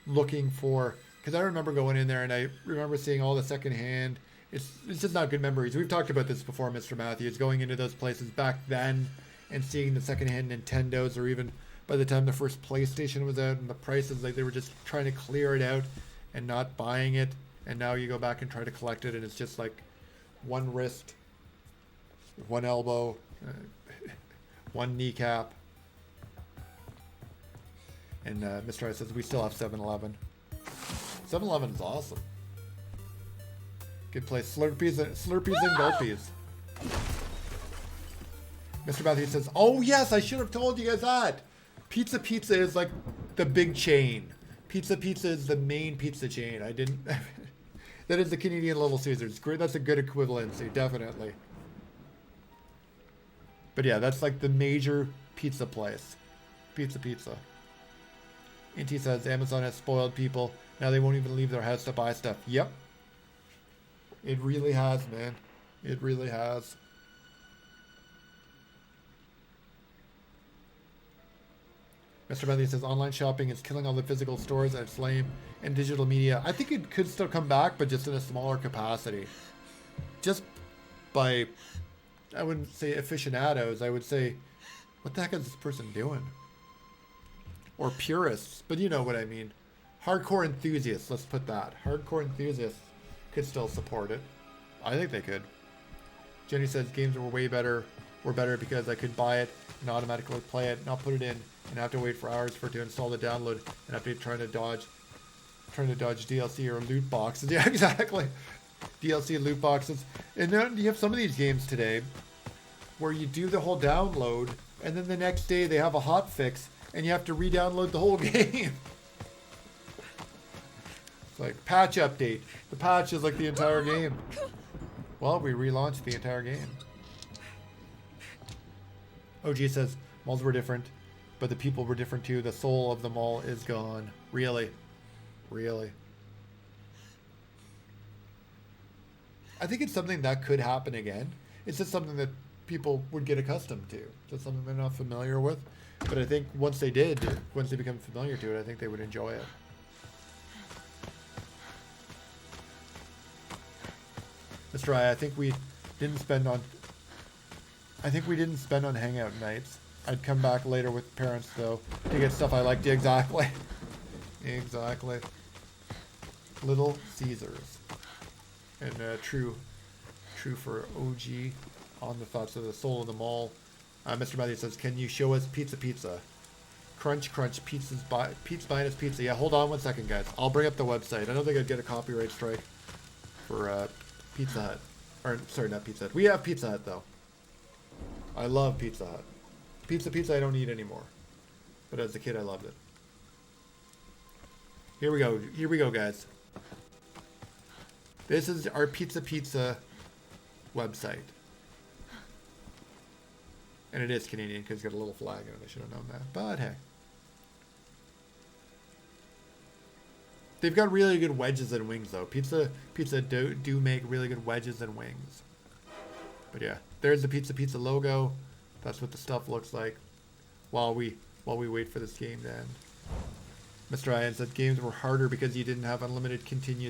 looking for, because I remember going in there and I remember seeing all the secondhand. It's just not good memories. We've talked about this before, Mr. Matthews, going into those places back then and seeing the secondhand Nintendos, or even by the time the first PlayStation was out and the prices, like they were just trying to clear it out and not buying it. And now you go back and try to collect it and it's just like one wrist one elbow, one kneecap. And Mr. Rice says we still have 7-Eleven. 7-Eleven is awesome. Good place. Slurpees and Gulpies. Mr. Matthews says, oh yes, I should have told you guys that. Pizza Pizza is like the big chain. Pizza Pizza is the main pizza chain. I didn't... That is the Canadian Little Caesars. Great. That's a good equivalency, definitely. But yeah, that's like the major pizza place. Pizza Pizza. Inti says Amazon has spoiled people. Now they won't even leave their house to buy stuff. Yep. It really has, man. It really has. Mr. Bentley says online shopping is killing all the physical stores and it's lame. And digital media, I think it could still come back, but just in a smaller capacity. Just by, I wouldn't say aficionados, I would say, what the heck is this person doing? Or purists, but you know what I mean. Hardcore enthusiasts, let's put that. Hardcore enthusiasts could still support it. I think they could. Jenny says games were better because I could buy it and automatically play it, not put it in, and have to wait for hours for it to install the download, and have to be trying to dodge DLC or loot boxes. Yeah, exactly. DLC loot boxes. And then you have some of these games today where you do the whole download, and then the next day they have a hot fix, and you have to re-download the whole game. It's like, patch update. The patch is like the entire game. Well, we relaunched the entire game. OG says, malls were different, but the people were different too. The soul of the mall is gone. Really? Really? I think it's something that could happen again. It's just something that people would get accustomed to. Just something they're not familiar with. But I think once they become familiar to it, I think they would enjoy it. Mr. I think we didn't spend on hangout nights. I'd come back later with parents though to get stuff I liked. Exactly. Exactly. Little Caesars. And true for OG on the thoughts of the soul of the mall. Mr. Matthew says, can you show us Pizza? Crunch, Pizza Minus Pizza. Yeah, hold on one second, guys. I'll bring up the website. I don't think I'd get a copyright strike for Pizza Hut. Or, sorry, not Pizza Hut. We have Pizza Hut, though. I love Pizza Hut. Pizza I don't eat anymore. But as a kid, I loved it. Here we go, guys. This is our Pizza website. And it is Canadian because it's got a little flag in it. I should have known that. But hey. They've got really good wedges and wings though. Pizza do make really good wedges and wings. But yeah, there's the Pizza logo. That's what the stuff looks like while we wait for this game to end. Mr. Ian said games were harder because you didn't have unlimited continued